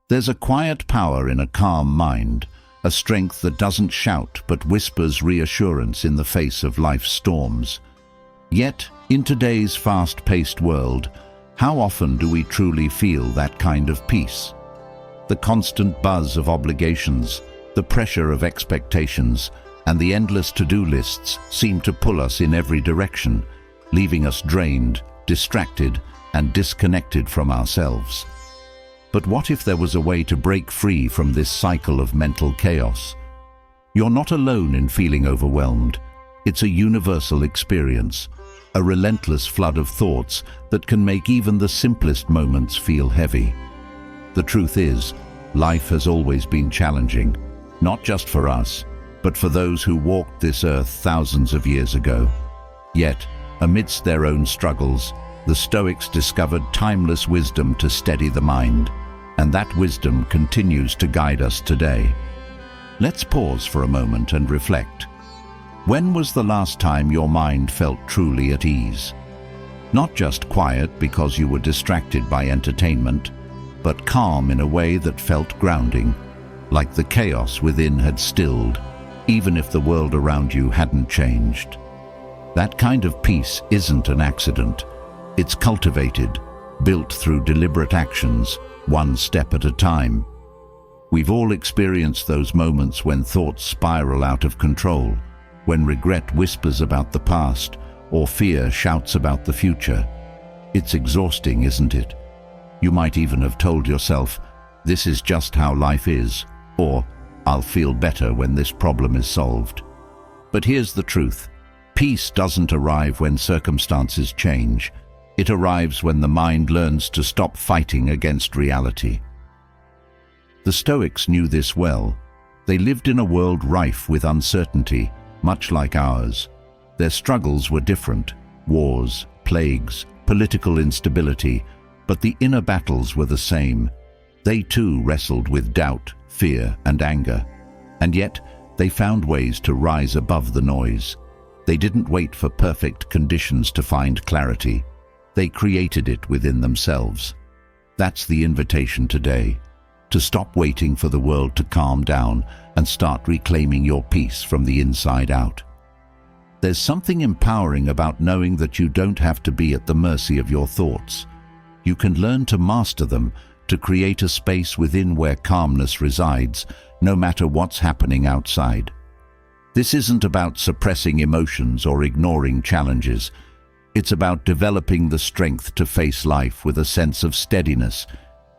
There's a quiet power in a calm mind, a strength that doesn't shout but whispers reassurance in the face of life's storms. Yet, in today's fast-paced world, how often do we truly feel that kind of peace? The constant buzz of obligations, the pressure of expectations, and the endless to-do lists seem to pull us in every direction, leaving us drained, distracted, and disconnected from ourselves. But what if there was a way to break free from this cycle of mental chaos? You're not alone in feeling overwhelmed. It's a universal experience, a relentless flood of thoughts that can make even the simplest moments feel heavy. The truth is, life has always been challenging, not just for us, but for those who walked this earth thousands of years ago. Yet, amidst their own struggles, the Stoics discovered timeless wisdom to steady the mind, and that wisdom continues to guide us today. Let's pause for a moment and reflect. When was the last time your mind felt truly at ease? Not just quiet because you were distracted by entertainment, but calm in a way that felt grounding, like the chaos within had stilled, even if the world around you hadn't changed. That kind of peace isn't an accident. It's cultivated, built through deliberate actions, one step at a time. We've all experienced those moments when thoughts spiral out of control, when regret whispers about the past, or fear shouts about the future. It's exhausting, isn't it? You might even have told yourself, "This is just how life is," or "I'll feel better when this problem is solved." But here's the truth. Peace doesn't arrive when circumstances change. It arrives when the mind learns to stop fighting against reality. The Stoics knew this well. They lived in a world rife with uncertainty, much like ours. Their struggles were different: wars, plagues, political instability, but the inner battles were the same. They too wrestled with doubt, fear, and anger. And yet, they found ways to rise above the noise. They didn't wait for perfect conditions to find clarity. They created it within themselves. That's the invitation today, to stop waiting for the world to calm down and start reclaiming your peace from the inside out. There's something empowering about knowing that you don't have to be at the mercy of your thoughts. You can learn to master them, to create a space within where calmness resides, no matter what's happening outside. This isn't about suppressing emotions or ignoring challenges. It's about developing the strength to face life with a sense of steadiness,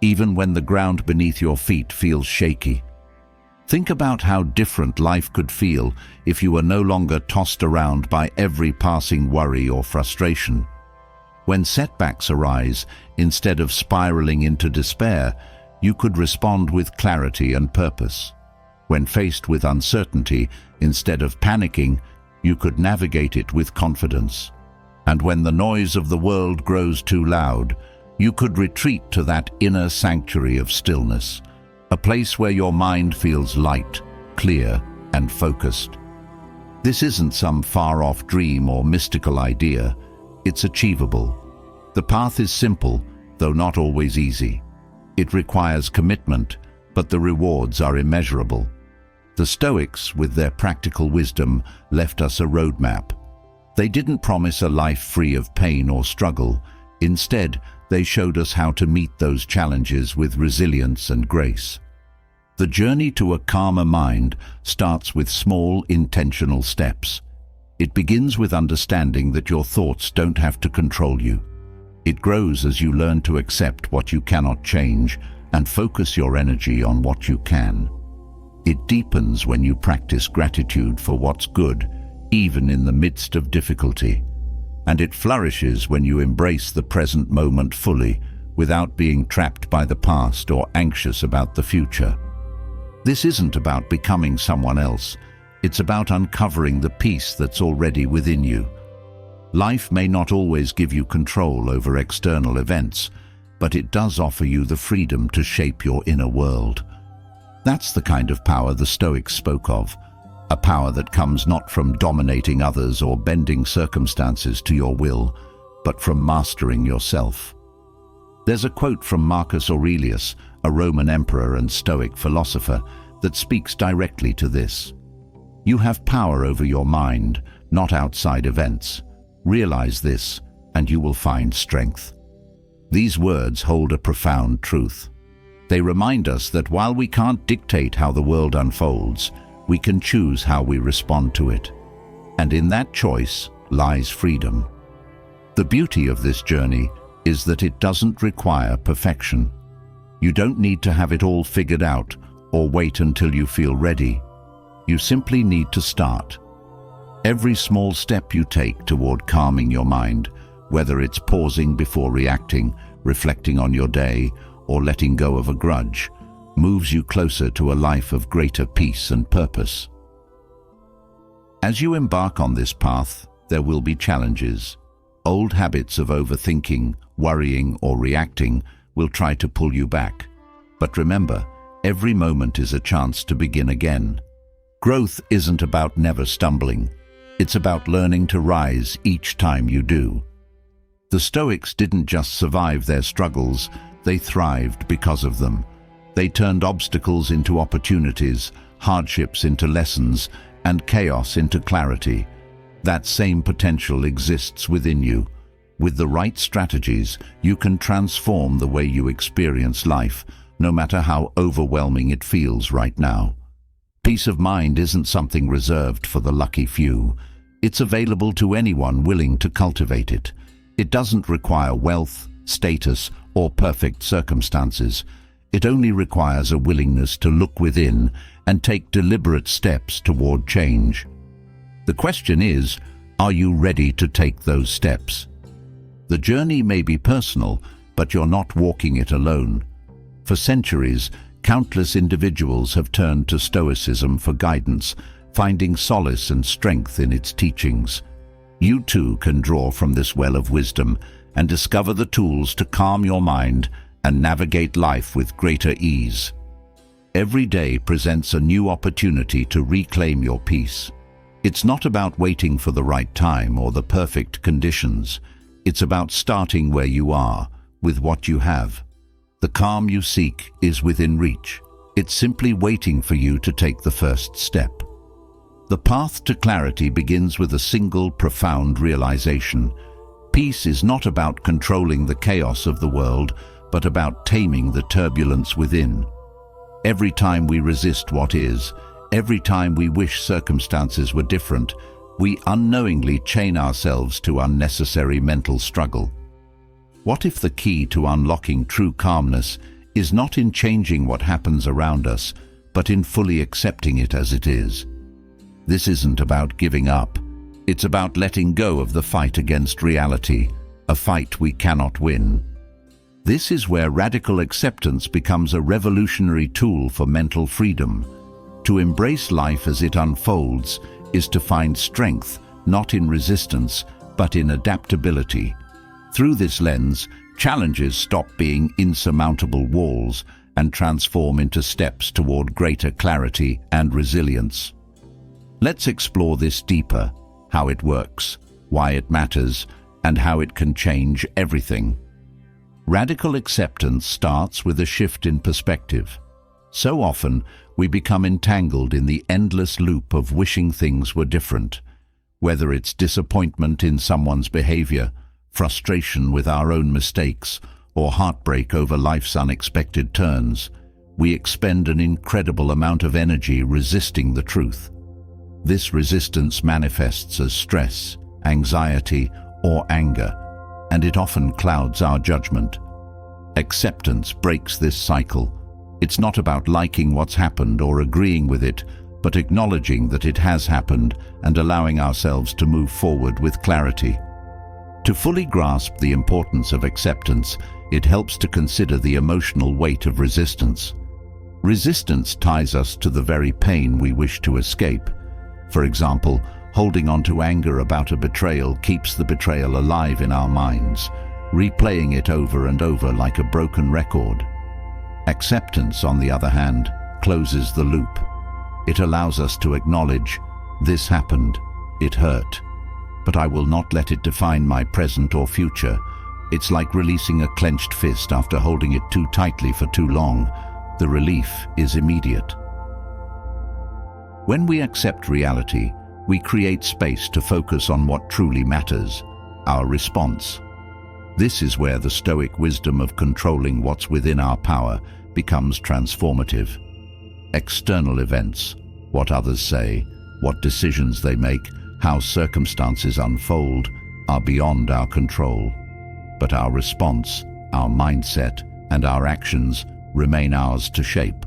even when the ground beneath your feet feels shaky. Think about how different life could feel if you were no longer tossed around by every passing worry or frustration. When setbacks arise, instead of spiraling into despair, you could respond with clarity and purpose. When faced with uncertainty, instead of panicking, you could navigate it with confidence. And when the noise of the world grows too loud, you could retreat to that inner sanctuary of stillness, a place where your mind feels light, clear, and focused. This isn't some far-off dream or mystical idea. It's achievable. The path is simple, though not always easy. It requires commitment, but the rewards are immeasurable. The Stoics, with their practical wisdom, left us a roadmap. They didn't promise a life free of pain or struggle. Instead, they showed us how to meet those challenges with resilience and grace. The journey to a calmer mind starts with small, intentional steps. It begins with understanding that your thoughts don't have to control you. It grows as you learn to accept what you cannot change and focus your energy on what you can. It deepens when you practice gratitude for what's good, even in the midst of difficulty. And it flourishes when you embrace the present moment fully, without being trapped by the past or anxious about the future. This isn't about becoming someone else. It's about uncovering the peace that's already within you. Life may not always give you control over external events, but it does offer you the freedom to shape your inner world. That's the kind of power the Stoics spoke of, a power that comes not from dominating others or bending circumstances to your will, but from mastering yourself. There's a quote from Marcus Aurelius, a Roman emperor and Stoic philosopher, that speaks directly to this. You have power over your mind, not outside events. Realize this, and you will find strength. These words hold a profound truth. They remind us that while we can't dictate how the world unfolds, we can choose how we respond to it. And in that choice lies freedom. The beauty of this journey is that it doesn't require perfection. You don't need to have it all figured out or wait until you feel ready. You simply need to start. Every small step you take toward calming your mind, whether it's pausing before reacting, reflecting on your day, or letting go of a grudge, moves you closer to a life of greater peace and purpose. As you embark on this path, there will be challenges. Old habits of overthinking, worrying, or reacting will try to pull you back. But remember, every moment is a chance to begin again. Growth isn't about never stumbling. It's about learning to rise each time you do. The Stoics didn't just survive their struggles, they thrived because of them. They turned obstacles into opportunities, hardships into lessons, and chaos into clarity. That same potential exists within you. With the right strategies, you can transform the way you experience life, no matter how overwhelming it feels right now. Peace of mind isn't something reserved for the lucky few. It's available to anyone willing to cultivate it. It doesn't require wealth, status, or perfect circumstances. It only requires a willingness to look within and take deliberate steps toward change. The question is, are you ready to take those steps? The journey may be personal, but you're not walking it alone. For centuries, countless individuals have turned to Stoicism for guidance, finding solace and strength in its teachings. You too can draw from this well of wisdom and discover the tools to calm your mind and navigate life with greater ease. Every day presents a new opportunity to reclaim your peace. It's not about waiting for the right time or the perfect conditions. It's about starting where you are, with what you have. The calm you seek is within reach. It's simply waiting for you to take the first step. The path to clarity begins with a single profound realization. Peace is not about controlling the chaos of the world, but about taming the turbulence within. Every time we resist what is, every time we wish circumstances were different, we unknowingly chain ourselves to unnecessary mental struggle. What if the key to unlocking true calmness is not in changing what happens around us, but in fully accepting it as it is? This isn't about giving up. It's about letting go of the fight against reality, a fight we cannot win. This is where radical acceptance becomes a revolutionary tool for mental freedom. To embrace life as it unfolds is to find strength, not in resistance, but in adaptability. Through this lens, challenges stop being insurmountable walls and transform into steps toward greater clarity and resilience. Let's explore this deeper, how it works, why it matters, and how it can change everything. Radical acceptance starts with a shift in perspective. So often, we become entangled in the endless loop of wishing things were different. Whether it's disappointment in someone's behavior, frustration with our own mistakes, or heartbreak over life's unexpected turns, we expend an incredible amount of energy resisting the truth. This resistance manifests as stress, anxiety, or anger, and it often clouds our judgment. Acceptance breaks this cycle. It's not about liking what's happened or agreeing with it, but acknowledging that it has happened and allowing ourselves to move forward with clarity. To fully grasp the importance of acceptance, it helps to consider the emotional weight of resistance. Resistance ties us to the very pain we wish to escape. For example, holding on to anger about a betrayal keeps the betrayal alive in our minds, replaying it over and over like a broken record. Acceptance, on the other hand, closes the loop. It allows us to acknowledge, this happened, it hurt, but I will not let it define my present or future. It's like releasing a clenched fist after holding it too tightly for too long. The relief is immediate. When we accept reality, we create space to focus on what truly matters, our response. This is where the Stoic wisdom of controlling what's within our power becomes transformative. External events, what others say, what decisions they make, how circumstances unfold, are beyond our control. But our response, our mindset, and our actions remain ours to shape.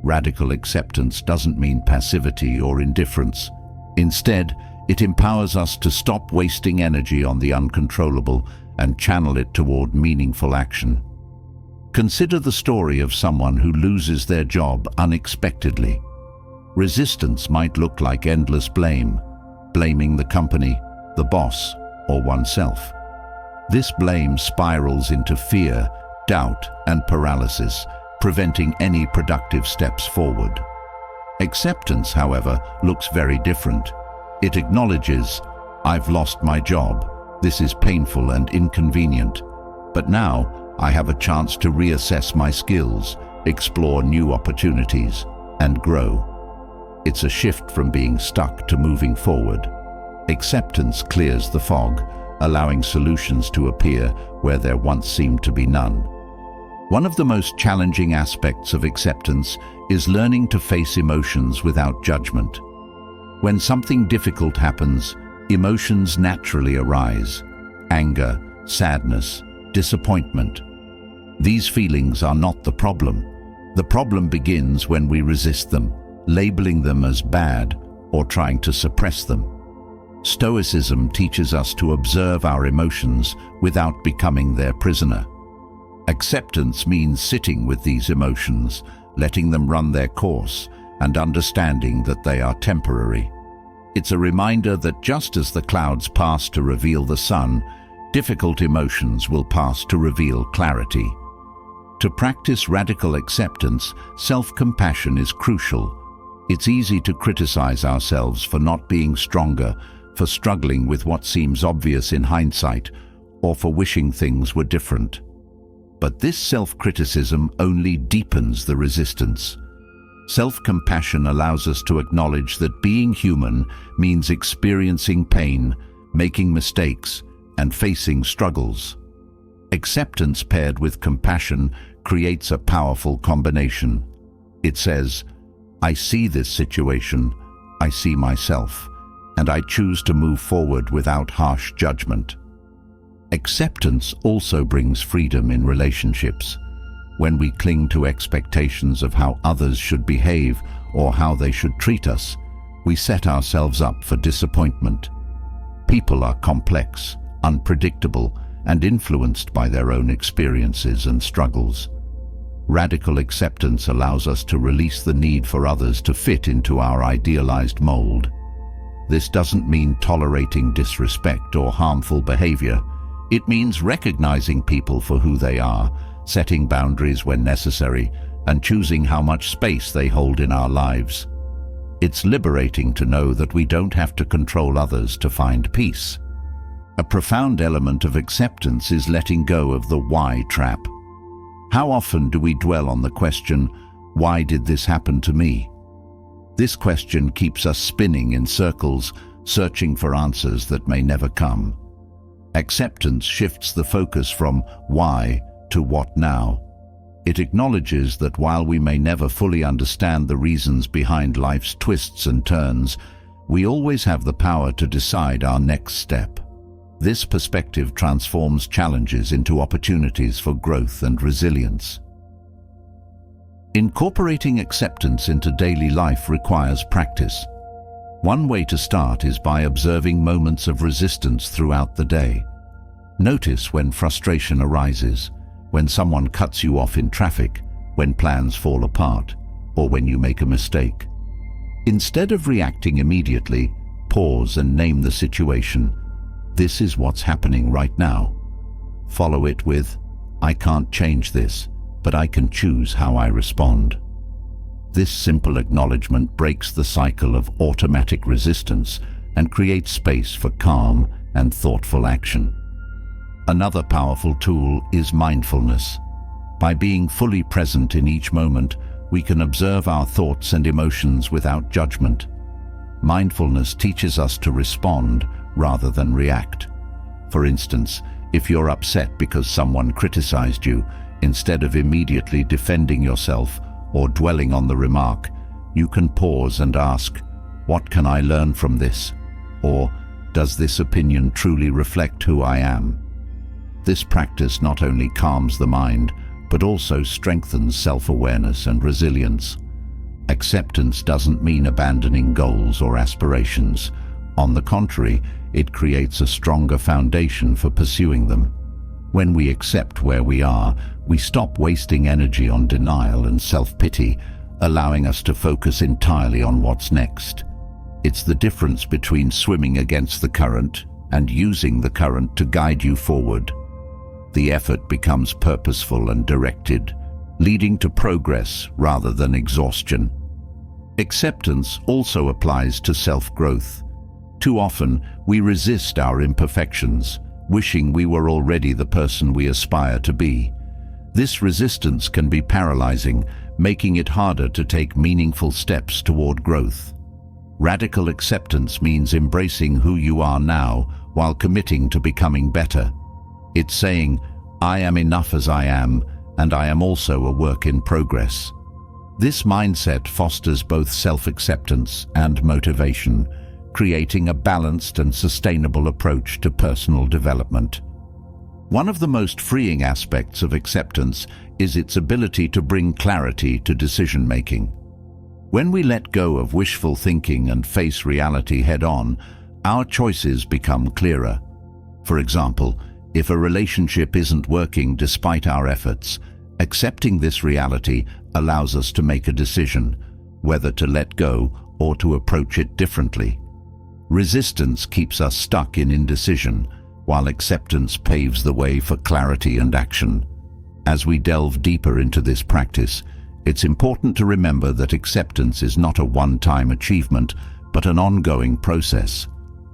Radical acceptance doesn't mean passivity or indifference. Instead, it empowers us to stop wasting energy on the uncontrollable and channel it toward meaningful action. Consider the story of someone who loses their job unexpectedly. Resistance might look like endless blame, blaming the company, the boss, or oneself. This blame spirals into fear, doubt, and paralysis, preventing any productive steps forward. Acceptance, however, looks very different. It acknowledges, I've lost my job. This is painful and inconvenient. But now I have a chance to reassess my skills, explore new opportunities, and grow. It's a shift from being stuck to moving forward. Acceptance clears the fog, allowing solutions to appear where there once seemed to be none. One of the most challenging aspects of acceptance is learning to face emotions without judgment. When something difficult happens, emotions naturally arise: anger, sadness, disappointment. These feelings are not the problem. The problem begins when we resist them, labeling them as bad or trying to suppress them. Stoicism teaches us to observe our emotions without becoming their prisoner. Acceptance means sitting with these emotions, letting them run their course, and understanding that they are temporary. It's a reminder that just as the clouds pass to reveal the sun, difficult emotions will pass to reveal clarity. To practice radical acceptance, self-compassion is crucial. It's easy to criticize ourselves for not being stronger, for struggling with what seems obvious in hindsight, or for wishing things were different. But this self-criticism only deepens the resistance. Self-compassion allows us to acknowledge that being human means experiencing pain, making mistakes, and facing struggles. Acceptance paired with compassion creates a powerful combination. It says, I see this situation, I see myself, and I choose to move forward without harsh judgment. Acceptance also brings freedom in relationships. When we cling to expectations of how others should behave or how they should treat us, we set ourselves up for disappointment. People are complex, unpredictable, and influenced by their own experiences and struggles. Radical acceptance allows us to release the need for others to fit into our idealized mold. This doesn't mean tolerating disrespect or harmful behavior. It means recognizing people for who they are, setting boundaries when necessary, and choosing how much space they hold in our lives. It's liberating to know that we don't have to control others to find peace. A profound element of acceptance is letting go of the why trap. How often do we dwell on the question, why did this happen to me? This question keeps us spinning in circles, searching for answers that may never come. Acceptance shifts the focus from why to what now. It acknowledges that while we may never fully understand the reasons behind life's twists and turns, we always have the power to decide our next step. This perspective transforms challenges into opportunities for growth and resilience. Incorporating acceptance into daily life requires practice. One way to start is by observing moments of resistance throughout the day. Notice when frustration arises, when someone cuts you off in traffic, when plans fall apart, or when you make a mistake. Instead of reacting immediately, pause and name the situation. This is what's happening right now. Follow it with, I can't change this, but I can choose how I respond. This simple acknowledgement breaks the cycle of automatic resistance and creates space for calm and thoughtful action. Another powerful tool is mindfulness. By being fully present in each moment, we can observe our thoughts and emotions without judgment. Mindfulness teaches us to respond rather than react. For instance, if you're upset because someone criticized you, instead of immediately defending yourself or dwelling on the remark, you can pause and ask, "What can I learn from this?" Or, "Does this opinion truly reflect who I am?" This practice not only calms the mind, but also strengthens self-awareness and resilience. Acceptance doesn't mean abandoning goals or aspirations. On the contrary, it creates a stronger foundation for pursuing them. When we accept where we are, we stop wasting energy on denial and self-pity, allowing us to focus entirely on what's next. It's the difference between swimming against the current and using the current to guide you forward. The effort becomes purposeful and directed, leading to progress rather than exhaustion. Acceptance also applies to self-growth. Too often, we resist our imperfections, wishing we were already the person we aspire to be. This resistance can be paralyzing, making it harder to take meaningful steps toward growth. Radical acceptance means embracing who you are now while committing to becoming better. It's saying, "I am enough as I am, and I am also a work in progress." This mindset fosters both self-acceptance and motivation, creating a balanced and sustainable approach to personal development. One of the most freeing aspects of acceptance is its ability to bring clarity to decision-making. When we let go of wishful thinking and face reality head-on, our choices become clearer. For example, if a relationship isn't working despite our efforts, accepting this reality allows us to make a decision, whether to let go or to approach it differently. Resistance keeps us stuck in indecision, while acceptance paves the way for clarity and action. As we delve deeper into this practice, it's important to remember that acceptance is not a one-time achievement, but an ongoing process.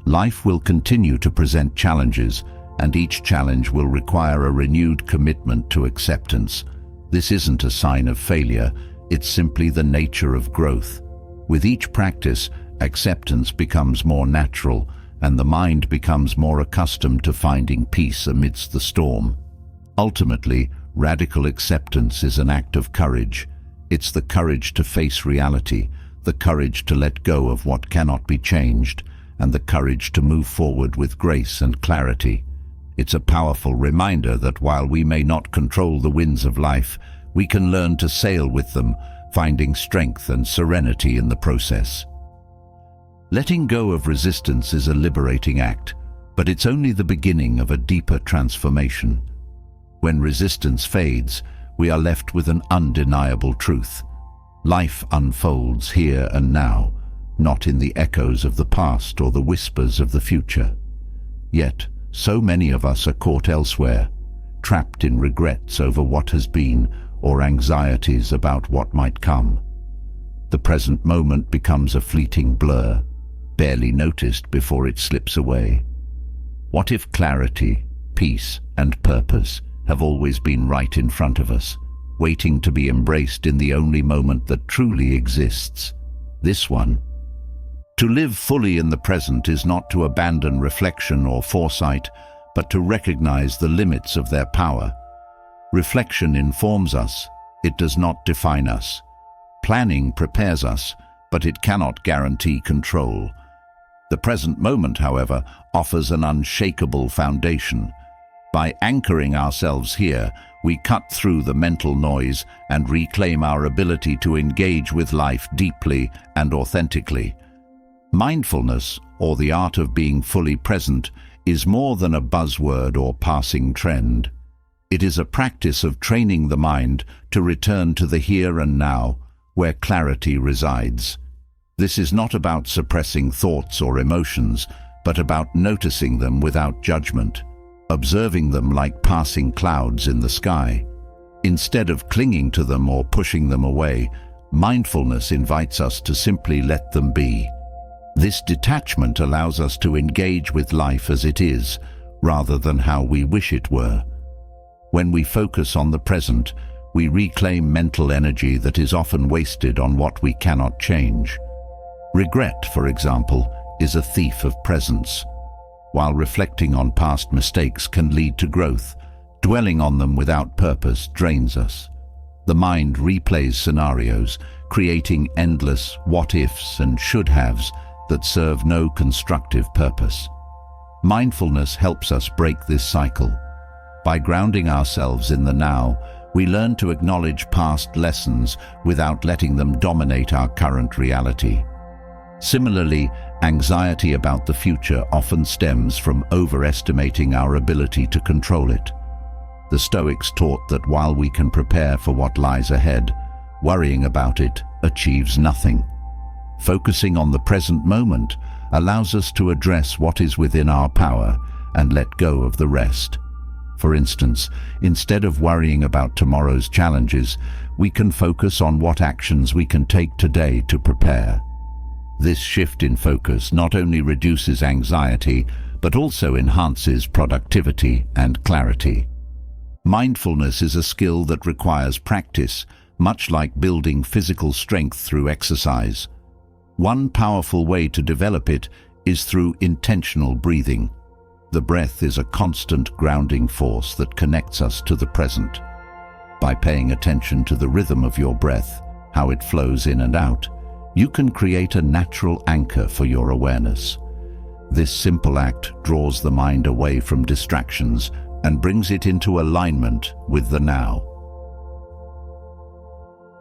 Life will continue to present challenges, and each challenge will require a renewed commitment to acceptance. This isn't a sign of failure, it's simply the nature of growth. With each practice, acceptance becomes more natural, and the mind becomes more accustomed to finding peace amidst the storm. Ultimately, radical acceptance is an act of courage. It's the courage to face reality, the courage to let go of what cannot be changed, and the courage to move forward with grace and clarity. It's a powerful reminder that while we may not control the winds of life, we can learn to sail with them, finding strength and serenity in the process. Letting go of resistance is a liberating act, but it's only the beginning of a deeper transformation. When resistance fades, we are left with an undeniable truth. Life unfolds here and now, not in the echoes of the past or the whispers of the future. Yet, so many of us are caught elsewhere, trapped in regrets over what has been or anxieties about what might come. The present moment becomes a fleeting blur, barely noticed before it slips away. What if clarity, peace, and purpose have always been right in front of us, waiting to be embraced in the only moment that truly exists, this one? To live fully in the present is not to abandon reflection or foresight, but to recognize the limits of their power. Reflection informs us, it does not define us. Planning prepares us, but it cannot guarantee control. The present moment, however, offers an unshakable foundation. By anchoring ourselves here, we cut through the mental noise and reclaim our ability to engage with life deeply and authentically. Mindfulness, or the art of being fully present, is more than a buzzword or passing trend. It is a practice of training the mind to return to the here and now, where clarity resides. This is not about suppressing thoughts or emotions, but about noticing them without judgment, observing them like passing clouds in the sky. Instead of clinging to them or pushing them away, mindfulness invites us to simply let them be. This detachment allows us to engage with life as it is, rather than how we wish it were. When we focus on the present, we reclaim mental energy that is often wasted on what we cannot change. Regret, for example, is a thief of presence. While reflecting on past mistakes can lead to growth, dwelling on them without purpose drains us. The mind replays scenarios, creating endless what-ifs and should-haves that serve no constructive purpose. Mindfulness helps us break this cycle. By grounding ourselves in the now, we learn to acknowledge past lessons without letting them dominate our current reality. Similarly, anxiety about the future often stems from overestimating our ability to control it. The Stoics taught that while we can prepare for what lies ahead, worrying about it achieves nothing. Focusing on the present moment allows us to address what is within our power and let go of the rest. For instance, instead of worrying about tomorrow's challenges, we can focus on what actions we can take today to prepare. This shift in focus not only reduces anxiety, but also enhances productivity and clarity. Mindfulness is a skill that requires practice, much like building physical strength through exercise. One powerful way to develop it is through intentional breathing. The breath is a constant grounding force that connects us to the present. By paying attention to the rhythm of your breath, how it flows in and out, you can create a natural anchor for your awareness. This simple act draws the mind away from distractions and brings it into alignment with the now.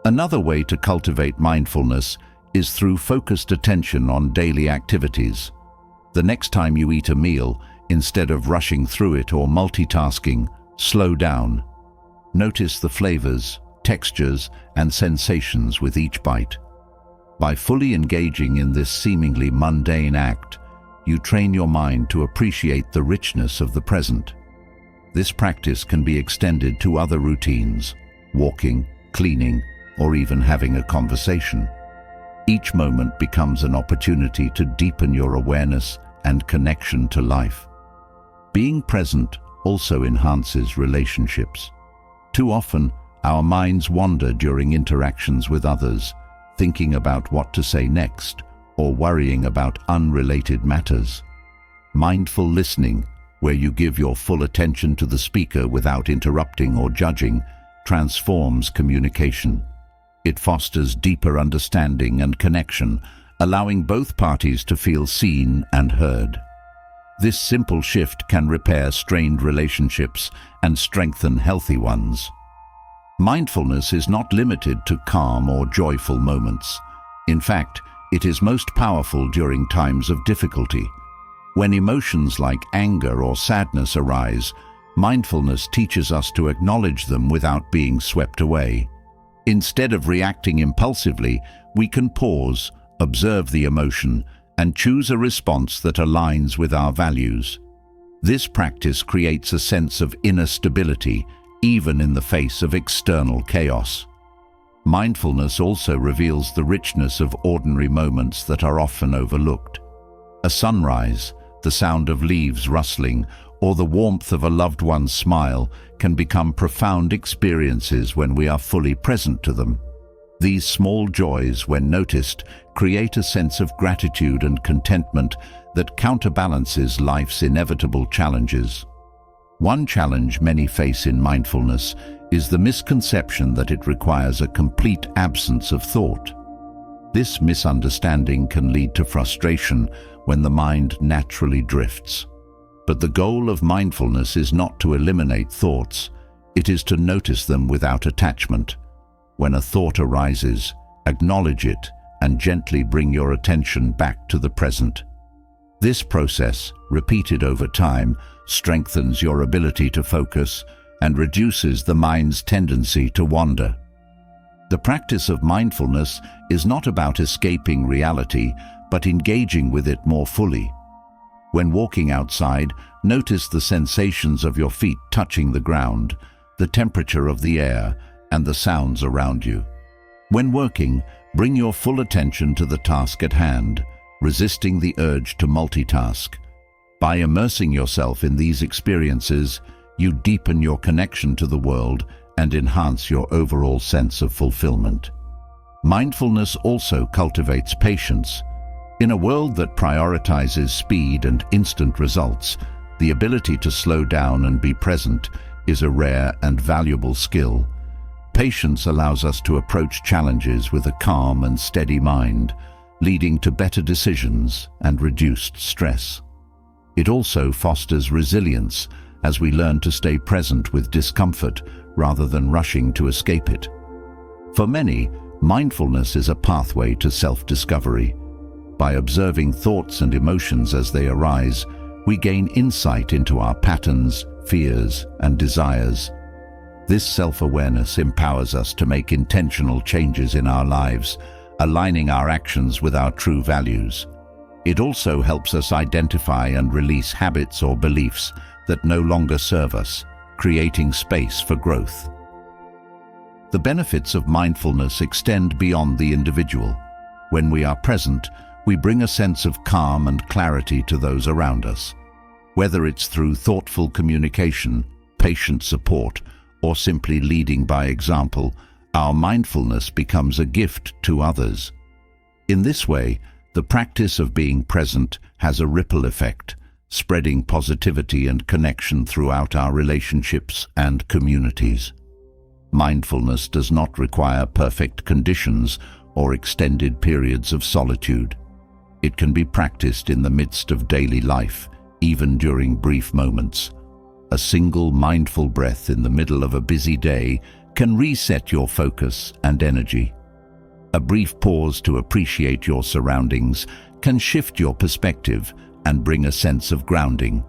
Another way to cultivate mindfulness is through focused attention on daily activities. The next time you eat a meal, instead of rushing through it or multitasking, slow down. Notice the flavors, textures, and sensations with each bite. By fully engaging in this seemingly mundane act, you train your mind to appreciate the richness of the present. This practice can be extended to other routines, walking, cleaning, or even having a conversation. Each moment becomes an opportunity to deepen your awareness and connection to life. Being present also enhances relationships. Too often, our minds wander during interactions with others, thinking about what to say next or worrying about unrelated matters. Mindful listening, where you give your full attention to the speaker without interrupting or judging, transforms communication. It fosters deeper understanding and connection, allowing both parties to feel seen and heard. This simple shift can repair strained relationships and strengthen healthy ones. Mindfulness is not limited to calm or joyful moments. In fact, it is most powerful during times of difficulty. When emotions like anger or sadness arise, mindfulness teaches us to acknowledge them without being swept away. Instead of reacting impulsively, we can pause, observe the emotion, and choose a response that aligns with our values. This practice creates a sense of inner stability, even in the face of external chaos. Mindfulness also reveals the richness of ordinary moments that are often overlooked. A sunrise, the sound of leaves rustling, or the warmth of a loved one's smile can become profound experiences when we are fully present to them. These small joys, when noticed, create a sense of gratitude and contentment that counterbalances life's inevitable challenges. One challenge many face in mindfulness is the misconception that it requires a complete absence of thought. This misunderstanding can lead to frustration when the mind naturally drifts. But the goal of mindfulness is not to eliminate thoughts, it is to notice them without attachment. When a thought arises, acknowledge it and gently bring your attention back to the present. This process, repeated over time, strengthens your ability to focus and reduces the mind's tendency to wander. The practice of mindfulness is not about escaping reality, but engaging with it more fully. When walking outside, notice the sensations of your feet touching the ground, the temperature of the air, and the sounds around you. When working, bring your full attention to the task at hand, resisting the urge to multitask. By immersing yourself in these experiences, you deepen your connection to the world and enhance your overall sense of fulfillment. Mindfulness also cultivates patience. In a world that prioritizes speed and instant results, the ability to slow down and be present is a rare and valuable skill. Patience allows us to approach challenges with a calm and steady mind, leading to better decisions and reduced stress. It also fosters resilience as we learn to stay present with discomfort rather than rushing to escape it. For many, mindfulness is a pathway to self-discovery. By observing thoughts and emotions as they arise, we gain insight into our patterns, fears, and desires. This self-awareness empowers us to make intentional changes in our lives, aligning our actions with our true values. It also helps us identify and release habits or beliefs that no longer serve us, creating space for growth. The benefits of mindfulness extend beyond the individual. When we are present, we bring a sense of calm and clarity to those around us. Whether it's through thoughtful communication, patient support, or simply leading by example, our mindfulness becomes a gift to others. In this way, the practice of being present has a ripple effect, spreading positivity and connection throughout our relationships and communities. Mindfulness does not require perfect conditions or extended periods of solitude. It can be practiced in the midst of daily life, even during brief moments. A single mindful breath in the middle of a busy day can reset your focus and energy. A brief pause to appreciate your surroundings can shift your perspective and bring a sense of grounding.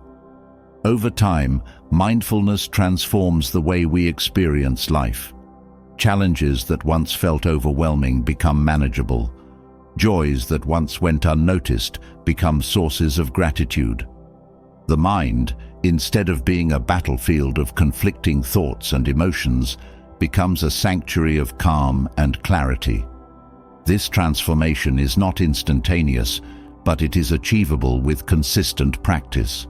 Over time, mindfulness transforms the way we experience life. Challenges that once felt overwhelming become manageable. Joys that once went unnoticed become sources of gratitude. The mind, instead of being a battlefield of conflicting thoughts and emotions, becomes a sanctuary of calm and clarity. This transformation is not instantaneous, but it is achievable with consistent practice.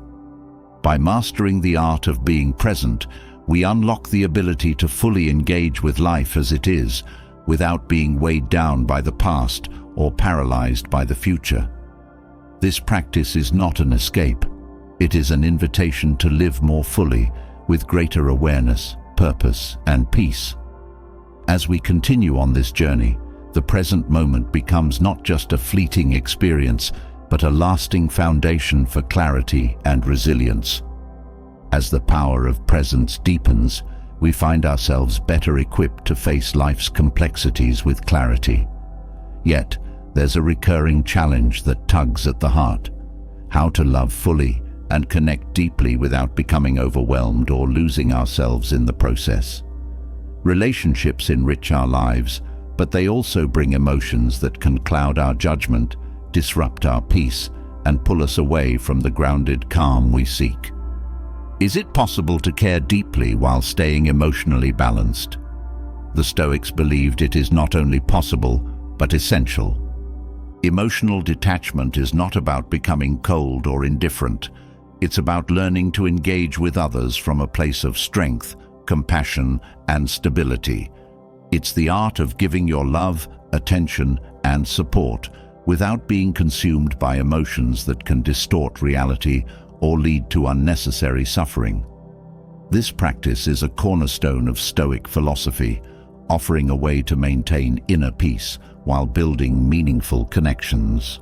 By mastering the art of being present, we unlock the ability to fully engage with life as it is, without being weighed down by the past or paralyzed by the future. This practice is not an escape. It is an invitation to live more fully, with greater awareness, purpose, and peace. As we continue on this journey, the present moment becomes not just a fleeting experience, but a lasting foundation for clarity and resilience. As the power of presence deepens, we find ourselves better equipped to face life's complexities with clarity. Yet, there's a recurring challenge that tugs at the heart: how to love fully and connect deeply without becoming overwhelmed or losing ourselves in the process. Relationships enrich our lives, but they also bring emotions that can cloud our judgment, disrupt our peace, and pull us away from the grounded calm we seek. Is it possible to care deeply while staying emotionally balanced? The Stoics believed it is not only possible, but essential. Emotional detachment is not about becoming cold or indifferent. It's about learning to engage with others from a place of strength, compassion, and stability. It's the art of giving your love, attention, and support without being consumed by emotions that can distort reality or lead to unnecessary suffering. This practice is a cornerstone of Stoic philosophy, offering a way to maintain inner peace while building meaningful connections.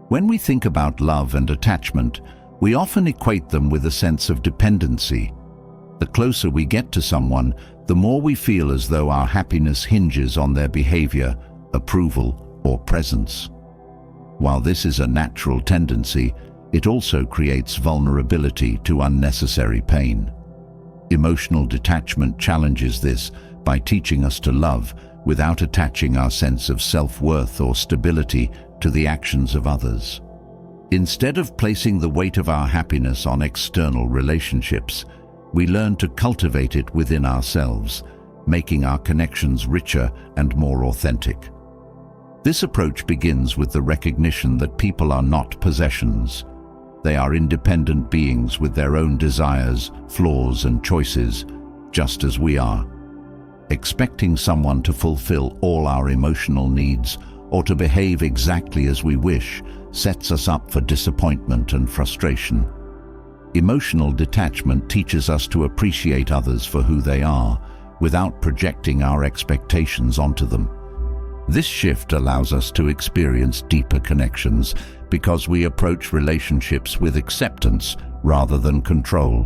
When we think about love and attachment, we often equate them with a sense of dependency. The closer we get to someone, the more we feel as though our happiness hinges on their behavior, approval, or presence. While this is a natural tendency, it also creates vulnerability to unnecessary pain. Emotional detachment challenges this by teaching us to love without attaching our sense of self-worth or stability to the actions of others. Instead of placing the weight of our happiness on external relationships, we learn to cultivate it within ourselves, making our connections richer and more authentic. This approach begins with the recognition that people are not possessions. They are independent beings with their own desires, flaws, and choices, just as we are. Expecting someone to fulfill all our emotional needs or to behave exactly as we wish sets us up for disappointment and frustration. Emotional detachment teaches us to appreciate others for who they are, without projecting our expectations onto them. This shift allows us to experience deeper connections because we approach relationships with acceptance rather than control.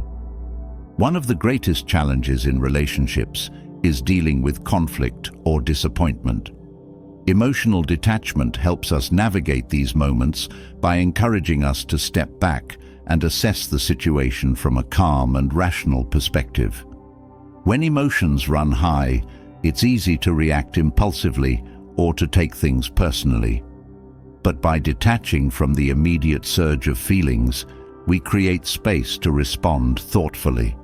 One of the greatest challenges in relationships is dealing with conflict or disappointment. Emotional detachment helps us navigate these moments by encouraging us to step back and assess the situation from a calm and rational perspective. When emotions run high, it's easy to react impulsively or to take things personally. But by detaching from the immediate surge of feelings, we create space to respond thoughtfully.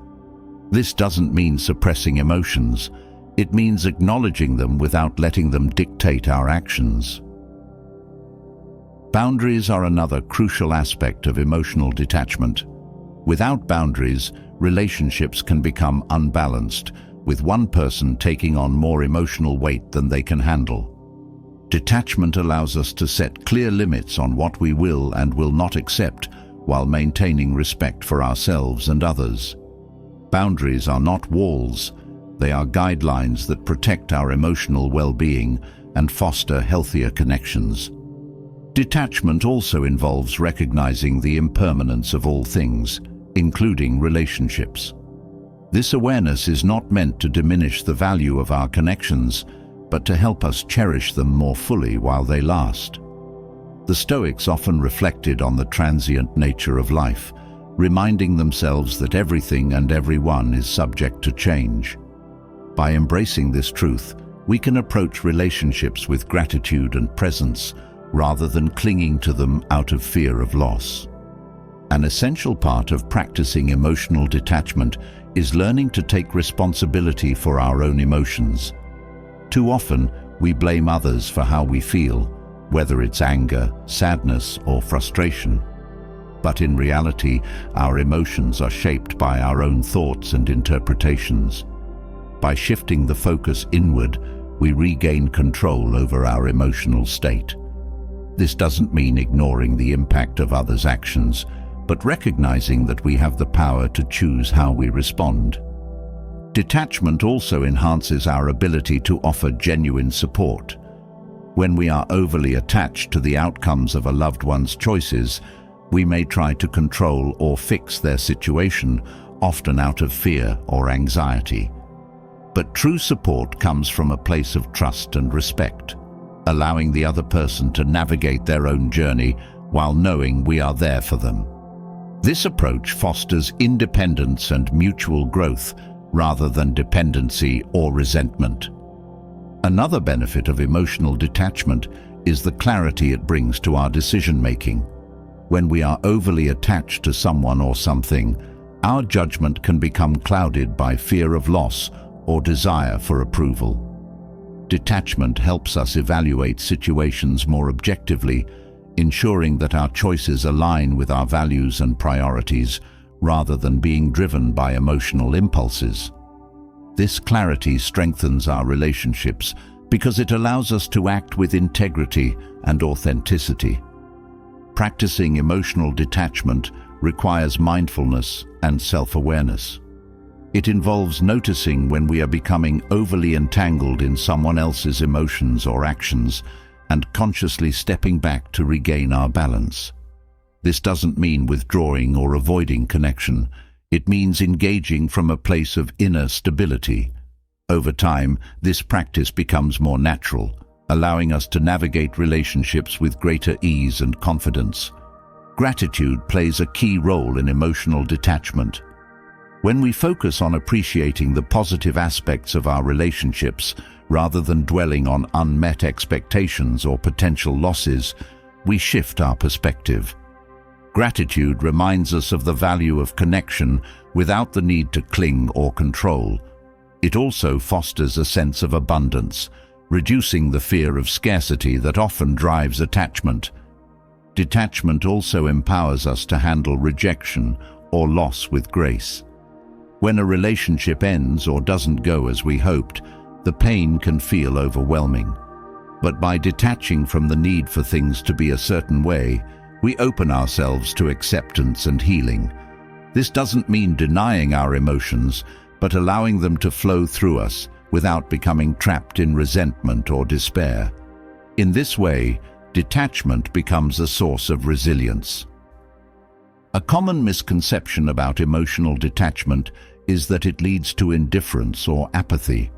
This doesn't mean suppressing emotions. It means acknowledging them without letting them dictate our actions. Boundaries are another crucial aspect of emotional detachment. Without boundaries, relationships can become unbalanced, with one person taking on more emotional weight than they can handle. Detachment allows us to set clear limits on what we will and will not accept, while maintaining respect for ourselves and others. Boundaries are not walls. They are guidelines that protect our emotional well-being and foster healthier connections. Detachment also involves recognizing the impermanence of all things, including relationships. This awareness is not meant to diminish the value of our connections, but to help us cherish them more fully while they last. The Stoics often reflected on the transient nature of life, reminding themselves that everything and everyone is subject to change. By embracing this truth, we can approach relationships with gratitude and presence, rather than clinging to them out of fear of loss. An essential part of practicing emotional detachment is learning to take responsibility for our own emotions. Too often, we blame others for how we feel, whether it's anger, sadness, or frustration. But in reality, our emotions are shaped by our own thoughts and interpretations. By shifting the focus inward, we regain control over our emotional state. This doesn't mean ignoring the impact of others' actions, but recognizing that we have the power to choose how we respond. Detachment also enhances our ability to offer genuine support. When we are overly attached to the outcomes of a loved one's choices, we may try to control or fix their situation, often out of fear or anxiety. But true support comes from a place of trust and respect, allowing the other person to navigate their own journey while knowing we are there for them. This approach fosters independence and mutual growth rather than dependency or resentment. Another benefit of emotional detachment is the clarity it brings to our decision-making. When we are overly attached to someone or something, our judgment can become clouded by fear of loss or desire for approval. Detachment helps us evaluate situations more objectively, ensuring that our choices align with our values and priorities, rather than being driven by emotional impulses. This clarity strengthens our relationships because it allows us to act with integrity and authenticity. Practicing emotional detachment requires mindfulness and self-awareness. It involves noticing when we are becoming overly entangled in someone else's emotions or actions and consciously stepping back to regain our balance. This doesn't mean withdrawing or avoiding connection. It means engaging from a place of inner stability. Over time, this practice becomes more natural, allowing us to navigate relationships with greater ease and confidence. Gratitude plays a key role in emotional detachment. When we focus on appreciating the positive aspects of our relationships, rather than dwelling on unmet expectations or potential losses, we shift our perspective. Gratitude reminds us of the value of connection without the need to cling or control. It also fosters a sense of abundance, reducing the fear of scarcity that often drives attachment. Detachment also empowers us to handle rejection or loss with grace. When a relationship ends or doesn't go as we hoped, the pain can feel overwhelming. But by detaching from the need for things to be a certain way, we open ourselves to acceptance and healing. This doesn't mean denying our emotions, but allowing them to flow through us without becoming trapped in resentment or despair. In this way, detachment becomes a source of resilience. A common misconception about emotional detachment is that it leads to indifference or apathy.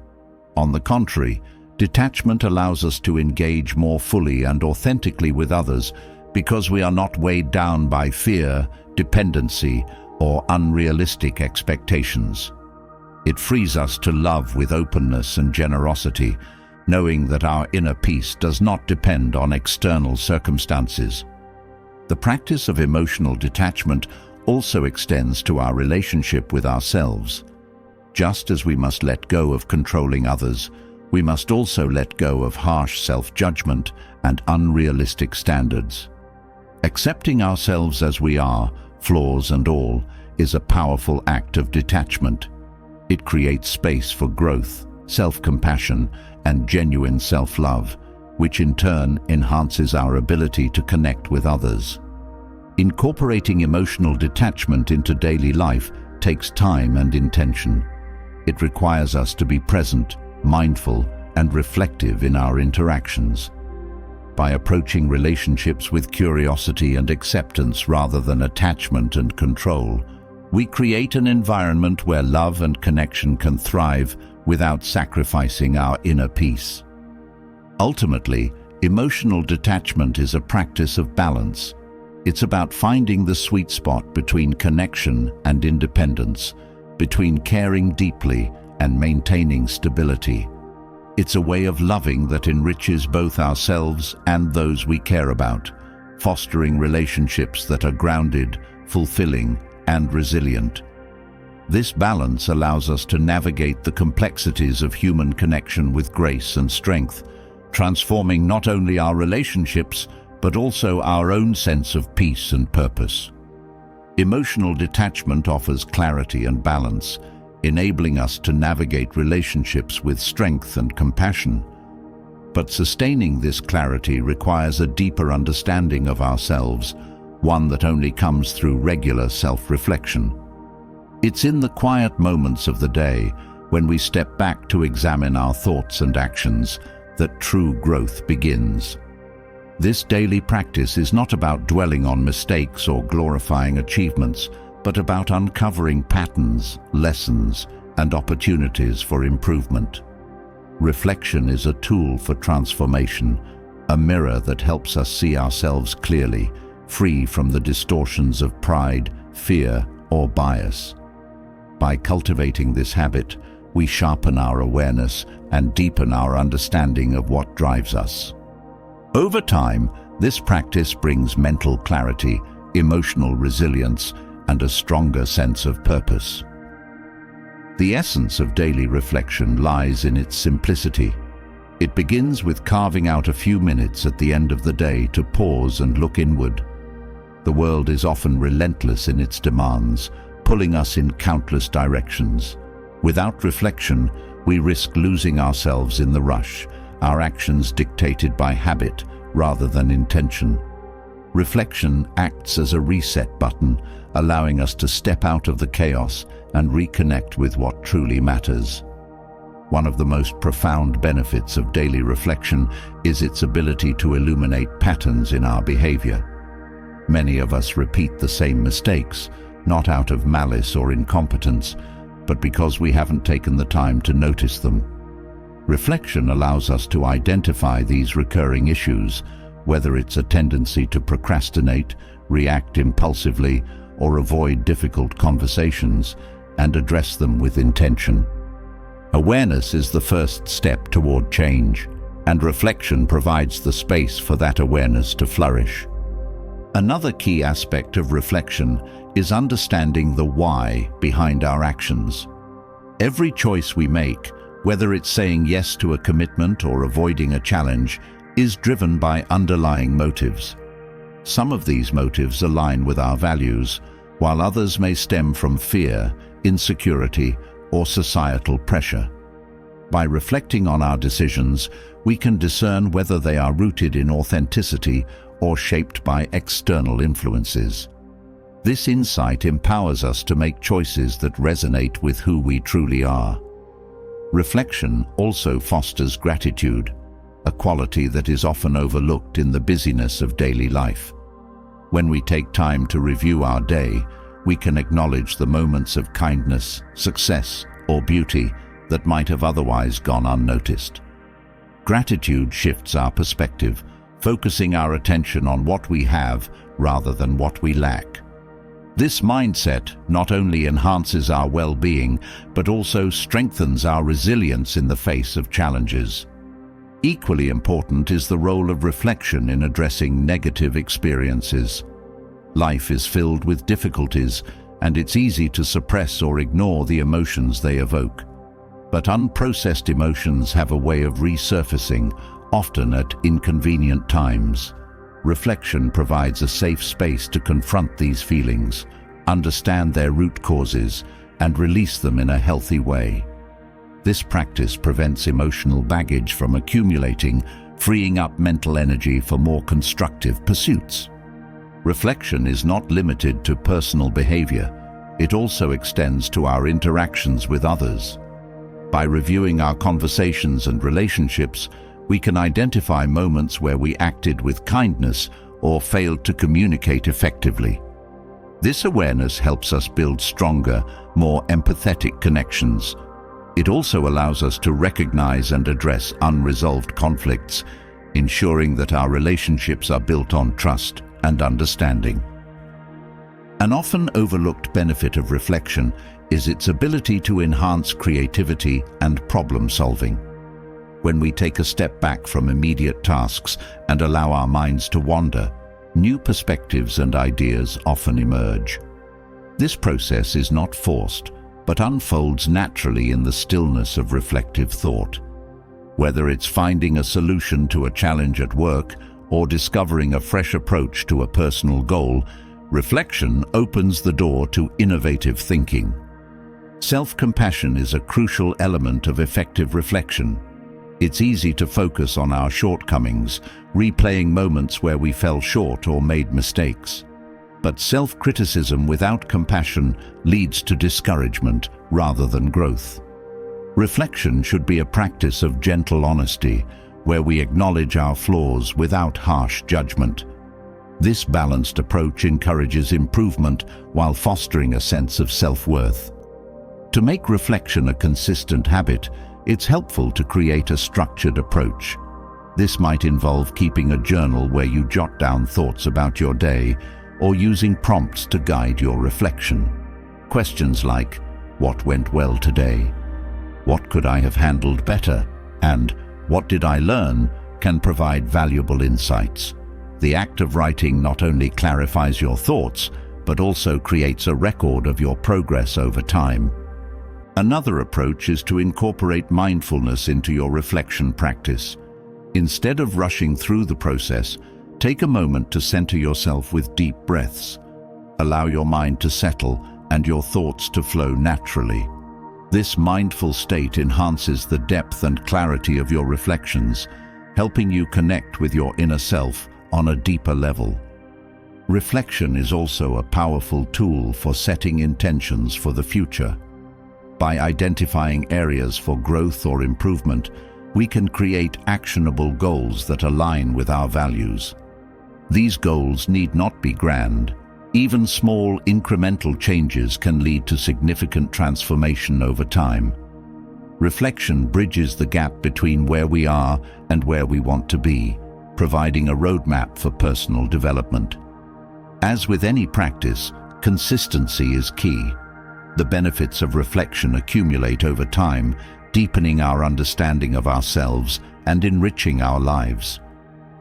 On the contrary, detachment allows us to engage more fully and authentically with others because we are not weighed down by fear, dependency, or unrealistic expectations. It frees us to love with openness and generosity, knowing that our inner peace does not depend on external circumstances. The practice of emotional detachment also extends to our relationship with ourselves. Just as we must let go of controlling others, we must also let go of harsh self-judgment and unrealistic standards. Accepting ourselves as we are, flaws and all, is a powerful act of detachment. It creates space for growth, self-compassion, and genuine self-love, which in turn enhances our ability to connect with others. Incorporating emotional detachment into daily life takes time and intention. It requires us to be present, mindful, and reflective in our interactions. By approaching relationships with curiosity and acceptance rather than attachment and control, we create an environment where love and connection can thrive without sacrificing our inner peace. Ultimately, emotional detachment is a practice of balance. It's about finding the sweet spot between connection and independence, between caring deeply and maintaining stability. It's a way of loving that enriches both ourselves and those we care about, fostering relationships that are grounded, fulfilling, and resilient. This balance allows us to navigate the complexities of human connection with grace and strength, transforming not only our relationships, but also our own sense of peace and purpose. Emotional detachment offers clarity and balance, enabling us to navigate relationships with strength and compassion. But sustaining this clarity requires a deeper understanding of ourselves, one that only comes through regular self-reflection. It's in the quiet moments of the day, when we step back to examine our thoughts and actions, that true growth begins. This daily practice is not about dwelling on mistakes or glorifying achievements, but about uncovering patterns, lessons, and opportunities for improvement. Reflection is a tool for transformation, a mirror that helps us see ourselves clearly, free from the distortions of pride, fear, or bias. By cultivating this habit, we sharpen our awareness and deepen our understanding of what drives us. Over time, this practice brings mental clarity, emotional resilience, and a stronger sense of purpose. The essence of daily reflection lies in its simplicity. It begins with carving out a few minutes at the end of the day to pause and look inward. The world is often relentless in its demands, pulling us in countless directions. Without reflection, we risk losing ourselves in the rush, our actions dictated by habit rather than intention. Reflection acts as a reset button, allowing us to step out of the chaos and reconnect with what truly matters. One of the most profound benefits of daily reflection is its ability to illuminate patterns in our behavior. Many of us repeat the same mistakes, not out of malice or incompetence, but because we haven't taken the time to notice them. Reflection allows us to identify these recurring issues, whether it's a tendency to procrastinate, react impulsively, or avoid difficult conversations, and address them with intention. Awareness is the first step toward change, and reflection provides the space for that awareness to flourish. Another key aspect of reflection is understanding the why behind our actions. Every choice we make, whether it's saying yes to a commitment or avoiding a challenge, is driven by underlying motives. Some of these motives align with our values, while others may stem from fear, insecurity, or societal pressure. By reflecting on our decisions, we can discern whether they are rooted in authenticity or shaped by external influences. This insight empowers us to make choices that resonate with who we truly are. Reflection also fosters gratitude, a quality that is often overlooked in the busyness of daily life. When we take time to review our day, we can acknowledge the moments of kindness, success, or beauty that might have otherwise gone unnoticed. Gratitude shifts our perspective, focusing our attention on what we have rather than what we lack. This mindset not only enhances our well-being, but also strengthens our resilience in the face of challenges. Equally important is the role of reflection in addressing negative experiences. Life is filled with difficulties, and it's easy to suppress or ignore the emotions they evoke. But unprocessed emotions have a way of resurfacing, often at inconvenient times. Reflection provides a safe space to confront these feelings, understand their root causes, and release them in a healthy way. This practice prevents emotional baggage from accumulating, freeing up mental energy for more constructive pursuits. Reflection is not limited to personal behavior. It also extends to our interactions with others. By reviewing our conversations and relationships, we can identify moments where we acted with kindness or failed to communicate effectively. This awareness helps us build stronger, more empathetic connections. It also allows us to recognize and address unresolved conflicts, ensuring that our relationships are built on trust and understanding. An often overlooked benefit of reflection is its ability to enhance creativity and problem-solving. When we take a step back from immediate tasks and allow our minds to wander, new perspectives and ideas often emerge. This process is not forced, but unfolds naturally in the stillness of reflective thought. Whether it's finding a solution to a challenge at work or discovering a fresh approach to a personal goal, reflection opens the door to innovative thinking. Self-compassion is a crucial element of effective reflection. It's easy to focus on our shortcomings, replaying moments where we fell short or made mistakes. But self-criticism without compassion leads to discouragement rather than growth. Reflection should be a practice of gentle honesty, where we acknowledge our flaws without harsh judgment. This balanced approach encourages improvement while fostering a sense of self-worth. To make reflection a consistent habit, it's helpful to create a structured approach. This might involve keeping a journal where you jot down thoughts about your day, or using prompts to guide your reflection. Questions like, what went well today? What could I have handled better? And what did I learn? Can provide valuable insights. The act of writing not only clarifies your thoughts, but also creates a record of your progress over time. Another approach is to incorporate mindfulness into your reflection practice. Instead of rushing through the process, take a moment to center yourself with deep breaths. Allow your mind to settle and your thoughts to flow naturally. This mindful state enhances the depth and clarity of your reflections, helping you connect with your inner self on a deeper level. Reflection is also a powerful tool for setting intentions for the future. By identifying areas for growth or improvement, we can create actionable goals that align with our values. These goals need not be grand. Even small, incremental changes can lead to significant transformation over time. Reflection bridges the gap between where we are and where we want to be, providing a roadmap for personal development. As with any practice, consistency is key. The benefits of reflection accumulate over time, deepening our understanding of ourselves and enriching our lives.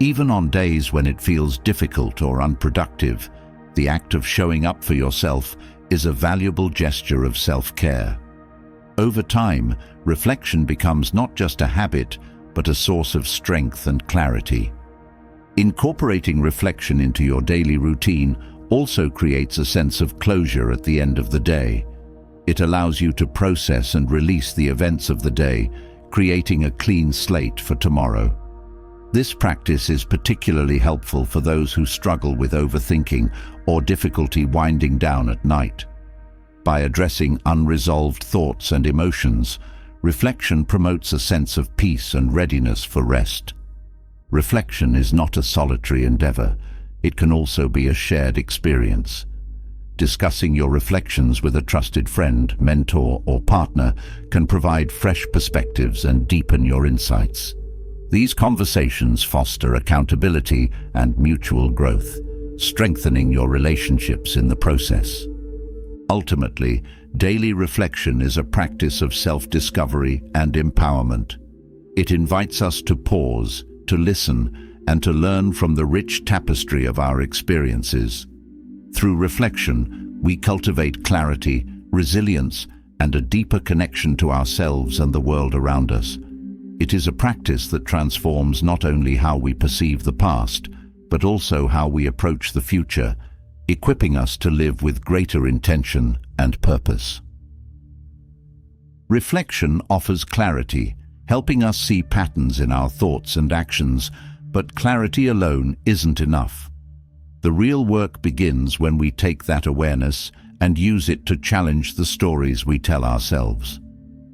Even on days when it feels difficult or unproductive, the act of showing up for yourself is a valuable gesture of self-care. Over time, reflection becomes not just a habit, but a source of strength and clarity. Incorporating reflection into your daily routine also creates a sense of closure at the end of the day. It allows you to process and release the events of the day, creating a clean slate for tomorrow. This practice is particularly helpful for those who struggle with overthinking or difficulty winding down at night. By addressing unresolved thoughts and emotions, reflection promotes a sense of peace and readiness for rest. Reflection is not a solitary endeavor. It can also be a shared experience. Discussing your reflections with a trusted friend, mentor, or partner can provide fresh perspectives and deepen your insights. These conversations foster accountability and mutual growth, strengthening your relationships in the process. Ultimately, daily reflection is a practice of self-discovery and empowerment. It invites us to pause, to listen, and to learn from the rich tapestry of our experiences. Through reflection, we cultivate clarity, resilience, and a deeper connection to ourselves and the world around us. It is a practice that transforms not only how we perceive the past, but also how we approach the future, equipping us to live with greater intention and purpose. Reflection offers clarity, helping us see patterns in our thoughts and actions, but clarity alone isn't enough. The real work begins when we take that awareness and use it to challenge the stories we tell ourselves.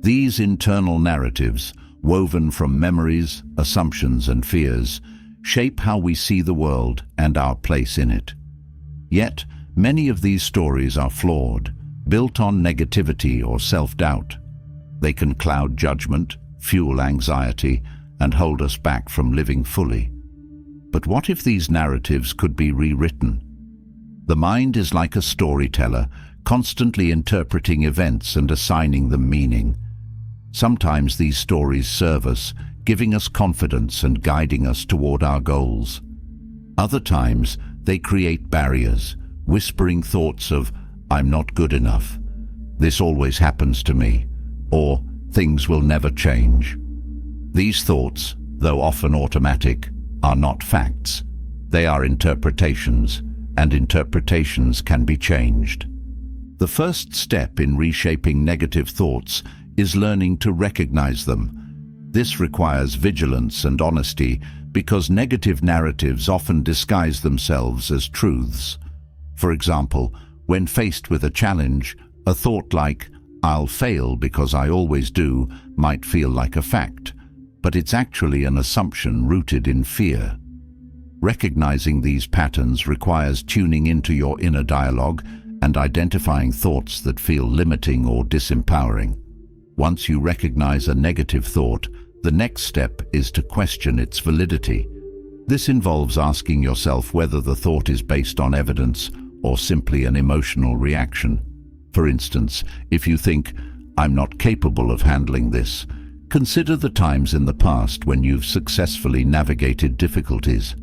These internal narratives, woven from memories, assumptions, and fears, shape how we see the world and our place in it. Yet, many of these stories are flawed, built on negativity or self-doubt. They can cloud judgment, fuel anxiety, and hold us back from living fully. But what if these narratives could be rewritten? The mind is like a storyteller, constantly interpreting events and assigning them meaning. Sometimes these stories serve us, giving us confidence and guiding us toward our goals. Other times, they create barriers, whispering thoughts of, "I'm not good enough," "This always happens to me," or "Things will never change." These thoughts, though often automatic, are not facts. They are interpretations, and interpretations can be changed. The first step in reshaping negative thoughts is learning to recognize them. This requires vigilance and honesty because negative narratives often disguise themselves as truths. For example, when faced with a challenge, a thought like, "I'll fail because I always do," might feel like a fact, but it's actually an assumption rooted in fear. Recognizing these patterns requires tuning into your inner dialogue and identifying thoughts that feel limiting or disempowering. Once you recognize a negative thought, the next step is to question its validity. This involves asking yourself whether the thought is based on evidence or simply an emotional reaction. For instance, if you think, "I'm not capable of handling this," consider the times in the past when you've successfully navigated difficulties.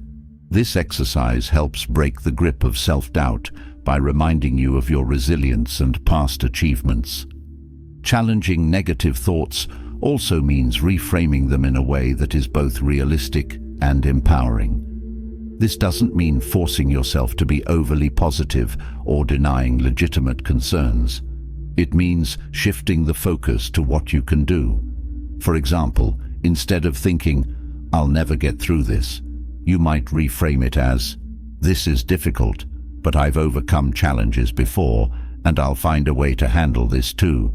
This exercise helps break the grip of self-doubt by reminding you of your resilience and past achievements. Challenging negative thoughts also means reframing them in a way that is both realistic and empowering. This doesn't mean forcing yourself to be overly positive or denying legitimate concerns. It means shifting the focus to what you can do. For example, instead of thinking, "I'll never get through this," you might reframe it as, "This is difficult, but I've overcome challenges before, and I'll find a way to handle this too."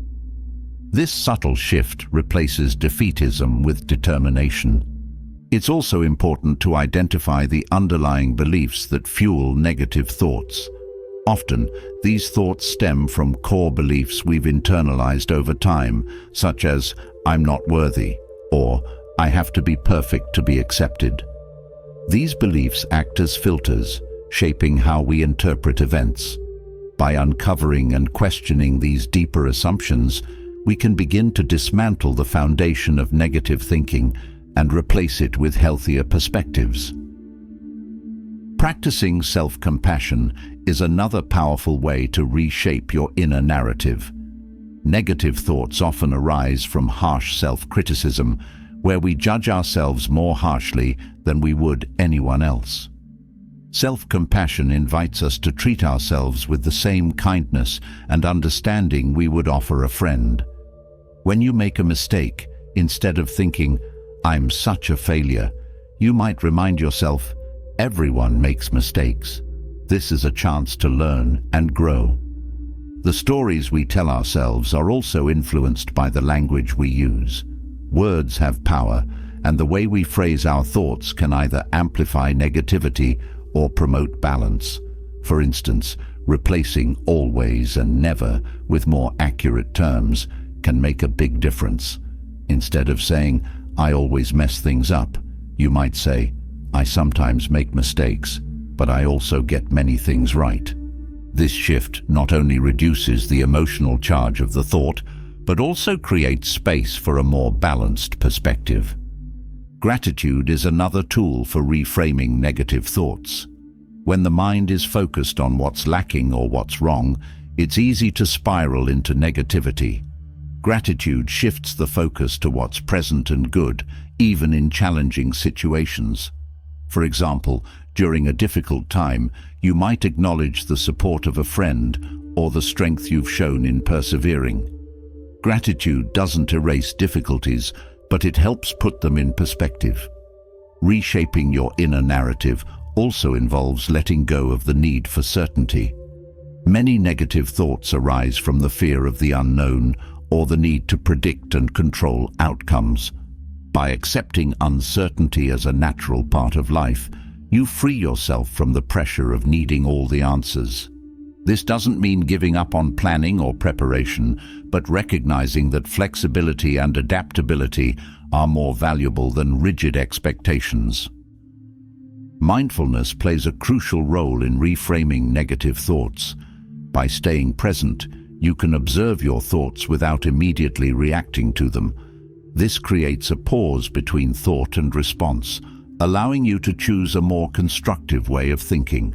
This subtle shift replaces defeatism with determination. It's also important to identify the underlying beliefs that fuel negative thoughts. Often, these thoughts stem from core beliefs we've internalized over time, such as, "I'm not worthy," or "I have to be perfect to be accepted." These beliefs act as filters, shaping how we interpret events. By uncovering and questioning these deeper assumptions, we can begin to dismantle the foundation of negative thinking and replace it with healthier perspectives. Practicing self-compassion is another powerful way to reshape your inner narrative. Negative thoughts often arise from harsh self-criticism, where we judge ourselves more harshly than we would anyone else. Self-compassion invites us to treat ourselves with the same kindness and understanding we would offer a friend. When you make a mistake, instead of thinking, "I'm such a failure," you might remind yourself, "Everyone makes mistakes. This is a chance to learn and grow." The stories we tell ourselves are also influenced by the language we use. Words have power, and the way we phrase our thoughts can either amplify negativity or promote balance. For instance, replacing always and never with more accurate terms can make a big difference. Instead of saying, "I always mess things up," you might say, "I sometimes make mistakes, but I also get many things right." This shift not only reduces the emotional charge of the thought, but also creates space for a more balanced perspective. Gratitude is another tool for reframing negative thoughts. When the mind is focused on what's lacking or what's wrong, it's easy to spiral into negativity. Gratitude shifts the focus to what's present and good, even in challenging situations. For example, during a difficult time, you might acknowledge the support of a friend or the strength you've shown in persevering. Gratitude doesn't erase difficulties, but it helps put them in perspective. Reshaping your inner narrative also involves letting go of the need for certainty. Many negative thoughts arise from the fear of the unknown or the need to predict and control outcomes. By accepting uncertainty as a natural part of life, you free yourself from the pressure of needing all the answers. This doesn't mean giving up on planning or preparation, but recognizing that flexibility and adaptability are more valuable than rigid expectations. Mindfulness plays a crucial role in reframing negative thoughts. By staying present, you can observe your thoughts without immediately reacting to them. This creates a pause between thought and response, allowing you to choose a more constructive way of thinking.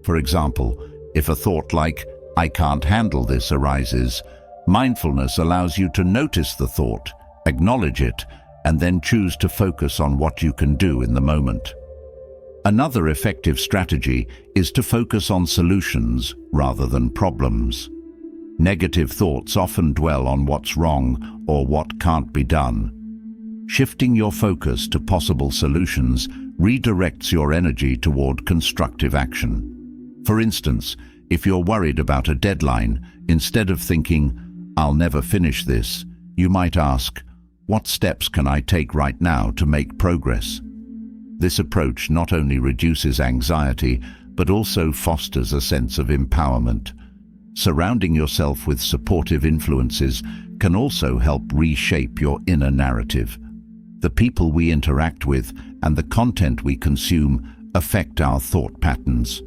For example, if a thought like, "I can't handle this," arises, mindfulness allows you to notice the thought, acknowledge it, and then choose to focus on what you can do in the moment. Another effective strategy is to focus on solutions rather than problems. Negative thoughts often dwell on what's wrong or what can't be done. Shifting your focus to possible solutions redirects your energy toward constructive action. For instance, if you're worried about a deadline, instead of thinking, "I'll never finish this," you might ask, "What steps can I take right now to make progress?" This approach not only reduces anxiety, but also fosters a sense of empowerment. Surrounding yourself with supportive influences can also help reshape your inner narrative. The people we interact with and the content we consume affect our thought patterns.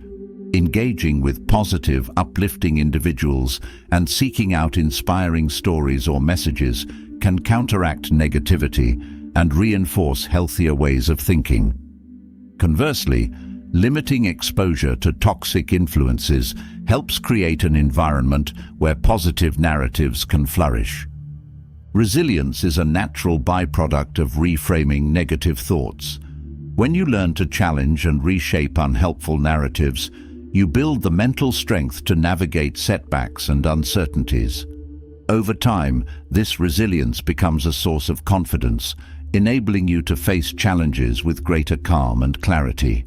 Engaging with positive, uplifting individuals and seeking out inspiring stories or messages can counteract negativity and reinforce healthier ways of thinking. Conversely, limiting exposure to toxic influences helps create an environment where positive narratives can flourish. Resilience is a natural byproduct of reframing negative thoughts. When you learn to challenge and reshape unhelpful narratives, you build the mental strength to navigate setbacks and uncertainties. Over time, this resilience becomes a source of confidence, enabling you to face challenges with greater calm and clarity.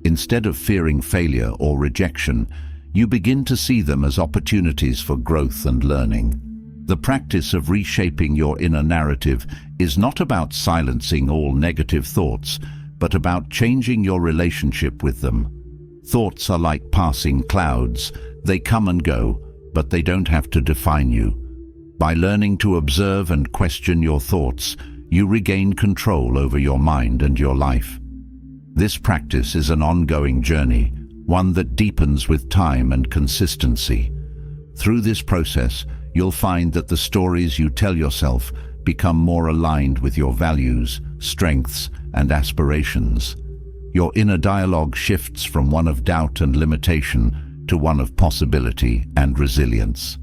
Instead of fearing failure or rejection, you begin to see them as opportunities for growth and learning. The practice of reshaping your inner narrative is not about silencing all negative thoughts, but about changing your relationship with them. Thoughts are like passing clouds. They come and go, but they don't have to define you. By learning to observe and question your thoughts, you regain control over your mind and your life. This practice is an ongoing journey, one that deepens with time and consistency. Through this process, you'll find that the stories you tell yourself become more aligned with your values, strengths, and aspirations. Your inner dialogue shifts from one of doubt and limitation to one of possibility and resilience.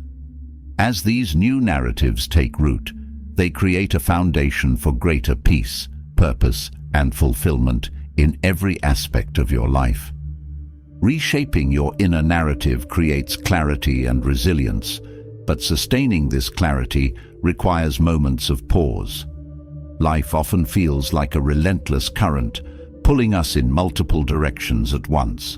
As these new narratives take root, they create a foundation for greater peace, purpose, and fulfillment in every aspect of your life. Reshaping your inner narrative creates clarity and resilience, but sustaining this clarity requires moments of pause. Life often feels like a relentless current, pulling us in multiple directions at once.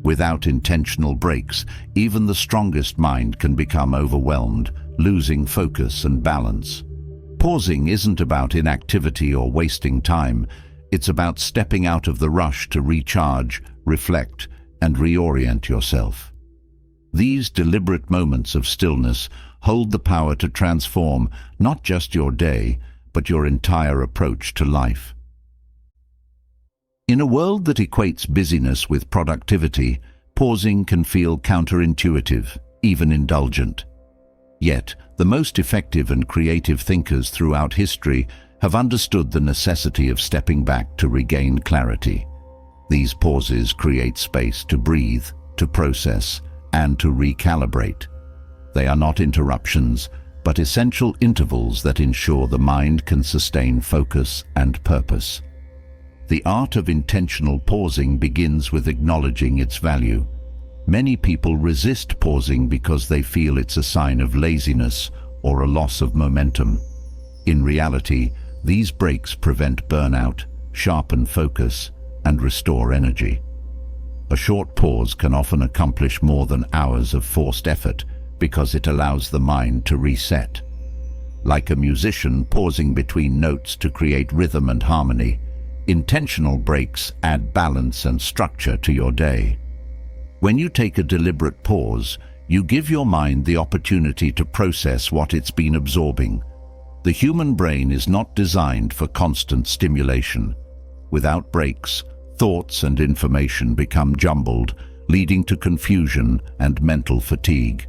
Without intentional breaks, even the strongest mind can become overwhelmed, losing focus and balance. Pausing isn't about inactivity or wasting time. It's about stepping out of the rush to recharge, reflect, and reorient yourself. These deliberate moments of stillness hold the power to transform not just your day, but your entire approach to life. In a world that equates busyness with productivity, pausing can feel counterintuitive, even indulgent. Yet, the most effective and creative thinkers throughout history have understood the necessity of stepping back to regain clarity. These pauses create space to breathe, to process, and to recalibrate. They are not interruptions, but essential intervals that ensure the mind can sustain focus and purpose. The art of intentional pausing begins with acknowledging its value. Many people resist pausing because they feel it's a sign of laziness or a loss of momentum. In reality, these breaks prevent burnout, sharpen focus, and restore energy. A short pause can often accomplish more than hours of forced effort because it allows the mind to reset. Like a musician pausing between notes to create rhythm and harmony, intentional breaks add balance and structure to your day. When you take a deliberate pause, you give your mind the opportunity to process what it's been absorbing. The human brain is not designed for constant stimulation. Without breaks, thoughts and information become jumbled, leading to confusion and mental fatigue.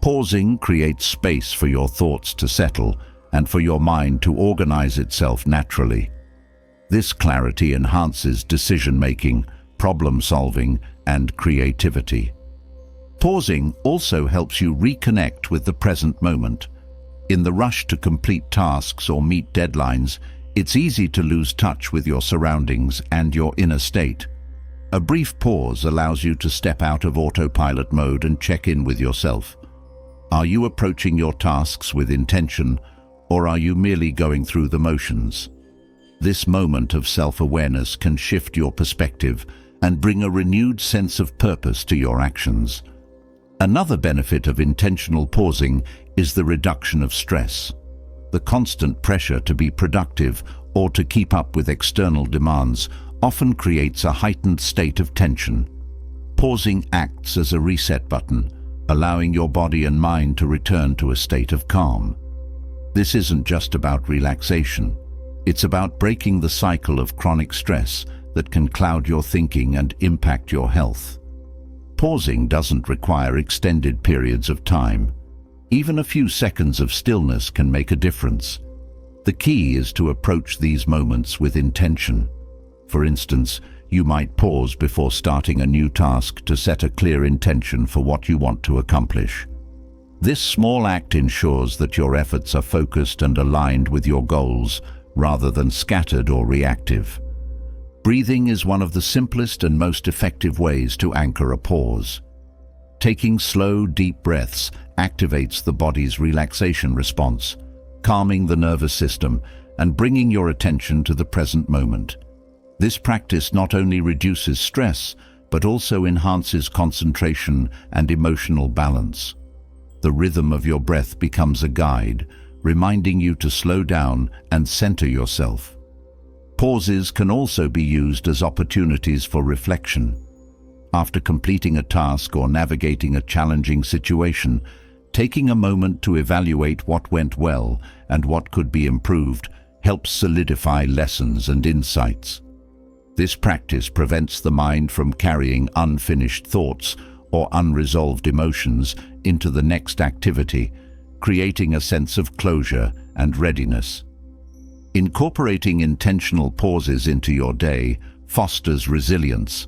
Pausing creates space for your thoughts to settle and for your mind to organize itself naturally. This clarity enhances decision-making, problem-solving, and creativity. Pausing also helps you reconnect with the present moment. In the rush to complete tasks or meet deadlines, it's easy to lose touch with your surroundings and your inner state. A brief pause allows you to step out of autopilot mode and check in with yourself. Are you approaching your tasks with intention, or are you merely going through the motions? This moment of self-awareness can shift your perspective and bring a renewed sense of purpose to your actions. Another benefit of intentional pausing is the reduction of stress. The constant pressure to be productive or to keep up with external demands often creates a heightened state of tension. Pausing acts as a reset button, allowing your body and mind to return to a state of calm. This isn't just about relaxation. It's about breaking the cycle of chronic stress that can cloud your thinking and impact your health. Pausing doesn't require extended periods of time. Even a few seconds of stillness can make a difference. The key is to approach these moments with intention. For instance, you might pause before starting a new task to set a clear intention for what you want to accomplish. This small act ensures that your efforts are focused and aligned with your goals, rather than scattered or reactive. Breathing is one of the simplest and most effective ways to anchor a pause. Taking slow, deep breaths activates the body's relaxation response, calming the nervous system and bringing your attention to the present moment. This practice not only reduces stress, but also enhances concentration and emotional balance. The rhythm of your breath becomes a guide, reminding you to slow down and center yourself. Pauses can also be used as opportunities for reflection. After completing a task or navigating a challenging situation, taking a moment to evaluate what went well and what could be improved helps solidify lessons and insights. This practice prevents the mind from carrying unfinished thoughts or unresolved emotions into the next activity, creating a sense of closure and readiness. Incorporating intentional pauses into your day fosters resilience.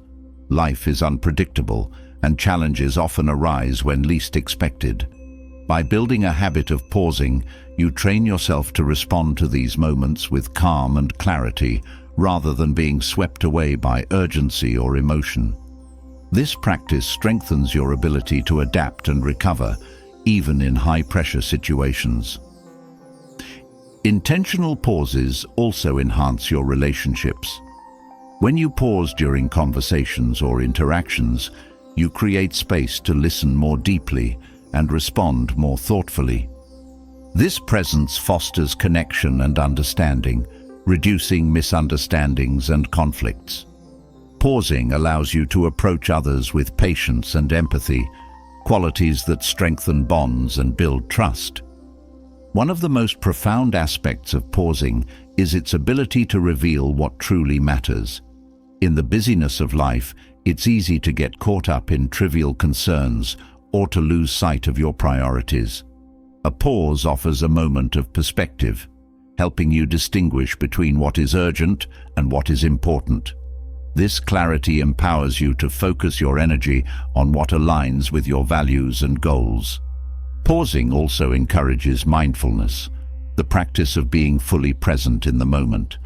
Life is unpredictable, and challenges often arise when least expected. By building a habit of pausing, you train yourself to respond to these moments with calm and clarity, rather than being swept away by urgency or emotion. This practice strengthens your ability to adapt and recover, even in high-pressure situations. Intentional pauses also enhance your relationships. When you pause during conversations or interactions, you create space to listen more deeply and respond more thoughtfully. This presence fosters connection and understanding, reducing misunderstandings and conflicts. Pausing allows you to approach others with patience and empathy, qualities that strengthen bonds and build trust. One of the most profound aspects of pausing is its ability to reveal what truly matters. In the busyness of life, it's easy to get caught up in trivial concerns or to lose sight of your priorities. A pause offers a moment of perspective, helping you distinguish between what is urgent and what is important. This clarity empowers you to focus your energy on what aligns with your values and goals. Pausing also encourages mindfulness, the practice of being fully present in the moment.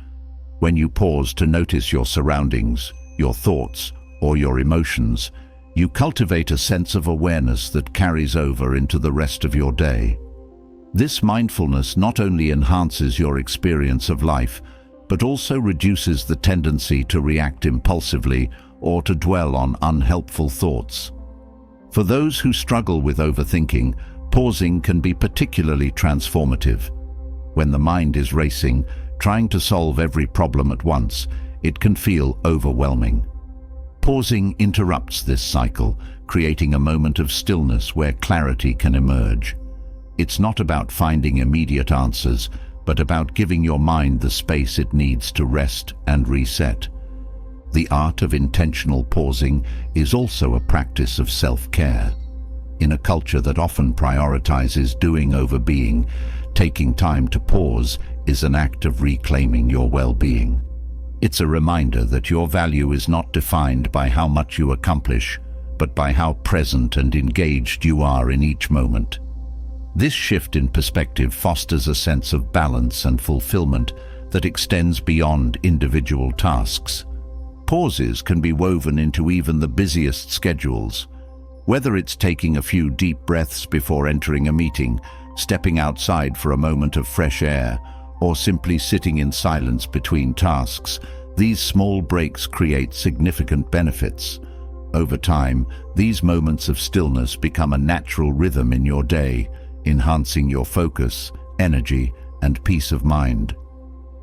When you pause to notice your surroundings, your thoughts, or your emotions, you cultivate a sense of awareness that carries over into the rest of your day. This mindfulness not only enhances your experience of life, but also reduces the tendency to react impulsively or to dwell on unhelpful thoughts. For those who struggle with overthinking, pausing can be particularly transformative. When the mind is racing, trying to solve every problem at once, it can feel overwhelming. Pausing interrupts this cycle, creating a moment of stillness where clarity can emerge. It's not about finding immediate answers, but about giving your mind the space it needs to rest and reset. The art of intentional pausing is also a practice of self-care. In a culture that often prioritizes doing over being, taking time to pause is an act of reclaiming your well-being. It's a reminder that your value is not defined by how much you accomplish, but by how present and engaged you are in each moment. This shift in perspective fosters a sense of balance and fulfillment that extends beyond individual tasks. Pauses can be woven into even the busiest schedules. Whether it's taking a few deep breaths before entering a meeting, stepping outside for a moment of fresh air, or simply sitting in silence between tasks, these small breaks create significant benefits. Over time, these moments of stillness become a natural rhythm in your day, enhancing your focus, energy, and peace of mind.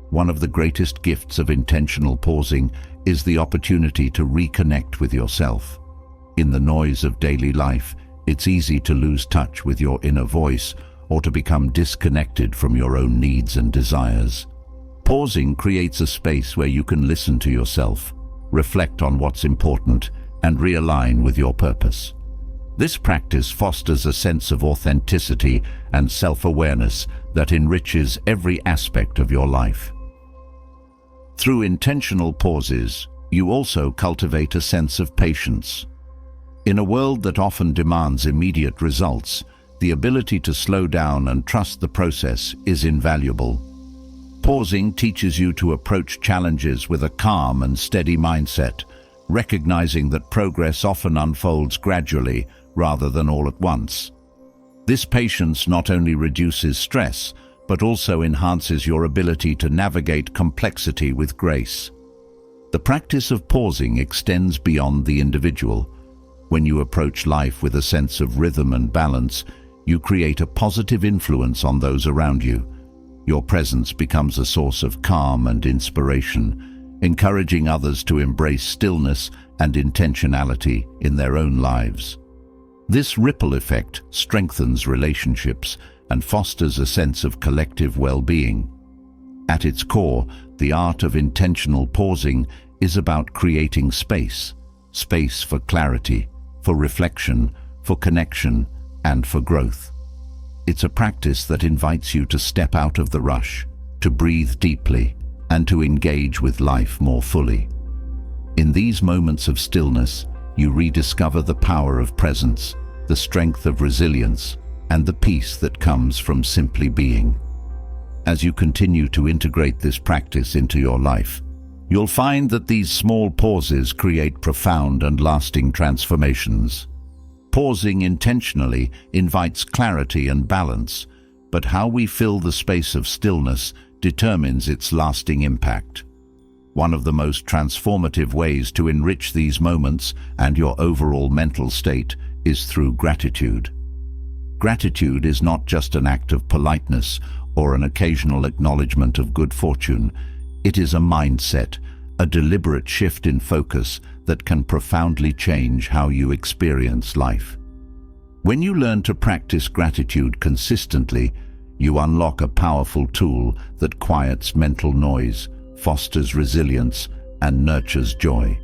One of the greatest gifts of intentional pausing is the opportunity to reconnect with yourself. In the noise of daily life, it's easy to lose touch with your inner voice or to become disconnected from your own needs and desires. Pausing creates a space where you can listen to yourself, reflect on what's important, and realign with your purpose. This practice fosters a sense of authenticity and self-awareness that enriches every aspect of your life. Through intentional pauses, you also cultivate a sense of patience. In a world that often demands immediate results, the ability to slow down and trust the process is invaluable. Pausing teaches you to approach challenges with a calm and steady mindset, recognizing that progress often unfolds gradually rather than all at once. This patience not only reduces stress, but also enhances your ability to navigate complexity with grace. The practice of pausing extends beyond the individual. When you approach life with a sense of rhythm and balance, you create a positive influence on those around you. Your presence becomes a source of calm and inspiration, encouraging others to embrace stillness and intentionality in their own lives. This ripple effect strengthens relationships and fosters a sense of collective well-being. At its core, the art of intentional pausing is about creating space for clarity, for reflection, for connection, and for growth. It's a practice that invites you to step out of the rush, to breathe deeply, and to engage with life more fully. In these moments of stillness, you rediscover the power of presence, the strength of resilience, and the peace that comes from simply being. As you continue to integrate this practice into your life, you'll find that these small pauses create profound and lasting transformations. Pausing intentionally invites clarity and balance, but how we fill the space of stillness determines its lasting impact. One of the most transformative ways to enrich these moments and your overall mental state is through gratitude. Gratitude is not just an act of politeness or an occasional acknowledgement of good fortune. It is a mindset, a deliberate shift in focus that can profoundly change how you experience life. When you learn to practice gratitude consistently, you unlock a powerful tool that quiets mental noise, fosters resilience, and nurtures joy.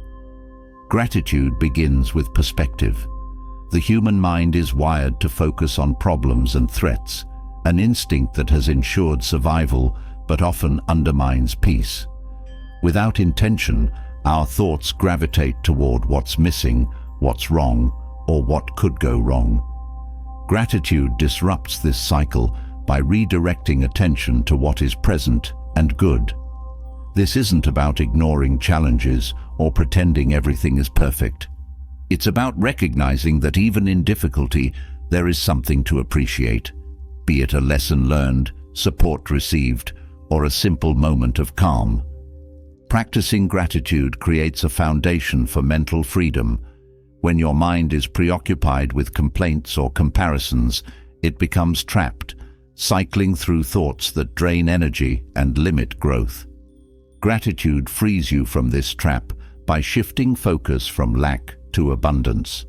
Gratitude begins with perspective. The human mind is wired to focus on problems and threats, an instinct that has ensured survival but often undermines peace. Without intention, our thoughts gravitate toward what's missing, what's wrong, or what could go wrong. Gratitude disrupts this cycle by redirecting attention to what is present and good. This isn't about ignoring challenges or pretending everything is perfect. It's about recognizing that even in difficulty, there is something to appreciate, be it a lesson learned, support received, or a simple moment of calm. Practicing gratitude creates a foundation for mental freedom. When your mind is preoccupied with complaints or comparisons, it becomes trapped, cycling through thoughts that drain energy and limit growth. Gratitude frees you from this trap by shifting focus from lack to abundance.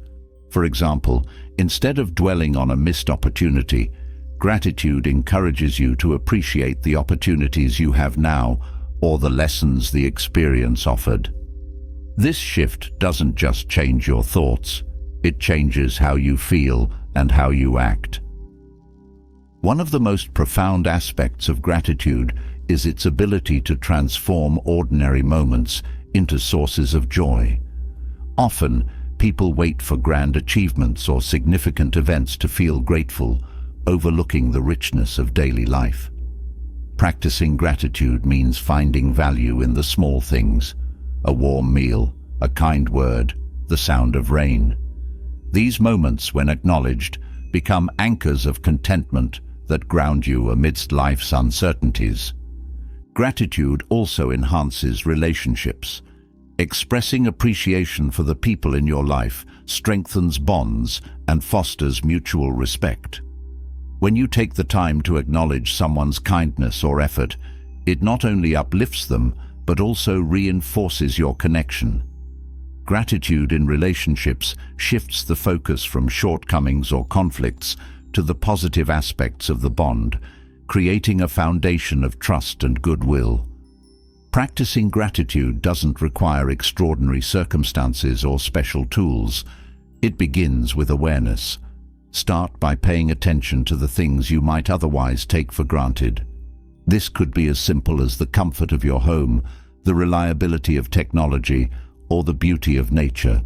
For example, instead of dwelling on a missed opportunity, gratitude encourages you to appreciate the opportunities you have now or the lessons the experience offered. This shift doesn't just change your thoughts, it changes how you feel and how you act. One of the most profound aspects of gratitude is its ability to transform ordinary moments into sources of joy. Often, people wait for grand achievements or significant events to feel grateful, overlooking the richness of daily life. Practicing gratitude means finding value in the small things: a warm meal, a kind word, the sound of rain. These moments, when acknowledged, become anchors of contentment that ground you amidst life's uncertainties. Gratitude also enhances relationships. Expressing appreciation for the people in your life strengthens bonds and fosters mutual respect. When you take the time to acknowledge someone's kindness or effort, it not only uplifts them, but also reinforces your connection. Gratitude in relationships shifts the focus from shortcomings or conflicts to the positive aspects of the bond, creating a foundation of trust and goodwill. Practicing gratitude doesn't require extraordinary circumstances or special tools. It begins with awareness. Start by paying attention to the things you might otherwise take for granted. This could be as simple as the comfort of your home, the reliability of technology, or the beauty of nature.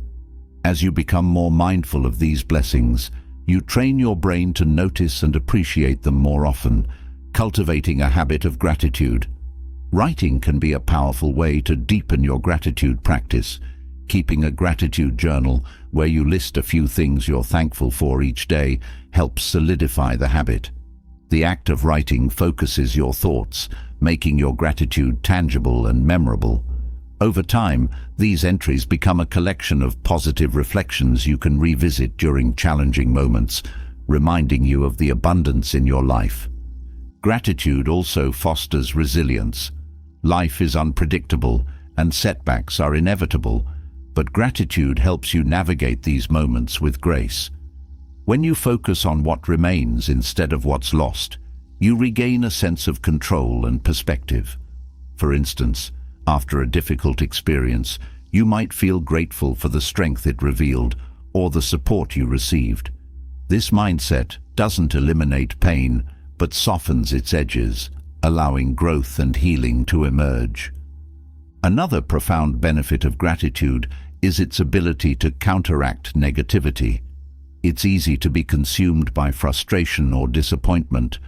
As you become more mindful of these blessings, you train your brain to notice and appreciate them more often, cultivating a habit of gratitude. Writing can be a powerful way to deepen your gratitude practice. Keeping a gratitude journal where you list a few things you're thankful for each day helps solidify the habit. The act of writing focuses your thoughts, making your gratitude tangible and memorable. Over time, these entries become a collection of positive reflections you can revisit during challenging moments, reminding you of the abundance in your life. Gratitude also fosters resilience. Life is unpredictable and setbacks are inevitable, but gratitude helps you navigate these moments with grace. When you focus on what remains instead of what's lost, you regain a sense of control and perspective. For instance, after a difficult experience, you might feel grateful for the strength it revealed or the support you received. This mindset doesn't eliminate pain, but softens its edges, allowing growth and healing to emerge. Another profound benefit of gratitude is its ability to counteract negativity. It's easy to be consumed by frustration or disappointment,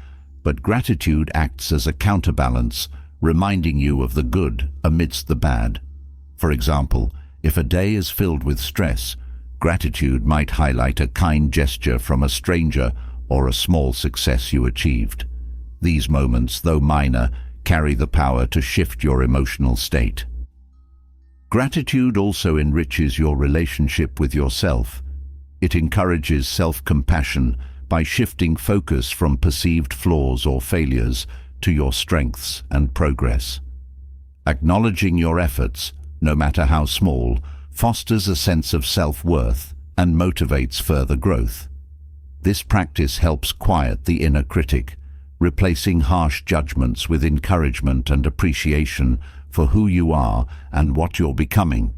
but gratitude acts as a counterbalance, reminding you of the good amidst the bad. For example, if a day is filled with stress, gratitude might highlight a kind gesture from a stranger or a small success you achieved. These moments, though minor, carry the power to shift your emotional state. Gratitude also enriches your relationship with yourself. It encourages self-compassion by shifting focus from perceived flaws or failures to your strengths and progress. Acknowledging your efforts, no matter how small, fosters a sense of self-worth and motivates further growth. This practice helps quiet the inner critic, replacing harsh judgments with encouragement and appreciation for who you are and what you're becoming.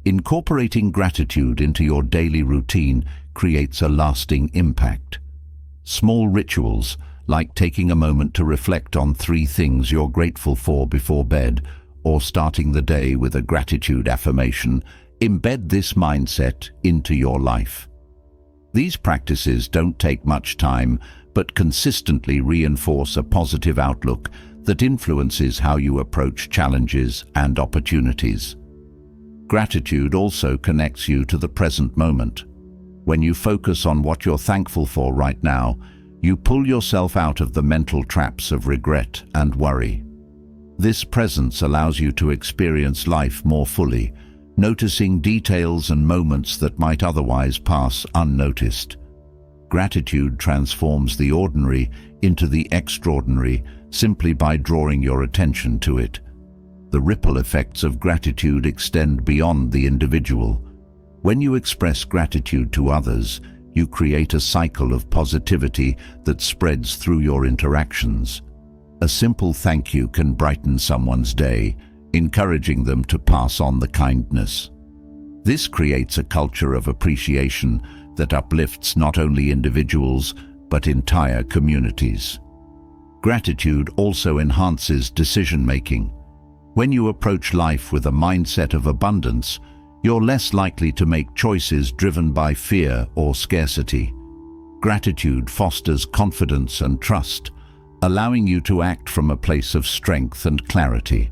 Incorporating gratitude into your daily routine creates a lasting impact. Small rituals, like taking a moment to reflect on 3 things you're grateful for before bed, or starting the day with a gratitude affirmation, embed this mindset into your life. These practices don't take much time, but consistently reinforce a positive outlook that influences how you approach challenges and opportunities. Gratitude also connects you to the present moment. When you focus on what you're thankful for right now, you pull yourself out of the mental traps of regret and worry. This presence allows you to experience life more fully, noticing details and moments that might otherwise pass unnoticed. Gratitude transforms the ordinary into the extraordinary simply by drawing your attention to it. The ripple effects of gratitude extend beyond the individual. When you express gratitude to others, you create a cycle of positivity that spreads through your interactions. A simple thank you can brighten someone's day, encouraging them to pass on the kindness. This creates a culture of appreciation that uplifts not only individuals, but entire communities. Gratitude also enhances decision-making. When you approach life with a mindset of abundance, you're less likely to make choices driven by fear or scarcity. Gratitude fosters confidence and trust, allowing you to act from a place of strength and clarity.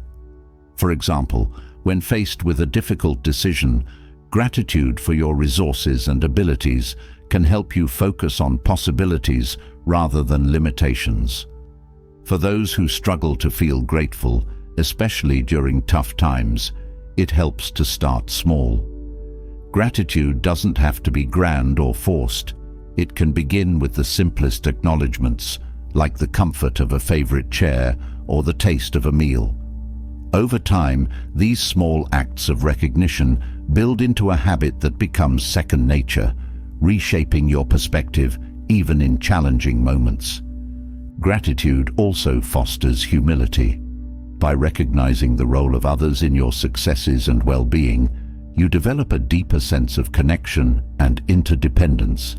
For example, when faced with a difficult decision, gratitude for your resources and abilities can help you focus on possibilities rather than limitations. For those who struggle to feel grateful, especially during tough times, it helps to start small. Gratitude doesn't have to be grand or forced. It can begin with the simplest acknowledgements, like the comfort of a favorite chair or the taste of a meal. Over time, these small acts of recognition build into a habit that becomes second nature, reshaping your perspective even in challenging moments. Gratitude also fosters humility. By recognizing the role of others in your successes and well-being, you develop a deeper sense of connection and interdependence.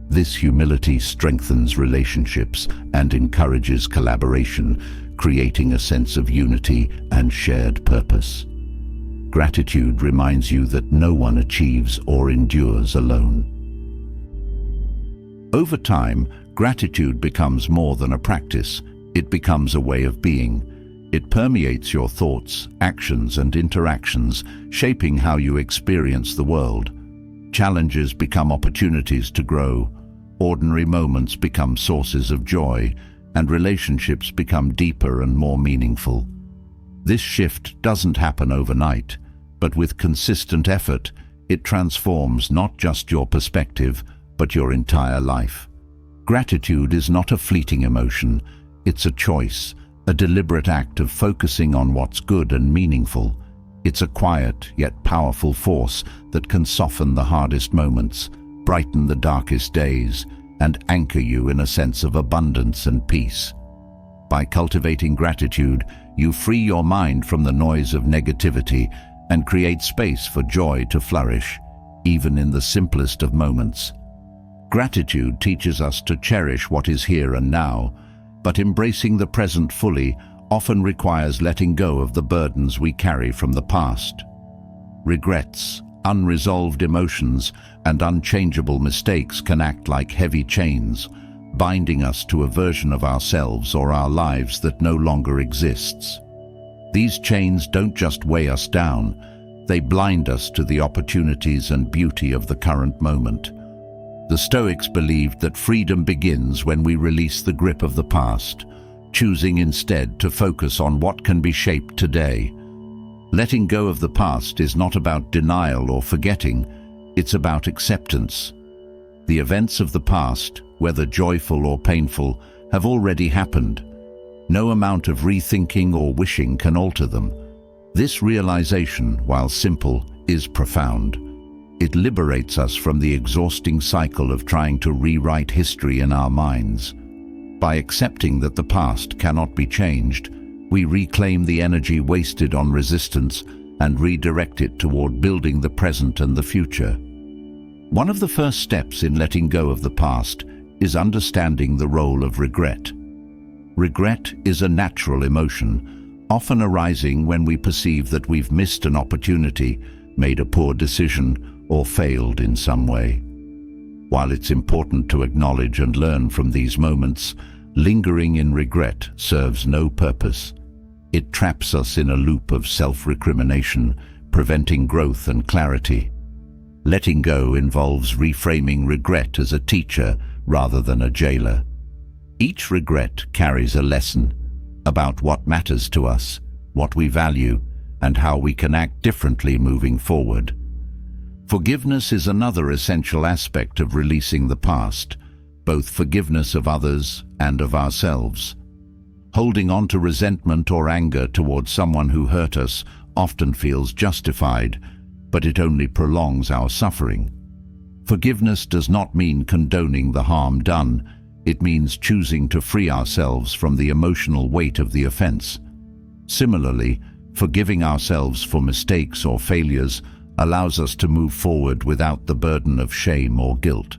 This humility strengthens relationships and encourages collaboration, creating a sense of unity and shared purpose. Gratitude reminds you that no one achieves or endures alone. Over time, gratitude becomes more than a practice. It becomes a way of being. It permeates your thoughts, actions, and interactions, shaping how you experience the world. Challenges become opportunities to grow. Ordinary moments become sources of joy, and relationships become deeper and more meaningful. This shift doesn't happen overnight, but with consistent effort, it transforms not just your perspective, but your entire life. Gratitude is not a fleeting emotion, it's a choice, a deliberate act of focusing on what's good and meaningful. It's a quiet yet powerful force that can soften the hardest moments, brighten the darkest days, and anchor you in a sense of abundance and peace. By cultivating gratitude, you free your mind from the noise of negativity and create space for joy to flourish, even in the simplest of moments. Gratitude teaches us to cherish what is here and now, but embracing the present fully often requires letting go of the burdens we carry from the past. Regrets, Unresolved emotions and unchangeable mistakes can act like heavy chains, binding us to a version of ourselves or our lives that no longer exists. These chains don't just weigh us down, they blind us to the opportunities and beauty of the current moment. The Stoics believed that freedom begins when we release the grip of the past, choosing instead to focus on what can be shaped today. Letting go of the past is not about denial or forgetting, it's about acceptance. The events of the past, whether joyful or painful, have already happened. No amount of rethinking or wishing can alter them. This realization, while simple, is profound. It liberates us from the exhausting cycle of trying to rewrite history in our minds. By accepting that the past cannot be changed, we reclaim the energy wasted on resistance and redirect it toward building the present and the future. One of the first steps in letting go of the past is understanding the role of regret. Regret is a natural emotion, often arising when we perceive that we've missed an opportunity, made a poor decision, or failed in some way. While it's important to acknowledge and learn from these moments, lingering in regret serves no purpose. It traps us in a loop of self-recrimination, preventing growth and clarity. Letting go involves reframing regret as a teacher rather than a jailer. Each regret carries a lesson about what matters to us, what we value, and how we can act differently moving forward. Forgiveness is another essential aspect of releasing the past, both forgiveness of others and of ourselves. Holding on to resentment or anger towards someone who hurt us often feels justified, but it only prolongs our suffering. Forgiveness does not mean condoning the harm done. It means choosing to free ourselves from the emotional weight of the offense. Similarly, forgiving ourselves for mistakes or failures allows us to move forward without the burden of shame or guilt.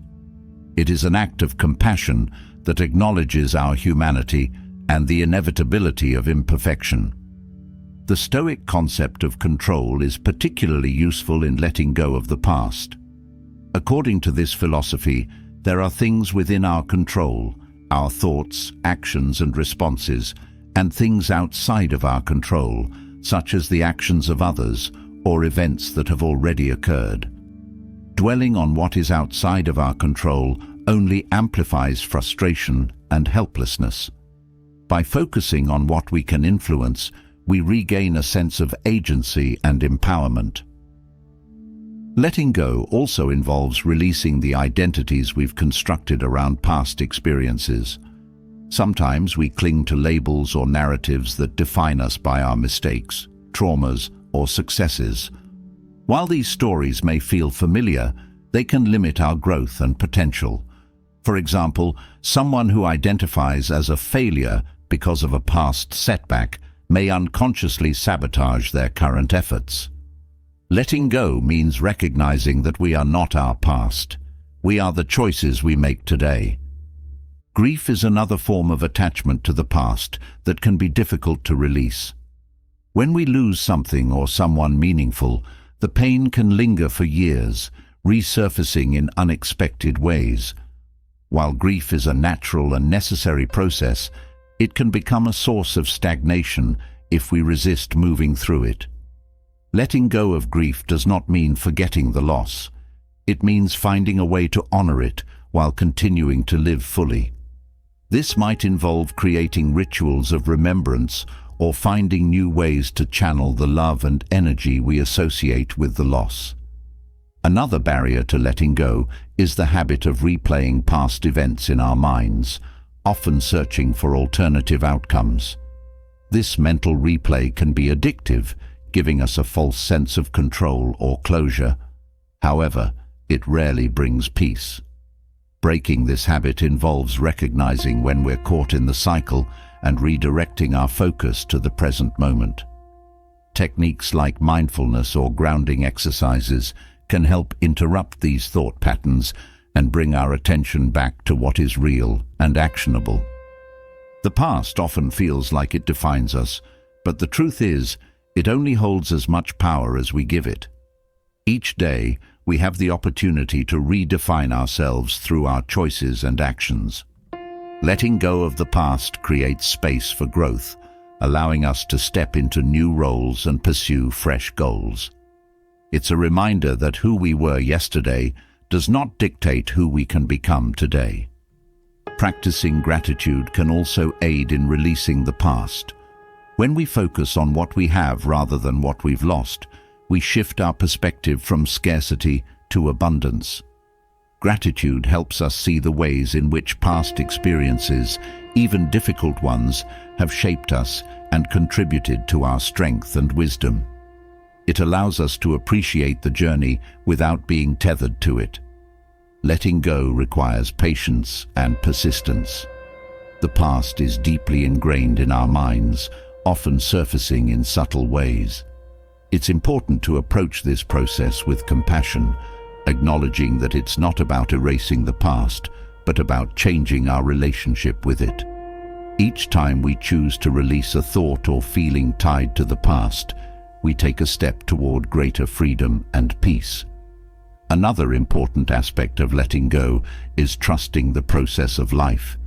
It is an act of compassion that acknowledges our humanity and the inevitability of imperfection. The Stoic concept of control is particularly useful in letting go of the past. According to this philosophy, there are things within our control, our thoughts, actions and responses, and things outside of our control, such as the actions of others or events that have already occurred. Dwelling on what is outside of our control only amplifies frustration and helplessness. By focusing on what we can influence, we regain a sense of agency and empowerment. Letting go also involves releasing the identities we've constructed around past experiences. Sometimes we cling to labels or narratives that define us by our mistakes, traumas, or successes. While these stories may feel familiar, they can limit our growth and potential. For example, someone who identifies as a failure because of a past setback may unconsciously sabotage their current efforts. Letting go means recognizing that we are not our past. We are the choices we make today. Grief is another form of attachment to the past that can be difficult to release. When we lose something or someone meaningful, the pain can linger for years, resurfacing in unexpected ways. While grief is a natural and necessary process, it can become a source of stagnation if we resist moving through it. Letting go of grief does not mean forgetting the loss. It means finding a way to honor it while continuing to live fully. This might involve creating rituals of remembrance or finding new ways to channel the love and energy we associate with the loss. Another barrier to letting go is the habit of replaying past events in our minds, often searching for alternative outcomes. This mental replay can be addictive, giving us a false sense of control or closure. However, it rarely brings peace. Breaking this habit involves recognizing when we're caught in the cycle and redirecting our focus to the present moment. Techniques like mindfulness or grounding exercises can help interrupt these thought patterns and bring our attention back to what is real and actionable. The past often feels like it defines us, but the truth is, it only holds as much power as we give it. Each day, we have the opportunity to redefine ourselves through our choices and actions. Letting go of the past creates space for growth, allowing us to step into new roles and pursue fresh goals. It's a reminder that who we were yesterday does not dictate who we can become today. Practicing gratitude can also aid in releasing the past. When we focus on what we have rather than what we've lost, we shift our perspective from scarcity to abundance. Gratitude helps us see the ways in which past experiences, even difficult ones, have shaped us and contributed to our strength and wisdom. It allows us to appreciate the journey without being tethered to it. Letting go requires patience and persistence. The past is deeply ingrained in our minds, often surfacing in subtle ways. It's important to approach this process with compassion, acknowledging that it's not about erasing the past, but about changing our relationship with it. Each time we choose to release a thought or feeling tied to the past, we take a step toward greater freedom and peace. Another important aspect of letting go is trusting the process of life.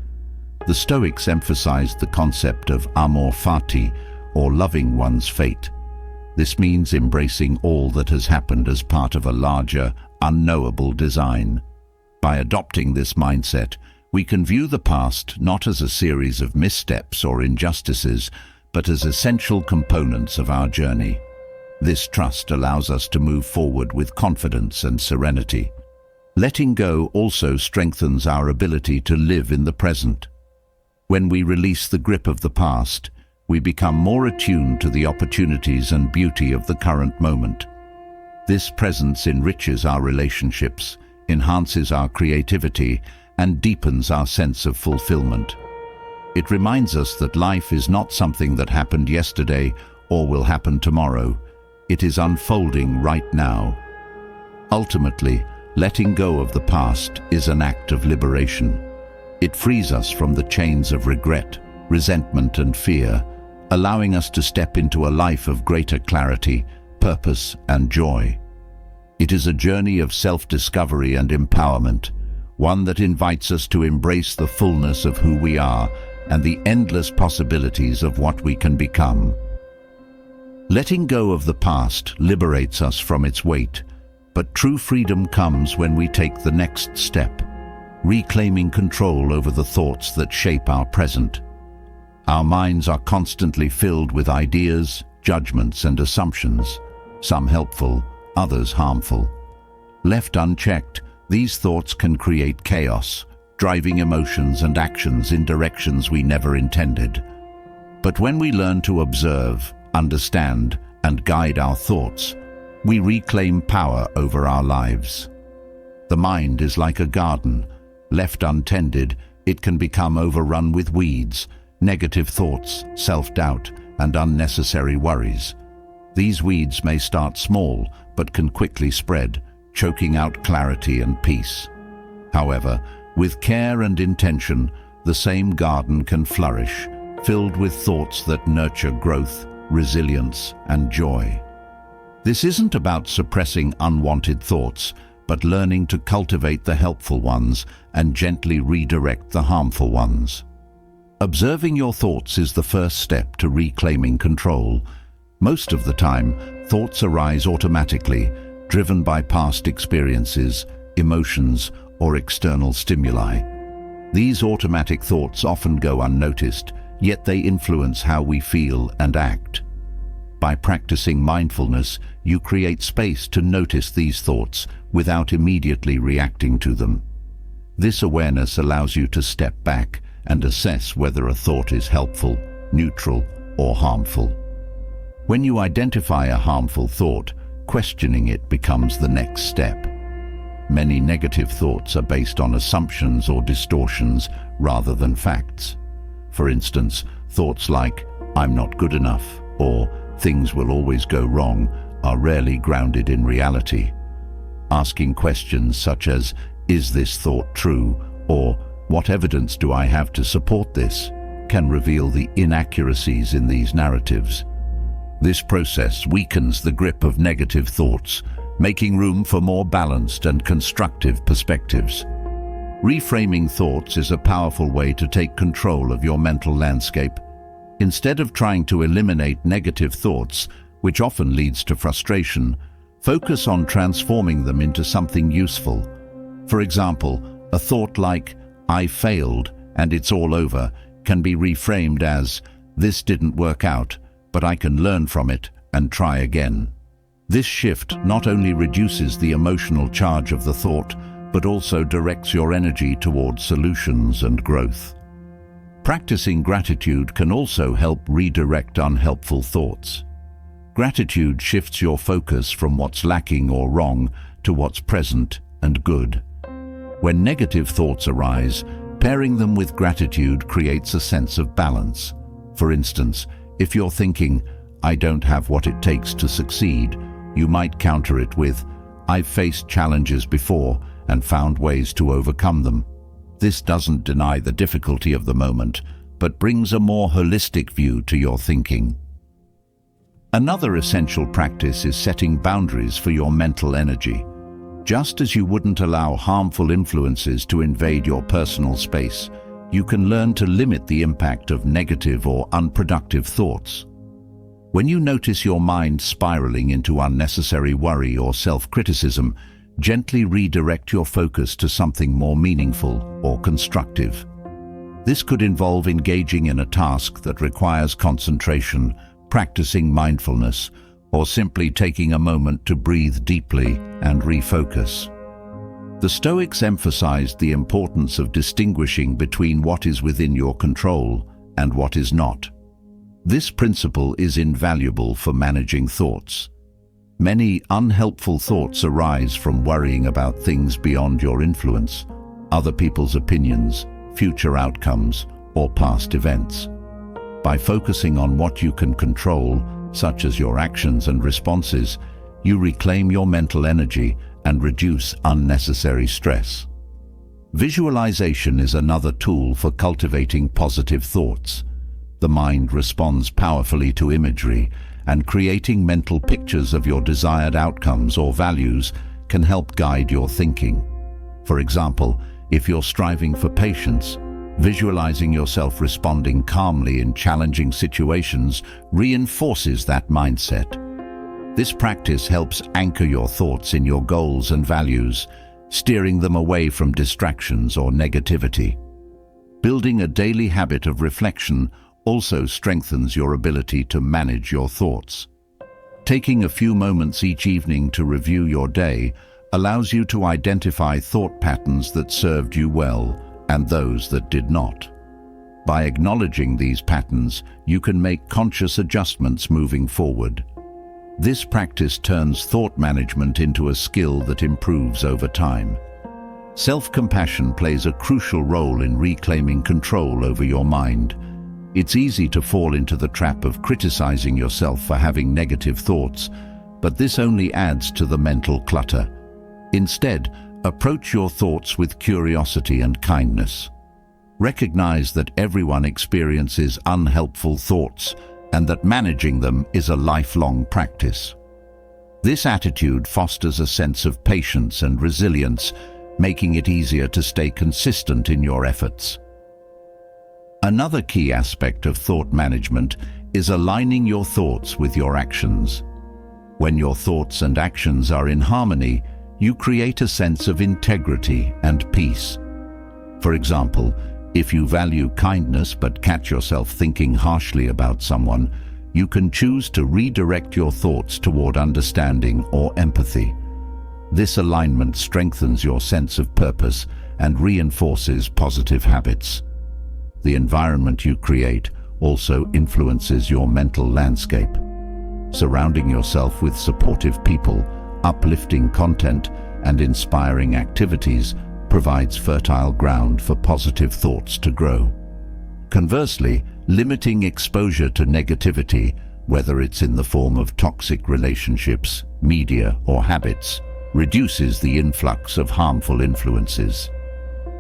The Stoics emphasized the concept of amor fati, or loving one's fate. This means embracing all that has happened as part of a larger, unknowable design. By adopting this mindset, we can view the past not as a series of missteps or injustices, but as essential components of our journey. This trust allows us to move forward with confidence and serenity. Letting go also strengthens our ability to live in the present. When we release the grip of the past, we become more attuned to the opportunities and beauty of the current moment. This presence enriches our relationships, enhances our creativity, and deepens our sense of fulfillment. It reminds us that life is not something that happened yesterday or will happen tomorrow. It is unfolding right now. Ultimately, letting go of the past is an act of liberation. It frees us from the chains of regret, resentment, and fear, allowing us to step into a life of greater clarity, purpose, and joy. It is a journey of self-discovery and empowerment, one that invites us to embrace the fullness of who we are and the endless possibilities of what we can become. Letting go of the past liberates us from its weight, but true freedom comes when we take the next step, reclaiming control over the thoughts that shape our present. Our minds are constantly filled with ideas, judgments, and assumptions, some helpful, others harmful. Left unchecked, these thoughts can create chaos, driving emotions and actions in directions we never intended. But when we learn to observe, understand, and guide our thoughts, we reclaim power over our lives. The mind is like a garden. Left untended, it can become overrun with weeds, negative thoughts, self-doubt, and unnecessary worries. These weeds may start small, but can quickly spread, choking out clarity and peace. However, with care and intention, the same garden can flourish, filled with thoughts that nurture growth, resilience, and joy. This isn't about suppressing unwanted thoughts, but learning to cultivate the helpful ones and gently redirect the harmful ones. Observing your thoughts is the first step to reclaiming control. Most of the time, thoughts arise automatically, driven by past experiences, emotions, or external stimuli. These automatic thoughts often go unnoticed, yet they influence how we feel and act. By practicing mindfulness, you create space to notice these thoughts without immediately reacting to them. This awareness allows you to step back and assess whether a thought is helpful, neutral, or harmful. When you identify a harmful thought, questioning it becomes the next step. Many negative thoughts are based on assumptions or distortions rather than facts. For instance, thoughts like, "I'm not good enough," or "things will always go wrong," are rarely grounded in reality. Asking questions such as, "Is this thought true?" or "What evidence do I have to support this?" can reveal the inaccuracies in these narratives. This process weakens the grip of negative thoughts, making room for more balanced and constructive perspectives. Reframing thoughts is a powerful way to take control of your mental landscape. Instead of trying to eliminate negative thoughts, which often leads to frustration, focus on transforming them into something useful. For example, a thought like, "I failed and it's all over," can be reframed as, "This didn't work out, but I can learn from it and try again." This shift not only reduces the emotional charge of the thought, but also directs your energy towards solutions and growth. Practicing gratitude can also help redirect unhelpful thoughts. Gratitude shifts your focus from what's lacking or wrong to what's present and good. When negative thoughts arise, pairing them with gratitude creates a sense of balance. For instance, if you're thinking, "I don't have what it takes to succeed," you might counter it with, "I've faced challenges before and found ways to overcome them." This doesn't deny the difficulty of the moment, but brings a more holistic view to your thinking. Another essential practice is setting boundaries for your mental energy. Just as you wouldn't allow harmful influences to invade your personal space, you can learn to limit the impact of negative or unproductive thoughts. When you notice your mind spiraling into unnecessary worry or self-criticism, gently redirect your focus to something more meaningful or constructive. This could involve engaging in a task that requires concentration, practicing mindfulness, or simply taking a moment to breathe deeply and refocus. The Stoics emphasized the importance of distinguishing between what is within your control and what is not. This principle is invaluable for managing thoughts. Many unhelpful thoughts arise from worrying about things beyond your influence, other people's opinions, future outcomes, or past events. By focusing on what you can control, such as your actions and responses, you reclaim your mental energy and reduce unnecessary stress. Visualization is another tool for cultivating positive thoughts. The mind responds powerfully to imagery, and creating mental pictures of your desired outcomes or values can help guide your thinking. For example, if you're striving for patience, visualizing yourself responding calmly in challenging situations reinforces that mindset. This practice helps anchor your thoughts in your goals and values, steering them away from distractions or negativity. Building a daily habit of reflection also strengthens your ability to manage your thoughts. Taking a few moments each evening to review your day allows you to identify thought patterns that served you well and those that did not. By acknowledging these patterns, you can make conscious adjustments moving forward. This practice turns thought management into a skill that improves over time. Self-compassion plays a crucial role in reclaiming control over your mind. It's easy to fall into the trap of criticizing yourself for having negative thoughts, but this only adds to the mental clutter. Instead, approach your thoughts with curiosity and kindness. Recognize that everyone experiences unhelpful thoughts and that managing them is a lifelong practice. This attitude fosters a sense of patience and resilience, making it easier to stay consistent in your efforts. Another key aspect of thought management is aligning your thoughts with your actions. When your thoughts and actions are in harmony, you create a sense of integrity and peace. For example, if you value kindness but catch yourself thinking harshly about someone, you can choose to redirect your thoughts toward understanding or empathy. This alignment strengthens your sense of purpose and reinforces positive habits. The environment you create also influences your mental landscape. Surrounding yourself with supportive people, uplifting content, and inspiring activities provides fertile ground for positive thoughts to grow. Conversely, limiting exposure to negativity, whether it's in the form of toxic relationships, media, or habits, reduces the influx of harmful influences.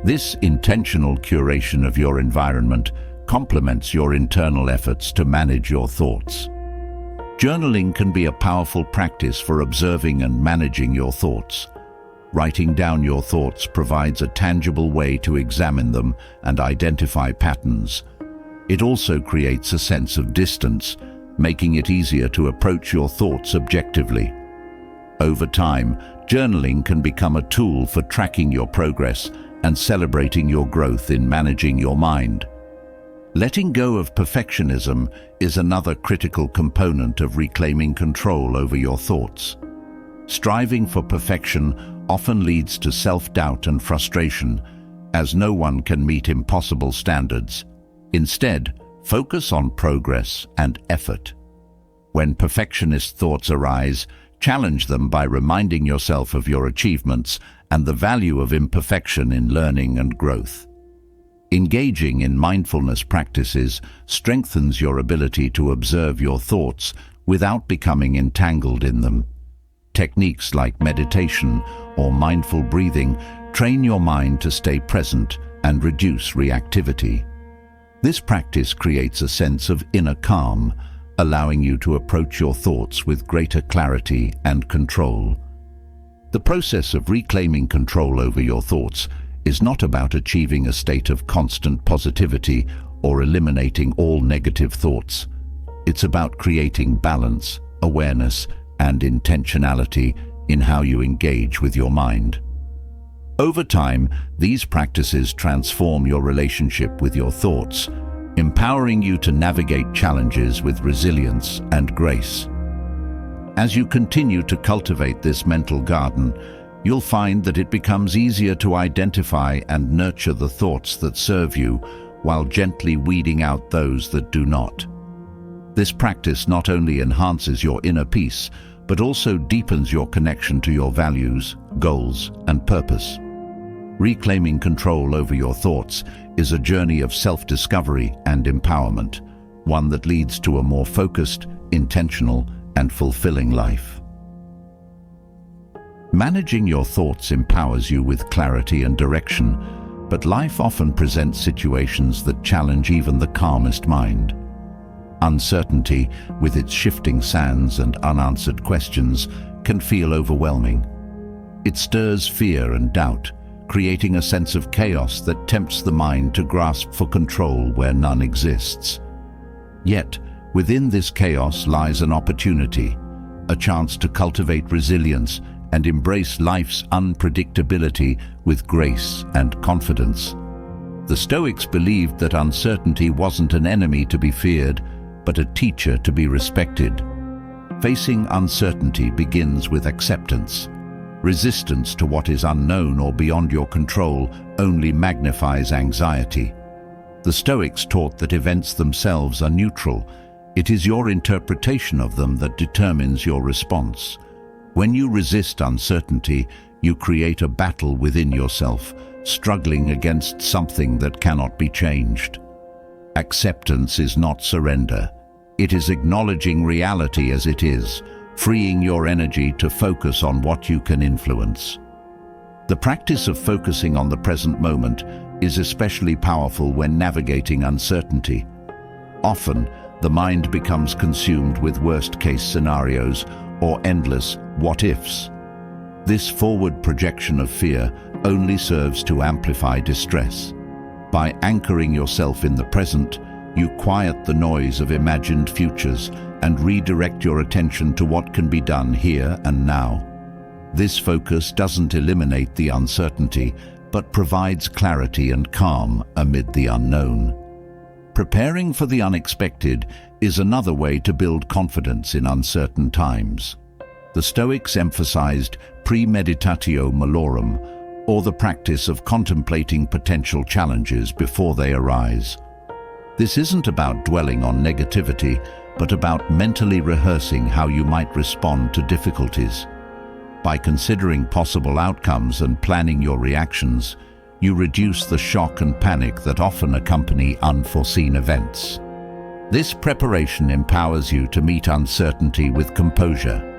This intentional curation of your environment complements your internal efforts to manage your thoughts. Journaling can be a powerful practice for observing and managing your thoughts. Writing down your thoughts provides a tangible way to examine them and identify patterns. It also creates a sense of distance, making it easier to approach your thoughts objectively. Over time, journaling can become a tool for tracking your progress and celebrating your growth in managing your mind. Letting go of perfectionism is another critical component of reclaiming control over your thoughts. Striving for perfection often leads to self-doubt and frustration, as no one can meet impossible standards. Instead, focus on progress and effort. When perfectionist thoughts arise, challenge them by reminding yourself of your achievements and the value of imperfection in learning and growth. Engaging in mindfulness practices strengthens your ability to observe your thoughts without becoming entangled in them. Techniques like meditation or mindful breathing train your mind to stay present and reduce reactivity. This practice creates a sense of inner calm, allowing you to approach your thoughts with greater clarity and control. The process of reclaiming control over your thoughts is not about achieving a state of constant positivity or eliminating all negative thoughts. It's about creating balance, awareness, and intentionality in how you engage with your mind. Over time, these practices transform your relationship with your thoughts, empowering you to navigate challenges with resilience and grace. As you continue to cultivate this mental garden, you'll find that it becomes easier to identify and nurture the thoughts that serve you, while gently weeding out those that do not. This practice not only enhances your inner peace, but also deepens your connection to your values, goals, and purpose. Reclaiming control over your thoughts is a journey of self-discovery and empowerment, one that leads to a more focused, intentional, and fulfilling life. Managing your thoughts empowers you with clarity and direction, but life often presents situations that challenge even the calmest mind. Uncertainty, with its shifting sands and unanswered questions, can feel overwhelming. It stirs fear and doubt, creating a sense of chaos that tempts the mind to grasp for control where none exists. Yet, within this chaos lies an opportunity, a chance to cultivate resilience and embrace life's unpredictability with grace and confidence. The Stoics believed that uncertainty wasn't an enemy to be feared, but a teacher to be respected. Facing uncertainty begins with acceptance. Resistance to what is unknown or beyond your control only magnifies anxiety. The Stoics taught that events themselves are neutral. It is your interpretation of them that determines your response. When you resist uncertainty, you create a battle within yourself, struggling against something that cannot be changed. Acceptance is not surrender. It is acknowledging reality as it is, freeing your energy to focus on what you can influence. The practice of focusing on the present moment is especially powerful when navigating uncertainty. Often, the mind becomes consumed with worst-case scenarios or endless what-ifs. This forward projection of fear only serves to amplify distress. By anchoring yourself in the present, you quiet the noise of imagined futures and redirect your attention to what can be done here and now. This focus doesn't eliminate the uncertainty, but provides clarity and calm amid the unknown. Preparing for the unexpected is another way to build confidence in uncertain times. The Stoics emphasized premeditatio malorum, or the practice of contemplating potential challenges before they arise. This isn't about dwelling on negativity, but about mentally rehearsing how you might respond to difficulties. By considering possible outcomes and planning your reactions, you reduce the shock and panic that often accompany unforeseen events. This preparation empowers you to meet uncertainty with composure.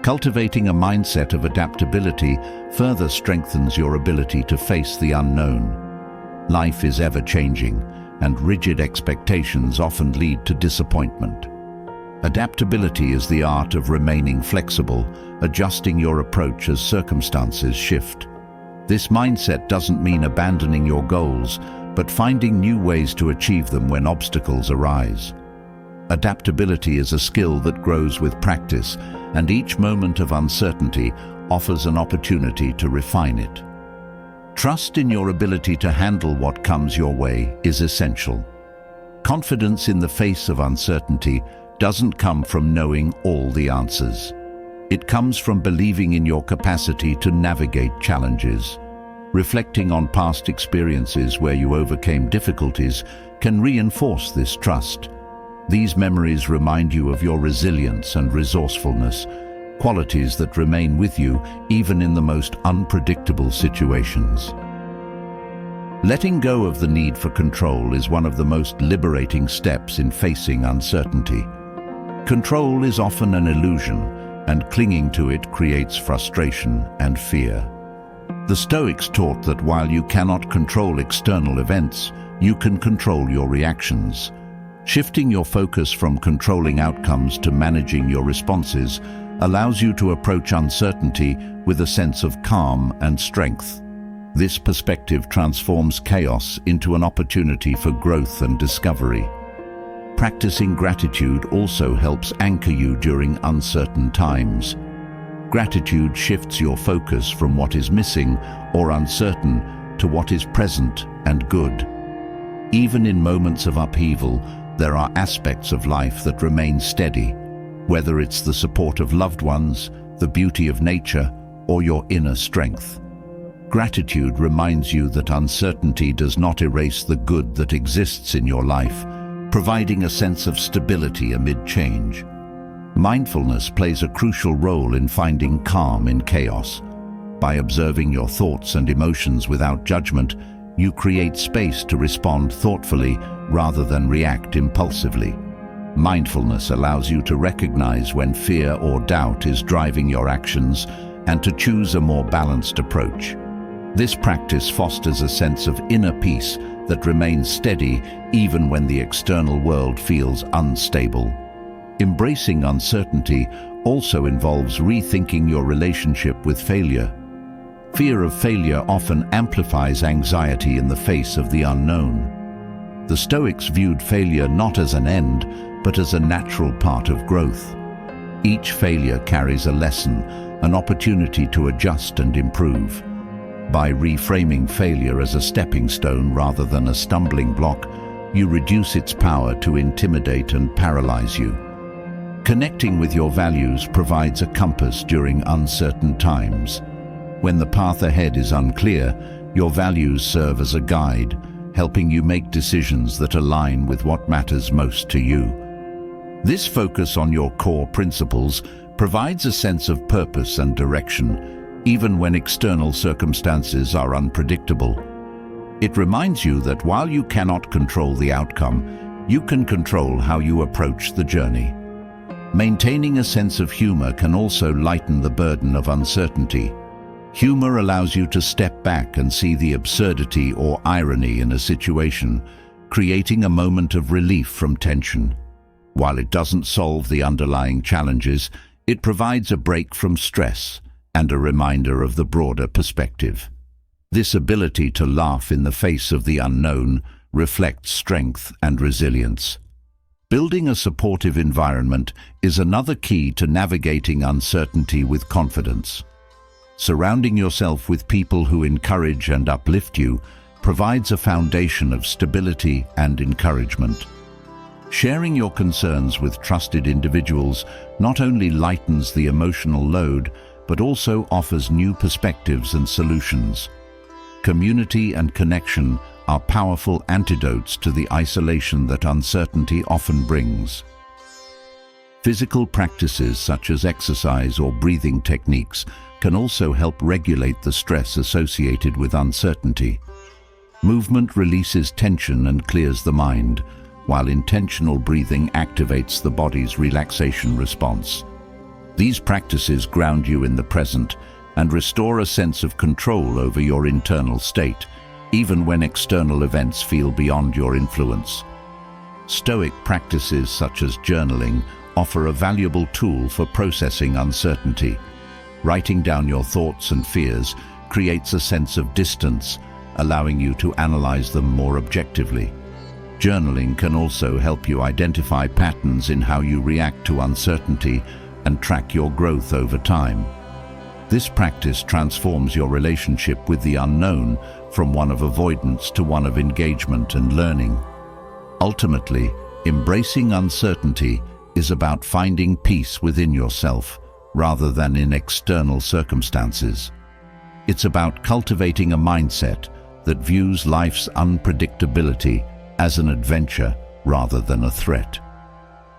Cultivating a mindset of adaptability further strengthens your ability to face the unknown. Life is ever-changing, and rigid expectations often lead to disappointment. Adaptability is the art of remaining flexible, adjusting your approach as circumstances shift. This mindset doesn't mean abandoning your goals, but finding new ways to achieve them when obstacles arise. Adaptability is a skill that grows with practice, and each moment of uncertainty offers an opportunity to refine it. Trust in your ability to handle what comes your way is essential. Confidence in the face of uncertainty doesn't come from knowing all the answers. It comes from believing in your capacity to navigate challenges. Reflecting on past experiences where you overcame difficulties can reinforce this trust. These memories remind you of your resilience and resourcefulness, qualities that remain with you even in the most unpredictable situations. Letting go of the need for control is one of the most liberating steps in facing uncertainty. Control is often an illusion, and clinging to it creates frustration and fear. The Stoics taught that while you cannot control external events, you can control your reactions. Shifting your focus from controlling outcomes to managing your responses allows you to approach uncertainty with a sense of calm and strength. This perspective transforms chaos into an opportunity for growth and discovery. Practicing gratitude also helps anchor you during uncertain times. Gratitude shifts your focus from what is missing or uncertain to what is present and good. Even in moments of upheaval, there are aspects of life that remain steady, whether it's the support of loved ones, the beauty of nature, or your inner strength. Gratitude reminds you that uncertainty does not erase the good that exists in your life, providing a sense of stability amid change. Mindfulness plays a crucial role in finding calm in chaos. By observing your thoughts and emotions without judgment, you create space to respond thoughtfully rather than react impulsively. Mindfulness allows you to recognize when fear or doubt is driving your actions and to choose a more balanced approach. This practice fosters a sense of inner peace that remains steady even when the external world feels unstable. Embracing uncertainty also involves rethinking your relationship with failure. Fear of failure often amplifies anxiety in the face of the unknown. The Stoics viewed failure not as an end, but as a natural part of growth. Each failure carries a lesson, an opportunity to adjust and improve. By reframing failure as a stepping stone rather than a stumbling block, you reduce its power to intimidate and paralyze you. Connecting with your values provides a compass during uncertain times. When the path ahead is unclear, your values serve as a guide, helping you make decisions that align with what matters most to you. This focus on your core principles provides a sense of purpose and direction, even when external circumstances are unpredictable. It reminds you that while you cannot control the outcome, you can control how you approach the journey. Maintaining a sense of humor can also lighten the burden of uncertainty. Humor allows you to step back and see the absurdity or irony in a situation, creating a moment of relief from tension. While it doesn't solve the underlying challenges, it provides a break from stress and a reminder of the broader perspective. This ability to laugh in the face of the unknown reflects strength and resilience. Building a supportive environment is another key to navigating uncertainty with confidence. Surrounding yourself with people who encourage and uplift you provides a foundation of stability and encouragement. Sharing your concerns with trusted individuals not only lightens the emotional load, but also offers new perspectives and solutions. Community and connection are powerful antidotes to the isolation that uncertainty often brings. Physical practices such as exercise or breathing techniques can also help regulate the stress associated with uncertainty. Movement releases tension and clears the mind, while intentional breathing activates the body's relaxation response. These practices ground you in the present and restore a sense of control over your internal state, even when external events feel beyond your influence. Stoic practices such as journaling offer a valuable tool for processing uncertainty. Writing down your thoughts and fears creates a sense of distance, allowing you to analyze them more objectively. Journaling can also help you identify patterns in how you react to uncertainty and track your growth over time. This practice transforms your relationship with the unknown from one of avoidance to one of engagement and learning. Ultimately, embracing uncertainty is about finding peace within yourself rather than in external circumstances. It's about cultivating a mindset that views life's unpredictability as an adventure rather than a threat.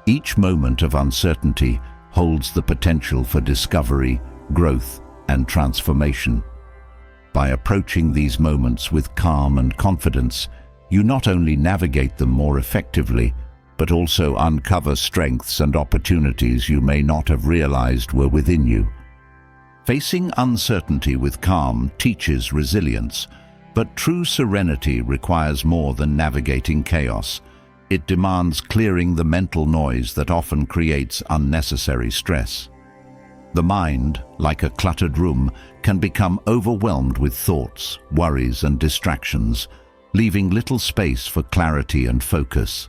Each moment of uncertainty holds the potential for discovery, growth, and transformation. By approaching these moments with calm and confidence, you not only navigate them more effectively, but also uncover strengths and opportunities you may not have realized were within you. Facing uncertainty with calm teaches resilience, but true serenity requires more than navigating chaos. It demands clearing the mental noise that often creates unnecessary stress. The mind, like a cluttered room, can become overwhelmed with thoughts, worries, and distractions, leaving little space for clarity and focus.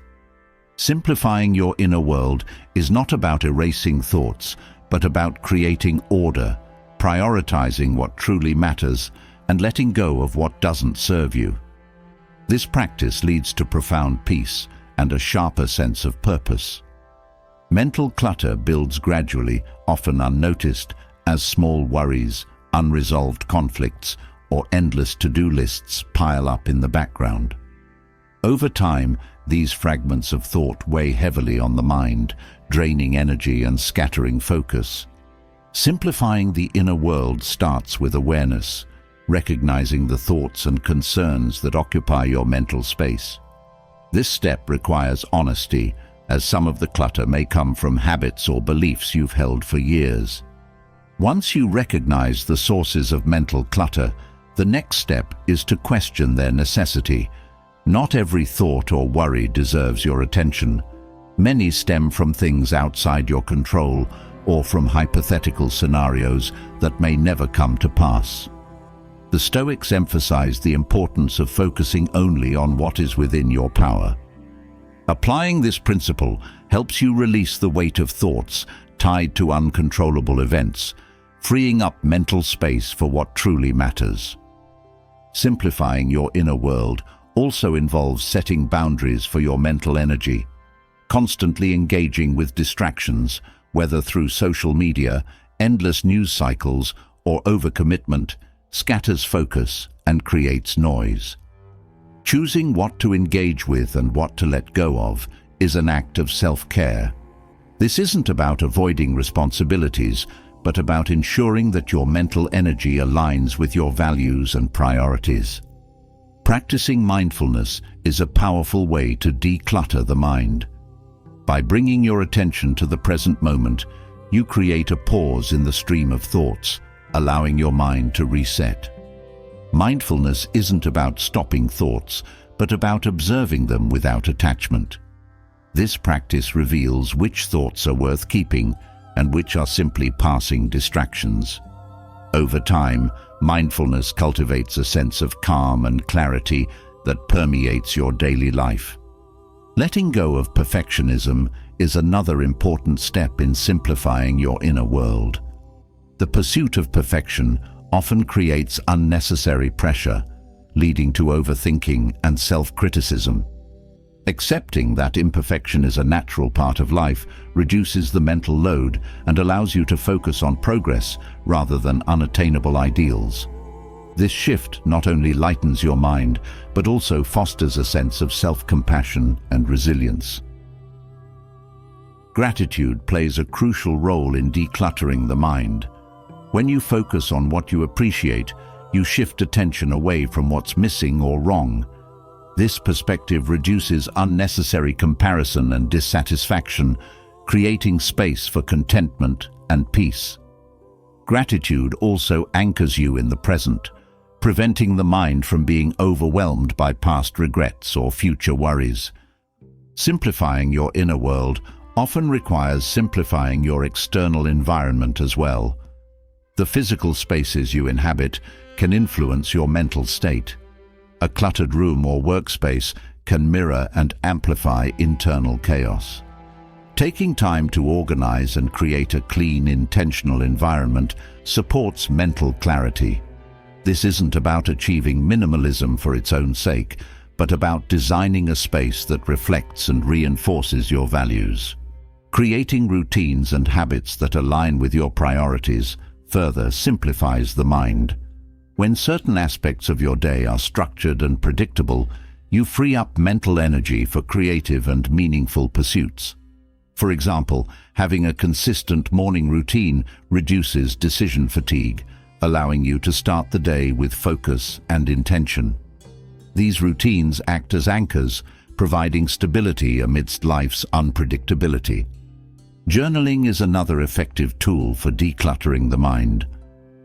Simplifying your inner world is not about erasing thoughts, but about creating order, prioritizing what truly matters, and letting go of what doesn't serve you. This practice leads to profound peace and a sharper sense of purpose. Mental clutter builds gradually, often unnoticed, as small worries, unresolved conflicts, or endless to-do lists pile up in the background. Over time, these fragments of thought weigh heavily on the mind, draining energy and scattering focus. Simplifying the inner world starts with awareness, recognizing the thoughts and concerns that occupy your mental space. This step requires honesty, as some of the clutter may come from habits or beliefs you've held for years. Once you recognize the sources of mental clutter, the next step is to question their necessity. Not every thought or worry deserves your attention. Many stem from things outside your control or from hypothetical scenarios that may never come to pass. The Stoics emphasize the importance of focusing only on what is within your power. Applying this principle helps you release the weight of thoughts tied to uncontrollable events, freeing up mental space for what truly matters. Simplifying your inner world also involves setting boundaries for your mental energy. Constantly engaging with distractions, whether through social media, endless news cycles, or overcommitment, scatters focus and creates noise. Choosing what to engage with and what to let go of is an act of self-care. This isn't about avoiding responsibilities, but about ensuring that your mental energy aligns with your values and priorities. Practicing mindfulness is a powerful way to declutter the mind. By bringing your attention to the present moment, you create a pause in the stream of thoughts, allowing your mind to reset. Mindfulness isn't about stopping thoughts, but about observing them without attachment. This practice reveals which thoughts are worth keeping and which are simply passing distractions. Over time, mindfulness cultivates a sense of calm and clarity that permeates your daily life. Letting go of perfectionism is another important step in simplifying your inner world. The pursuit of perfection often creates unnecessary pressure, leading to overthinking and self-criticism. Accepting that imperfection is a natural part of life reduces the mental load and allows you to focus on progress rather than unattainable ideals. This shift not only lightens your mind, but also fosters a sense of self-compassion and resilience. Gratitude plays a crucial role in decluttering the mind. When you focus on what you appreciate, you shift attention away from what's missing or wrong. This perspective reduces unnecessary comparison and dissatisfaction, creating space for contentment and peace. Gratitude also anchors you in the present, preventing the mind from being overwhelmed by past regrets or future worries. Simplifying your inner world often requires simplifying your external environment as well. The physical spaces you inhabit can influence your mental state. A cluttered room or workspace can mirror and amplify internal chaos. Taking time to organize and create a clean, intentional environment supports mental clarity. This isn't about achieving minimalism for its own sake, but about designing a space that reflects and reinforces your values. Creating routines and habits that align with your priorities further simplifies the mind. When certain aspects of your day are structured and predictable, you free up mental energy for creative and meaningful pursuits. For example, having a consistent morning routine reduces decision fatigue, allowing you to start the day with focus and intention. These routines act as anchors, providing stability amidst life's unpredictability. Journaling is another effective tool for decluttering the mind.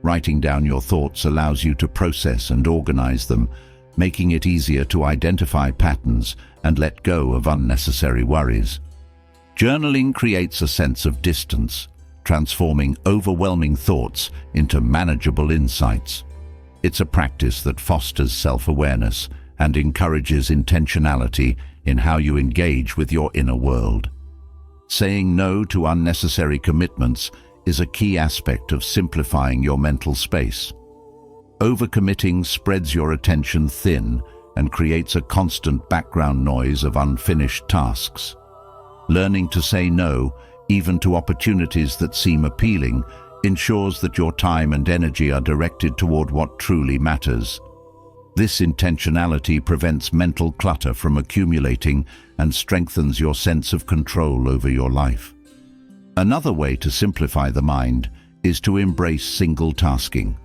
Writing down your thoughts allows you to process and organize them, making it easier to identify patterns and let go of unnecessary worries. Journaling creates a sense of distance, transforming overwhelming thoughts into manageable insights. It's a practice that fosters self-awareness and encourages intentionality in how you engage with your inner world. Saying no to unnecessary commitments is a key aspect of simplifying your mental space. Overcommitting spreads your attention thin and creates a constant background noise of unfinished tasks. Learning to say no, even to opportunities that seem appealing, ensures that your time and energy are directed toward what truly matters. This intentionality prevents mental clutter from accumulating and strengthens your sense of control over your life. Another way to simplify the mind is to embrace single tasking.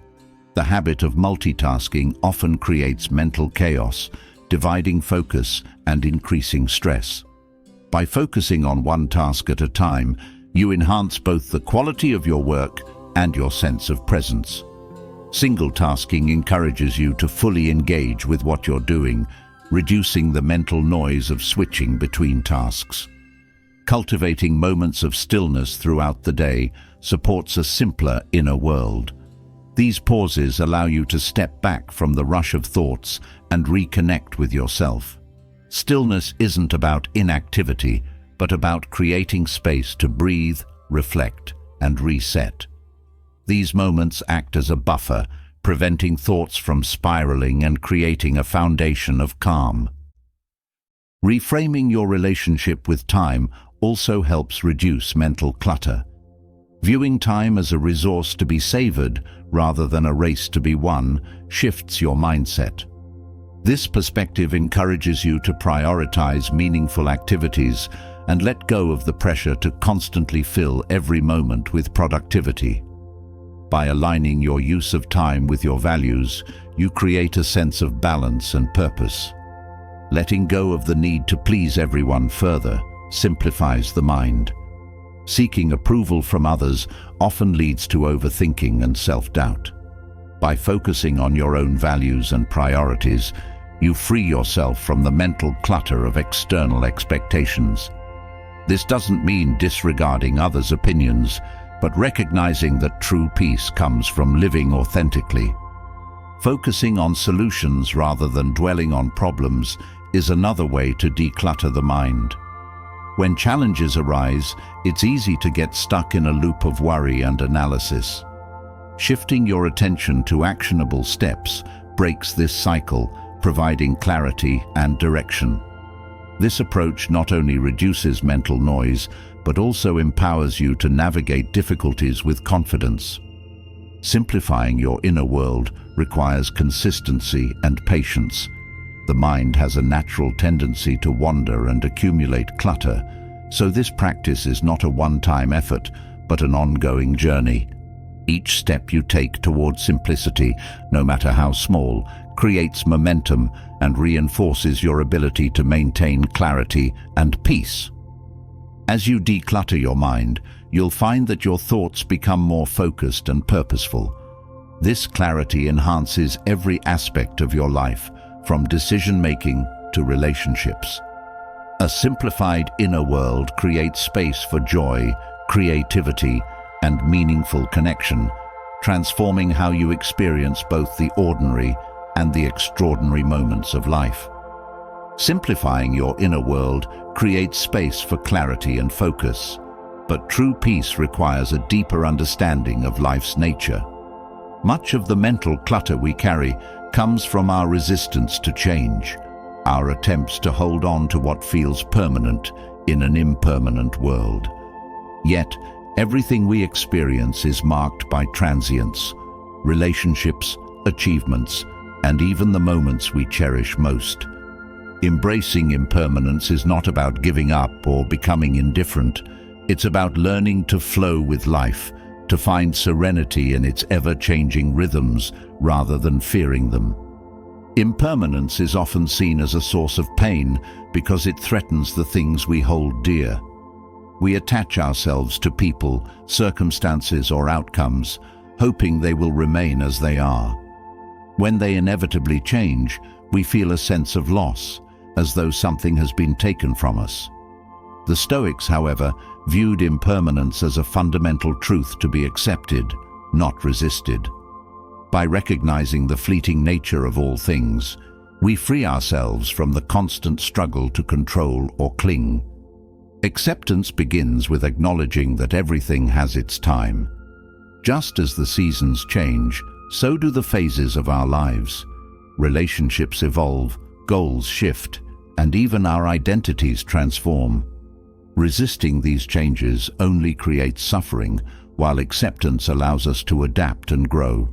The habit of multitasking often creates mental chaos, dividing focus and increasing stress. By focusing on one task at a time, you enhance both the quality of your work and your sense of presence. Single tasking encourages you to fully engage with what you're doing, reducing the mental noise of switching between tasks. Cultivating moments of stillness throughout the day supports a simpler inner world. These pauses allow you to step back from the rush of thoughts and reconnect with yourself. Stillness isn't about inactivity, but about creating space to breathe, reflect, and reset. These moments act as a buffer, preventing thoughts from spiraling and creating a foundation of calm. Reframing your relationship with time also helps reduce mental clutter. Viewing time as a resource to be savored rather than a race to be won shifts your mindset. This perspective encourages you to prioritize meaningful activities and let go of the pressure to constantly fill every moment with productivity. By aligning your use of time with your values, you create a sense of balance and purpose. Letting go of the need to please everyone further simplifies the mind. Seeking approval from others often leads to overthinking and self-doubt. By focusing on your own values and priorities, you free yourself from the mental clutter of external expectations. This doesn't mean disregarding others' opinions, but recognizing that true peace comes from living authentically. Focusing on solutions rather than dwelling on problems is another way to declutter the mind. When challenges arise, it's easy to get stuck in a loop of worry and analysis. Shifting your attention to actionable steps breaks this cycle, providing clarity and direction. This approach not only reduces mental noise, but also empowers you to navigate difficulties with confidence. Simplifying your inner world requires consistency and patience. The mind has a natural tendency to wander and accumulate clutter, so this practice is not a one-time effort, but an ongoing journey. Each step you take toward simplicity, no matter how small, creates momentum and reinforces your ability to maintain clarity and peace. As you declutter your mind, you'll find that your thoughts become more focused and purposeful. This clarity enhances every aspect of your life, from decision-making to relationships. A simplified inner world creates space for joy, creativity, and meaningful connection, transforming how you experience both the ordinary and the extraordinary moments of life. Simplifying your inner world creates space for clarity and focus, but true peace requires a deeper understanding of life's nature. Much of the mental clutter we carry comes from our resistance to change, our attempts to hold on to what feels permanent in an impermanent world. Yet, everything we experience is marked by transience, relationships, achievements, and even the moments we cherish most. Embracing impermanence is not about giving up or becoming indifferent. It's about learning to flow with life, to find serenity in its ever-changing rhythms rather than fearing them. Impermanence is often seen as a source of pain because it threatens the things we hold dear. We attach ourselves to people, circumstances, or outcomes, hoping they will remain as they are. When they inevitably change, we feel a sense of loss, as though something has been taken from us. The Stoics, however, viewed impermanence as a fundamental truth to be accepted, not resisted. By recognizing the fleeting nature of all things, we free ourselves from the constant struggle to control or cling. Acceptance begins with acknowledging that everything has its time. Just as the seasons change, so do the phases of our lives. Relationships evolve, goals shift, and even our identities transform. Resisting these changes only creates suffering, while acceptance allows us to adapt and grow.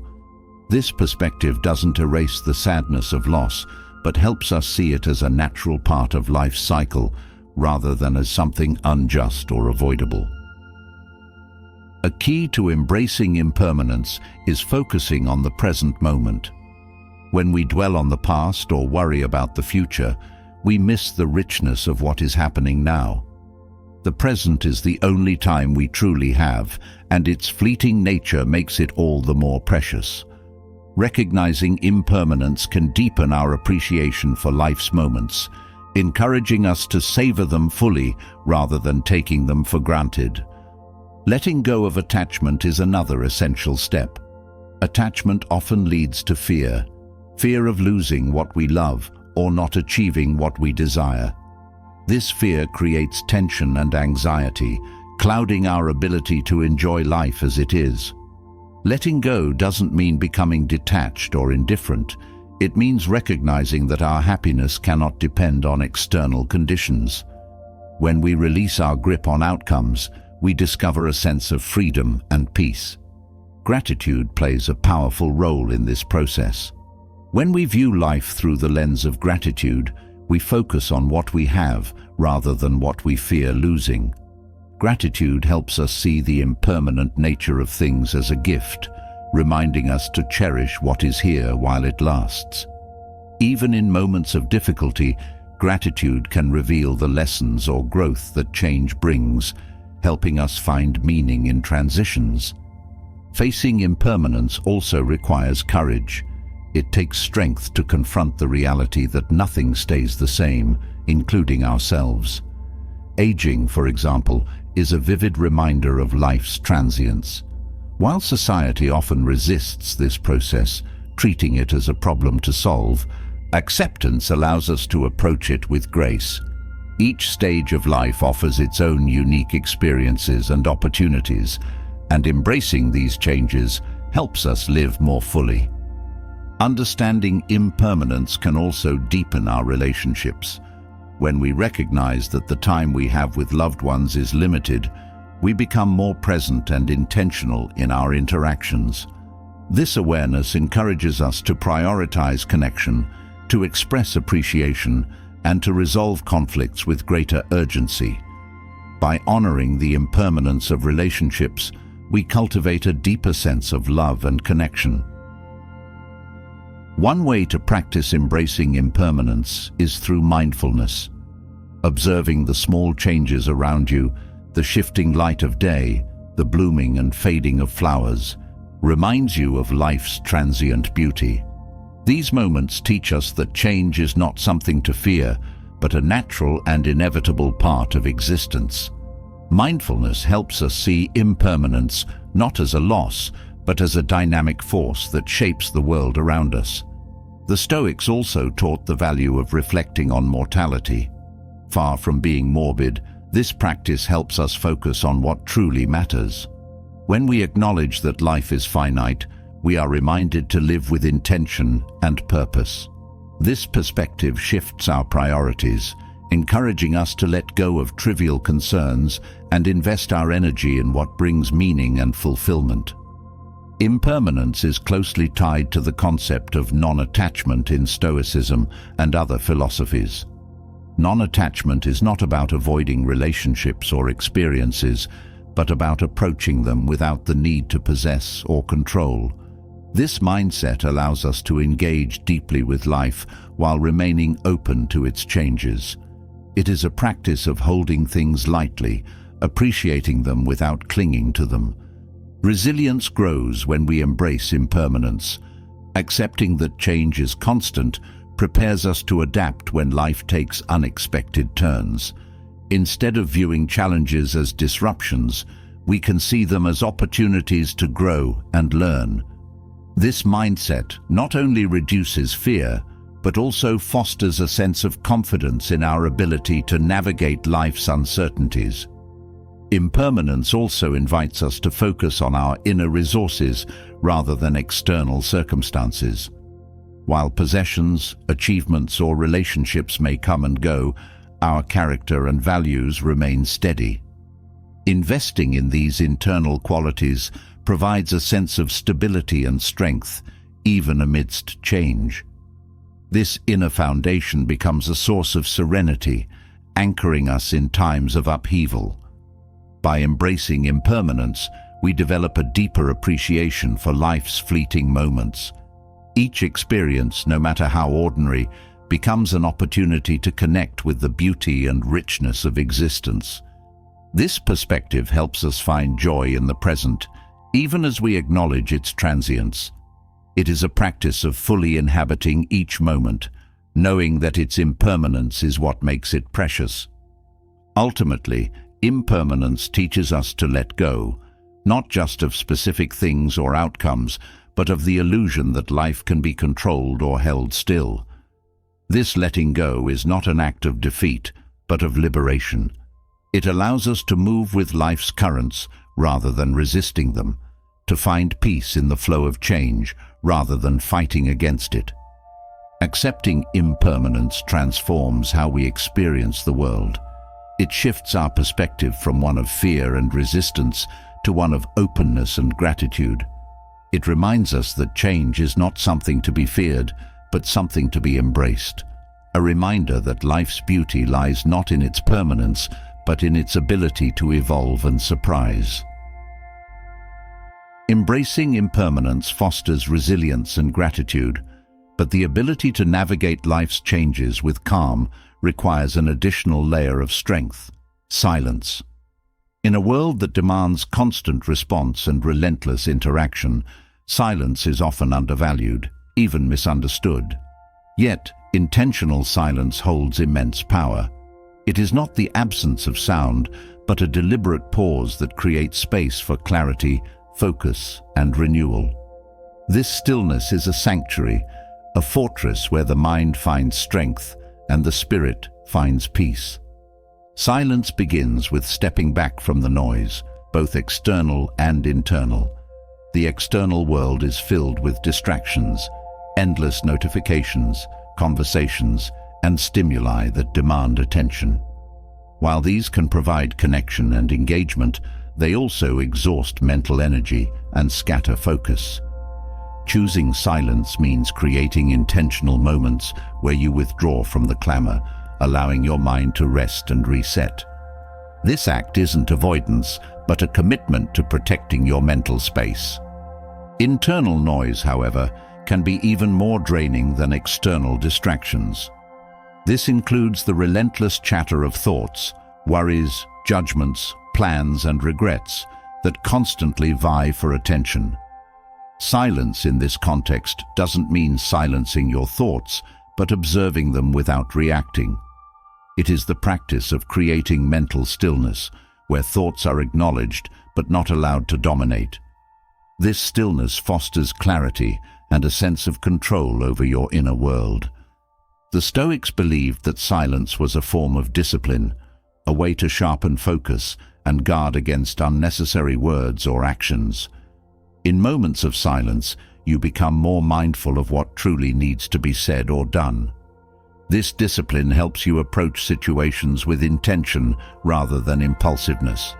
This perspective doesn't erase the sadness of loss, but helps us see it as a natural part of life's cycle, rather than as something unjust or avoidable. A key to embracing impermanence is focusing on the present moment. When we dwell on the past or worry about the future, we miss the richness of what is happening now. The present is the only time we truly have, and its fleeting nature makes it all the more precious. Recognizing impermanence can deepen our appreciation for life's moments, encouraging us to savor them fully rather than taking them for granted. Letting go of attachment is another essential step. Attachment often leads to fear of losing what we love or not achieving what we desire. This fear creates tension and anxiety, clouding our ability to enjoy life as it is. Letting go doesn't mean becoming detached or indifferent. It means recognizing that our happiness cannot depend on external conditions. When we release our grip on outcomes, we discover a sense of freedom and peace. Gratitude plays a powerful role in this process. When we view life through the lens of gratitude, we focus on what we have rather than what we fear losing. Gratitude helps us see the impermanent nature of things as a gift, reminding us to cherish what is here while it lasts. Even in moments of difficulty, gratitude can reveal the lessons or growth that change brings, helping us find meaning in transitions. Facing impermanence also requires courage. It takes strength to confront the reality that nothing stays the same, including ourselves. Aging, for example, is a vivid reminder of life's transience. While society often resists this process, treating it as a problem to solve, acceptance allows us to approach it with grace. Each stage of life offers its own unique experiences and opportunities, and embracing these changes helps us live more fully. Understanding impermanence can also deepen our relationships. When we recognize that the time we have with loved ones is limited, we become more present and intentional in our interactions. This awareness encourages us to prioritize connection, to express appreciation, and to resolve conflicts with greater urgency. By honoring the impermanence of relationships, we cultivate a deeper sense of love and connection. One way to practice embracing impermanence is through mindfulness. Observing the small changes around you, the shifting light of day, the blooming and fading of flowers, reminds you of life's transient beauty. These moments teach us that change is not something to fear, but a natural and inevitable part of existence. Mindfulness helps us see impermanence not as a loss, but as a dynamic force that shapes the world around us. The Stoics also taught the value of reflecting on mortality. Far from being morbid, this practice helps us focus on what truly matters. When we acknowledge that life is finite, we are reminded to live with intention and purpose. This perspective shifts our priorities, encouraging us to let go of trivial concerns and invest our energy in what brings meaning and fulfillment. Impermanence is closely tied to the concept of non-attachment in Stoicism and other philosophies. Non-attachment is not about avoiding relationships or experiences, but about approaching them without the need to possess or control. This mindset allows us to engage deeply with life while remaining open to its changes. It is a practice of holding things lightly, appreciating them without clinging to them. Resilience grows when we embrace impermanence. Accepting that change is constant prepares us to adapt when life takes unexpected turns. Instead of viewing challenges as disruptions, we can see them as opportunities to grow and learn. This mindset not only reduces fear, but also fosters a sense of confidence in our ability to navigate life's uncertainties. Impermanence also invites us to focus on our inner resources rather than external circumstances. While possessions, achievements, or relationships may come and go, our character and values remain steady. Investing in these internal qualities provides a sense of stability and strength, even amidst change. This inner foundation becomes a source of serenity, anchoring us in times of upheaval. By embracing impermanence, we develop a deeper appreciation for life's fleeting moments. Each experience, no matter how ordinary, becomes an opportunity to connect with the beauty and richness of existence. This perspective helps us find joy in the present, even as we acknowledge its transience. It is a practice of fully inhabiting each moment, knowing that its impermanence is what makes it precious. Ultimately, impermanence teaches us to let go, not just of specific things or outcomes, but of the illusion that life can be controlled or held still. This letting go is not an act of defeat, but of liberation. It allows us to move with life's currents rather than resisting them, to find peace in the flow of change rather than fighting against it. Accepting impermanence transforms how we experience the world. It shifts our perspective from one of fear and resistance to one of openness and gratitude. It reminds us that change is not something to be feared, but something to be embraced. A reminder that life's beauty lies not in its permanence, but in its ability to evolve and surprise. Embracing impermanence fosters resilience and gratitude, but the ability to navigate life's changes with calm requires an additional layer of strength: silence. In a world that demands constant response and relentless interaction, silence is often undervalued, even misunderstood. Yet, intentional silence holds immense power. It is not the absence of sound, but a deliberate pause that creates space for clarity, focus, and renewal. This stillness is a sanctuary, a fortress where the mind finds strength and the spirit finds peace. Silence begins with stepping back from the noise, both external and internal. The external world is filled with distractions, endless notifications, conversations, and stimuli that demand attention. While these can provide connection and engagement, they also exhaust mental energy and scatter focus. Choosing silence means creating intentional moments where you withdraw from the clamor, allowing your mind to rest and reset. This act isn't avoidance, but a commitment to protecting your mental space. Internal noise, however, can be even more draining than external distractions. This includes the relentless chatter of thoughts, worries, judgments, plans, and regrets that constantly vie for attention. Silence in this context doesn't mean silencing your thoughts, but observing them without reacting. It is the practice of creating mental stillness, where thoughts are acknowledged but not allowed to dominate. This stillness fosters clarity and a sense of control over your inner world. The Stoics believed that silence was a form of discipline, a way to sharpen focus and guard against unnecessary words or actions. In moments of silence, you become more mindful of what truly needs to be said or done. This discipline helps you approach situations with intention rather than impulsiveness.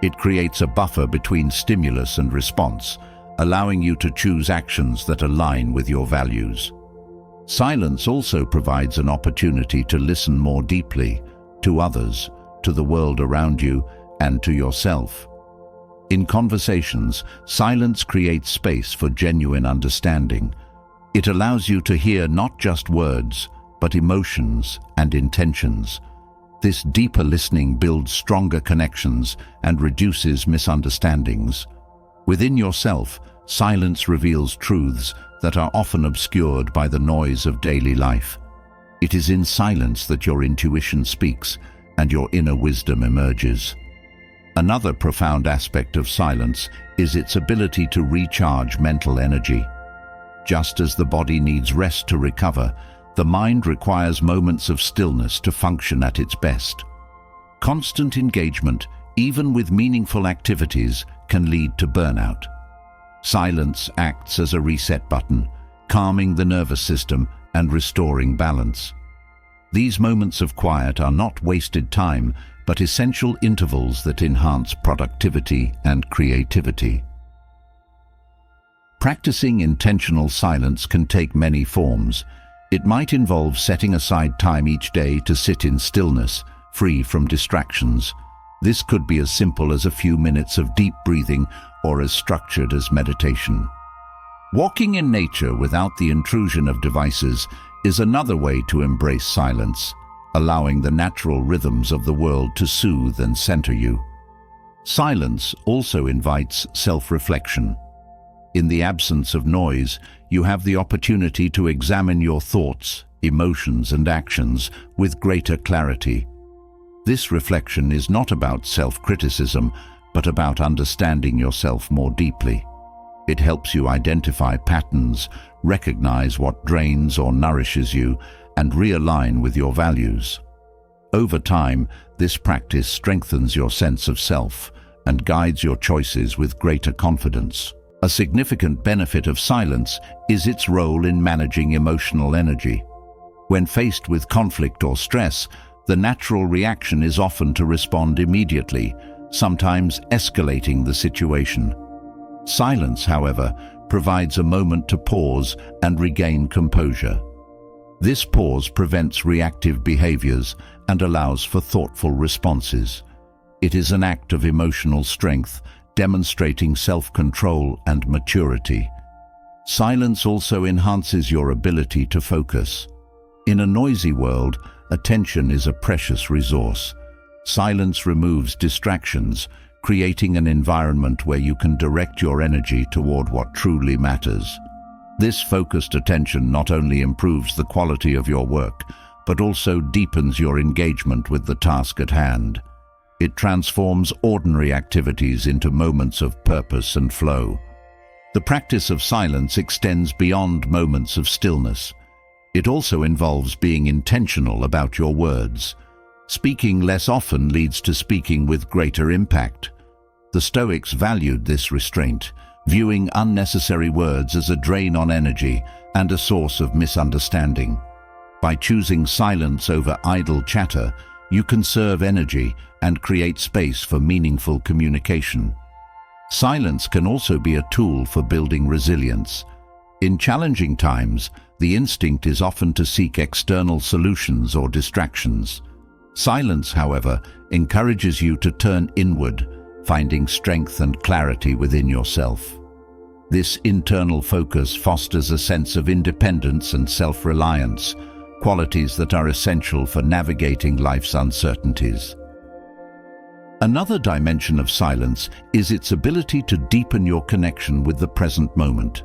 It creates a buffer between stimulus and response, allowing you to choose actions that align with your values. Silence also provides an opportunity to listen more deeply to others, to the world around you, and to yourself. In conversations, silence creates space for genuine understanding. It allows you to hear not just words, but emotions and intentions. This deeper listening builds stronger connections and reduces misunderstandings. Within yourself, silence reveals truths that are often obscured by the noise of daily life. It is in silence that your intuition speaks and your inner wisdom emerges. Another profound aspect of silence is its ability to recharge mental energy. Just as the body needs rest to recover, the mind requires moments of stillness to function at its best. Constant engagement, even with meaningful activities, can lead to burnout. Silence acts as a reset button, calming the nervous system and restoring balance. These moments of quiet are not wasted time, but essential intervals that enhance productivity and creativity. Practicing intentional silence can take many forms. It might involve setting aside time each day to sit in stillness, free from distractions. This could be as simple as a few minutes of deep breathing or as structured as meditation. Walking in nature without the intrusion of devices is another way to embrace silence, allowing the natural rhythms of the world to soothe and center you. Silence also invites self-reflection. In the absence of noise, you have the opportunity to examine your thoughts, emotions, and actions with greater clarity. This reflection is not about self-criticism, but about understanding yourself more deeply. It helps you identify patterns, recognize what drains or nourishes you, and realign with your values. Over time, this practice strengthens your sense of self and guides your choices with greater confidence. A significant benefit of silence is its role in managing emotional energy. When faced with conflict or stress, the natural reaction is often to respond immediately, sometimes escalating the situation. Silence, however, provides a moment to pause and regain composure. This pause prevents reactive behaviors and allows for thoughtful responses. It is an act of emotional strength, demonstrating self-control and maturity. Silence also enhances your ability to focus. In a noisy world, attention is a precious resource. Silence removes distractions, creating an environment where you can direct your energy toward what truly matters. This focused attention not only improves the quality of your work, but also deepens your engagement with the task at hand. It transforms ordinary activities into moments of purpose and flow. The practice of silence extends beyond moments of stillness. It also involves being intentional about your words. Speaking less often leads to speaking with greater impact. The Stoics valued this restraint, viewing unnecessary words as a drain on energy and a source of misunderstanding. By choosing silence over idle chatter, you conserve energy and create space for meaningful communication. Silence can also be a tool for building resilience. In challenging times, the instinct is often to seek external solutions or distractions. Silence, however, encourages you to turn inward, finding strength and clarity within yourself. This internal focus fosters a sense of independence and self-reliance, qualities that are essential for navigating life's uncertainties. Another dimension of silence is its ability to deepen your connection with the present moment.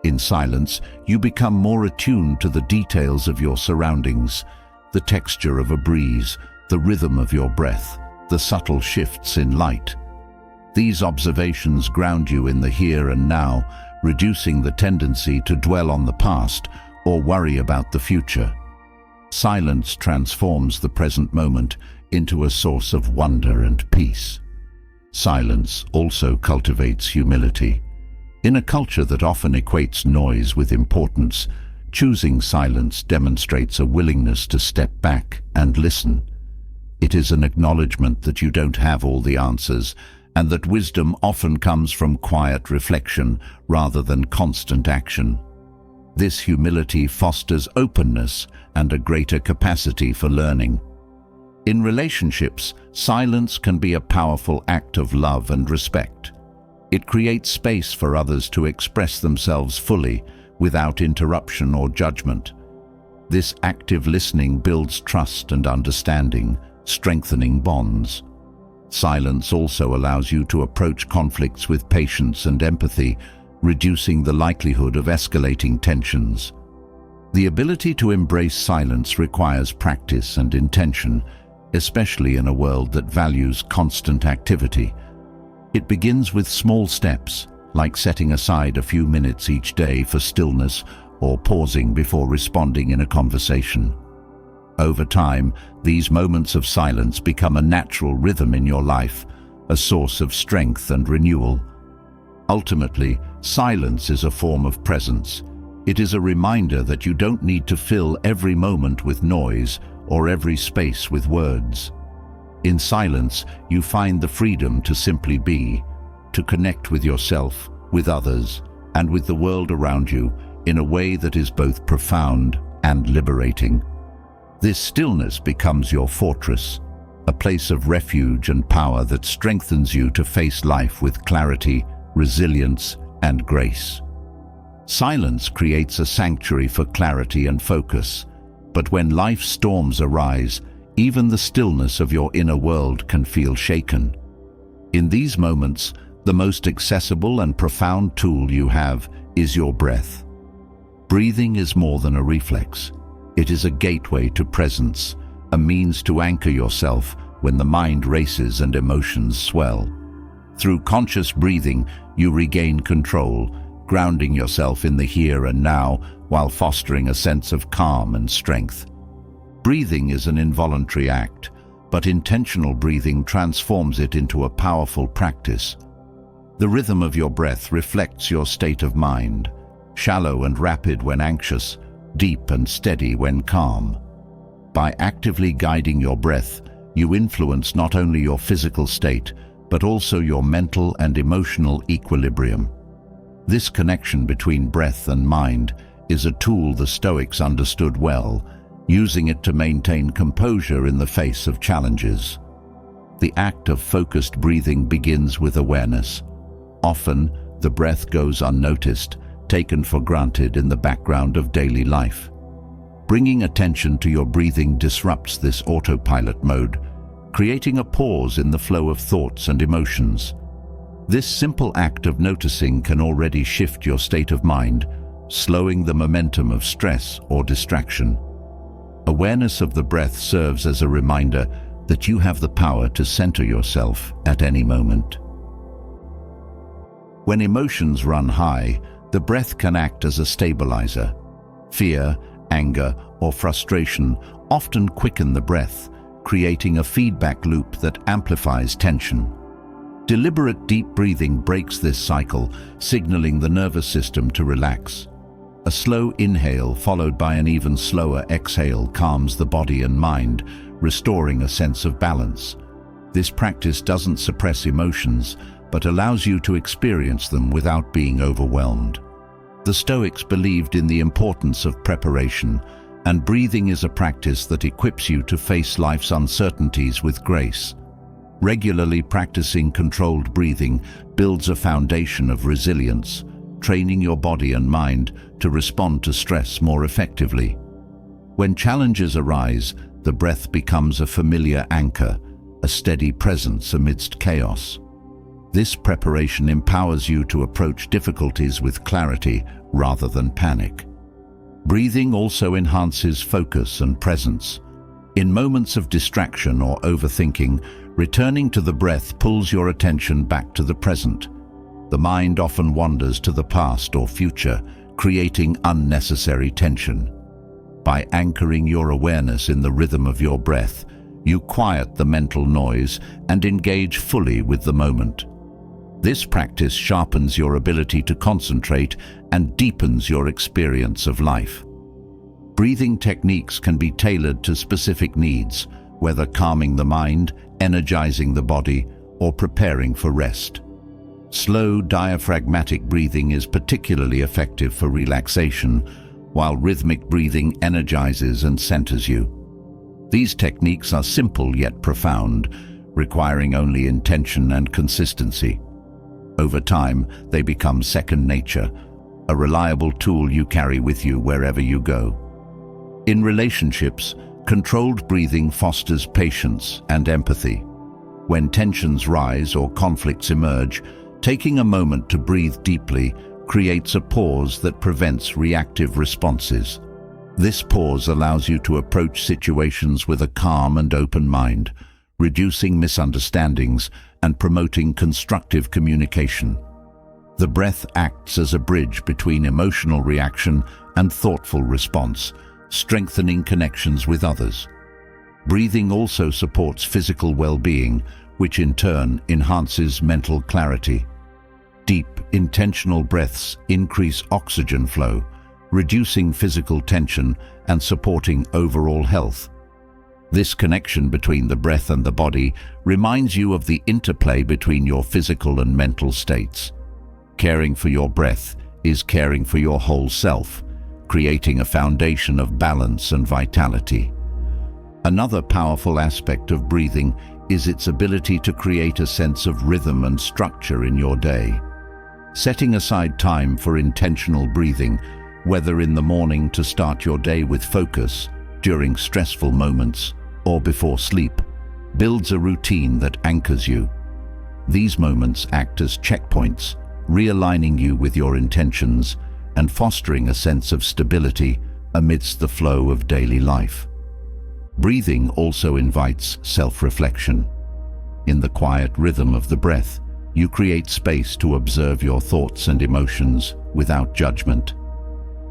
In silence, you become more attuned to the details of your surroundings. the texture of a breeze, the rhythm of your breath, the subtle shifts in light. These observations ground you in the here and now, reducing the tendency to dwell on the past or worry about the future. Silence transforms the present moment into a source of wonder and peace. Silence also cultivates humility. In a culture that often equates noise with importance, choosing silence demonstrates a willingness to step back and listen. It is an acknowledgement that you don't have all the answers, and that wisdom often comes from quiet reflection rather than constant action. This humility fosters openness and a greater capacity for learning. In relationships, silence can be a powerful act of love and respect. It creates space for others to express themselves fully, without interruption or judgment. This active listening builds trust and understanding, strengthening bonds. Silence also allows you to approach conflicts with patience and empathy, reducing the likelihood of escalating tensions. The ability to embrace silence requires practice and intention, especially in a world that values constant activity. It begins with small steps, like setting aside a few minutes each day for stillness or pausing before responding in a conversation. Over time, these moments of silence become a natural rhythm in your life, a source of strength and renewal. Ultimately, silence is a form of presence. It is a reminder that you don't need to fill every moment with noise or every space with words. In silence, you find the freedom to simply be, to connect with yourself, with others, and with the world around you in a way that is both profound and liberating. This stillness becomes your fortress, a place of refuge and power that strengthens you to face life with clarity, resilience, and grace. Silence creates a sanctuary for clarity and focus, but when life's storms arise, even the stillness of your inner world can feel shaken. In these moments, the most accessible and profound tool you have is your breath. Breathing is more than a reflex. It is a gateway to presence, a means to anchor yourself when the mind races and emotions swell. Through conscious breathing, you regain control, grounding yourself in the here and now while fostering a sense of calm and strength. Breathing is an involuntary act, but intentional breathing transforms it into a powerful practice. The rhythm of your breath reflects your state of mind, shallow and rapid when anxious, deep and steady when calm. By actively guiding your breath, you influence not only your physical state, but also your mental and emotional equilibrium. This connection between breath and mind is a tool the Stoics understood well, using it to maintain composure in the face of challenges. The act of focused breathing begins with awareness. Often, the breath goes unnoticed, taken for granted in the background of daily life. Bringing attention to your breathing disrupts this autopilot mode, creating a pause in the flow of thoughts and emotions. This simple act of noticing can already shift your state of mind, slowing the momentum of stress or distraction. Awareness of the breath serves as a reminder that you have the power to center yourself at any moment. When emotions run high, the breath can act as a stabilizer. Fear, anger, or frustration often quicken the breath, creating a feedback loop that amplifies tension. Deliberate deep breathing breaks this cycle, signaling the nervous system to relax. A slow inhale followed by an even slower exhale calms the body and mind, restoring a sense of balance. This practice doesn't suppress emotions, but allows you to experience them without being overwhelmed. The Stoics believed in the importance of preparation, and breathing is a practice that equips you to face life's uncertainties with grace. Regularly practicing controlled breathing builds a foundation of resilience, training your body and mind to respond to stress more effectively. When challenges arise, the breath becomes a familiar anchor, a steady presence amidst chaos. This preparation empowers you to approach difficulties with clarity rather than panic. Breathing also enhances focus and presence. In moments of distraction or overthinking, returning to the breath pulls your attention back to the present. The mind often wanders to the past or future, creating unnecessary tension. By anchoring your awareness in the rhythm of your breath, you quiet the mental noise and engage fully with the moment. This practice sharpens your ability to concentrate and deepens your experience of life. Breathing techniques can be tailored to specific needs, whether calming the mind, energizing the body, or preparing for rest. Slow diaphragmatic breathing is particularly effective for relaxation, while rhythmic breathing energizes and centers you. These techniques are simple yet profound, requiring only intention and consistency. Over time, they become second nature, a reliable tool you carry with you wherever you go. In relationships, controlled breathing fosters patience and empathy. When tensions rise or conflicts emerge, taking a moment to breathe deeply creates a pause that prevents reactive responses. This pause allows you to approach situations with a calm and open mind, reducing misunderstandings and promoting constructive communication. The breath acts as a bridge between emotional reaction and thoughtful response, strengthening connections with others. Breathing also supports physical well-being, which in turn enhances mental clarity. Deep, intentional breaths increase oxygen flow, reducing physical tension and supporting overall health. This connection between the breath and the body reminds you of the interplay between your physical and mental states. Caring for your breath is caring for your whole self, creating a foundation of balance and vitality. Another powerful aspect of breathing is its ability to create a sense of rhythm and structure in your day. Setting aside time for intentional breathing, whether in the morning to start your day with focus, during stressful moments, or before sleep, builds a routine that anchors you. These moments act as checkpoints, realigning you with your intentions and fostering a sense of stability amidst the flow of daily life. Breathing also invites self-reflection. In the quiet rhythm of the breath, you create space to observe your thoughts and emotions without judgment.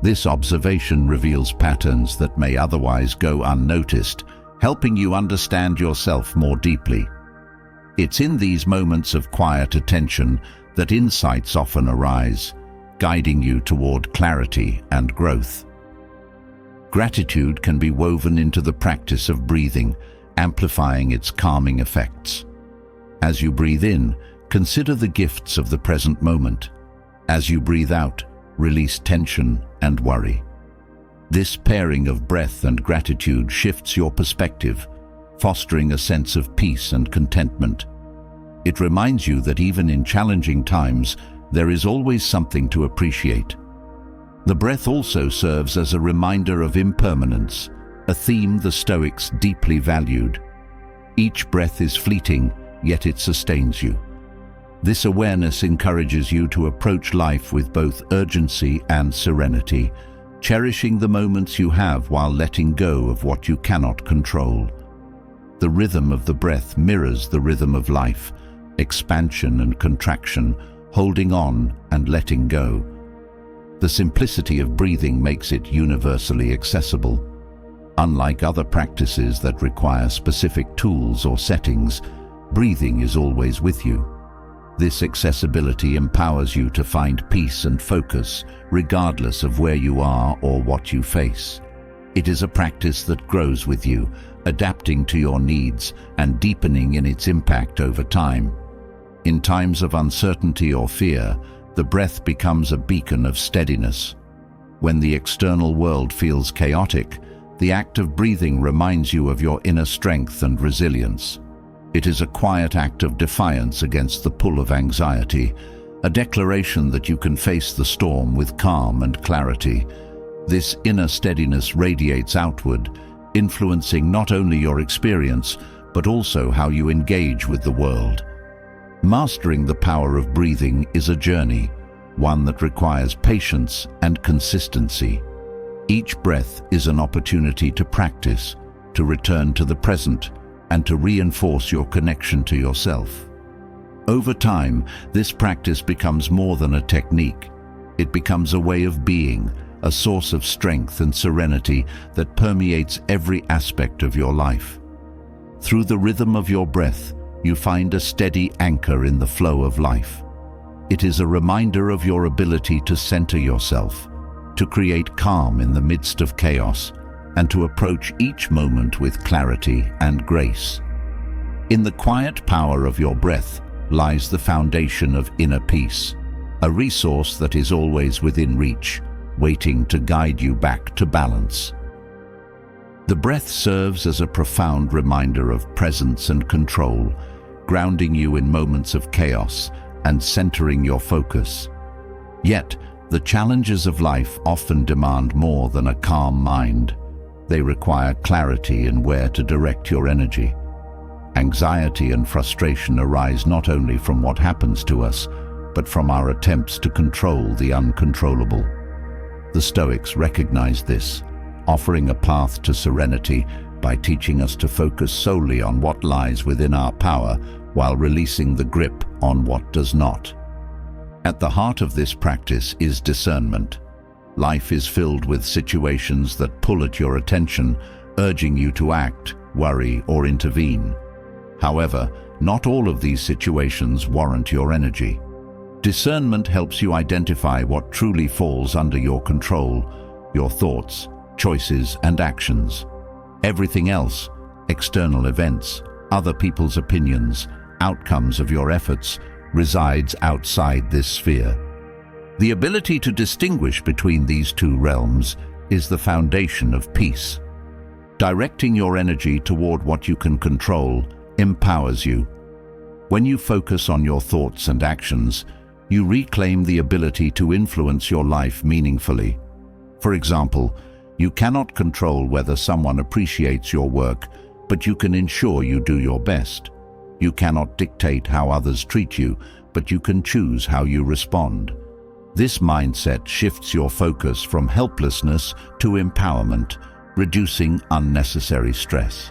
This observation reveals patterns that may otherwise go unnoticed, helping you understand yourself more deeply. It's in these moments of quiet attention that insights often arise, guiding you toward clarity and growth. Gratitude can be woven into the practice of breathing, amplifying its calming effects. As you breathe in, consider the gifts of the present moment. As you breathe out, release tension and worry. This pairing of breath and gratitude shifts your perspective, fostering a sense of peace and contentment. It reminds you that even in challenging times, there is always something to appreciate. The breath also serves as a reminder of impermanence, a theme the Stoics deeply valued. Each breath is fleeting, yet it sustains you. This awareness encourages you to approach life with both urgency and serenity, cherishing the moments you have while letting go of what you cannot control. The rhythm of the breath mirrors the rhythm of life, expansion and contraction, holding on and letting go. The simplicity of breathing makes it universally accessible. Unlike other practices that require specific tools or settings, breathing is always with you. This accessibility empowers you to find peace and focus, regardless of where you are or what you face. It is a practice that grows with you, adapting to your needs and deepening in its impact over time. In times of uncertainty or fear, the breath becomes a beacon of steadiness. When the external world feels chaotic, the act of breathing reminds you of your inner strength and resilience. It is a quiet act of defiance against the pull of anxiety, a declaration that you can face the storm with calm and clarity. This inner steadiness radiates outward, influencing not only your experience, but also how you engage with the world. Mastering the power of breathing is a journey, one that requires patience and consistency. Each breath is an opportunity to practice, to return to the present, and to reinforce your connection to yourself. Over time, this practice becomes more than a technique. It becomes a way of being, a source of strength and serenity that permeates every aspect of your life. Through the rhythm of your breath, you find a steady anchor in the flow of life. It is a reminder of your ability to center yourself, to create calm in the midst of chaos, and to approach each moment with clarity and grace. In the quiet power of your breath lies the foundation of inner peace, a resource that is always within reach, waiting to guide you back to balance. The breath serves as a profound reminder of presence and control, grounding you in moments of chaos and centering your focus. Yet, the challenges of life often demand more than a calm mind. They require clarity in where to direct your energy. Anxiety and frustration arise not only from what happens to us, but from our attempts to control the uncontrollable. The Stoics recognized this, offering a path to serenity by teaching us to focus solely on what lies within our power while releasing the grip on what does not. At the heart of this practice is discernment. Life is filled with situations that pull at your attention, urging you to act, worry, or intervene. However, not all of these situations warrant your energy. Discernment helps you identify what truly falls under your control, your thoughts, choices, and actions. Everything else, external events, other people's opinions, outcomes of your efforts, resides outside this sphere. The ability to distinguish between these two realms is the foundation of peace. Directing your energy toward what you can control empowers you. When you focus on your thoughts and actions, you reclaim the ability to influence your life meaningfully. For example, you cannot control whether someone appreciates your work, but you can ensure you do your best. You cannot dictate how others treat you, but you can choose how you respond. This mindset shifts your focus from helplessness to empowerment, reducing unnecessary stress.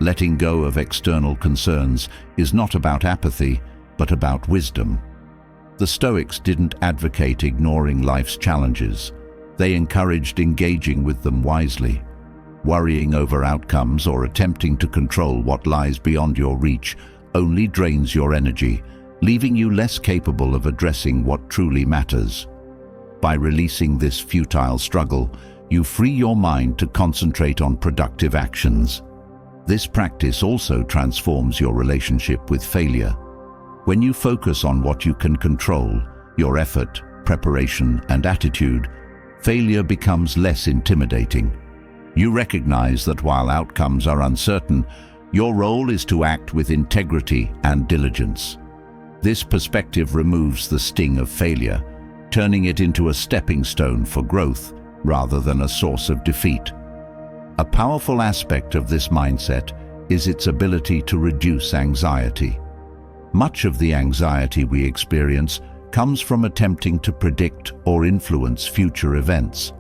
Letting go of external concerns is not about apathy, but about wisdom. The Stoics didn't advocate ignoring life's challenges. They encouraged engaging with them wisely. Worrying over outcomes or attempting to control what lies beyond your reach only drains your energy, leaving you less capable of addressing what truly matters. By releasing this futile struggle, you free your mind to concentrate on productive actions. This practice also transforms your relationship with failure. When you focus on what you can control, your effort, preparation, and attitude, failure becomes less intimidating. You recognize that while outcomes are uncertain, your role is to act with integrity and diligence. This perspective removes the sting of failure, turning it into a stepping stone for growth rather than a source of defeat. A powerful aspect of this mindset is its ability to reduce anxiety. Much of the anxiety we experience comes from attempting to predict or influence future events.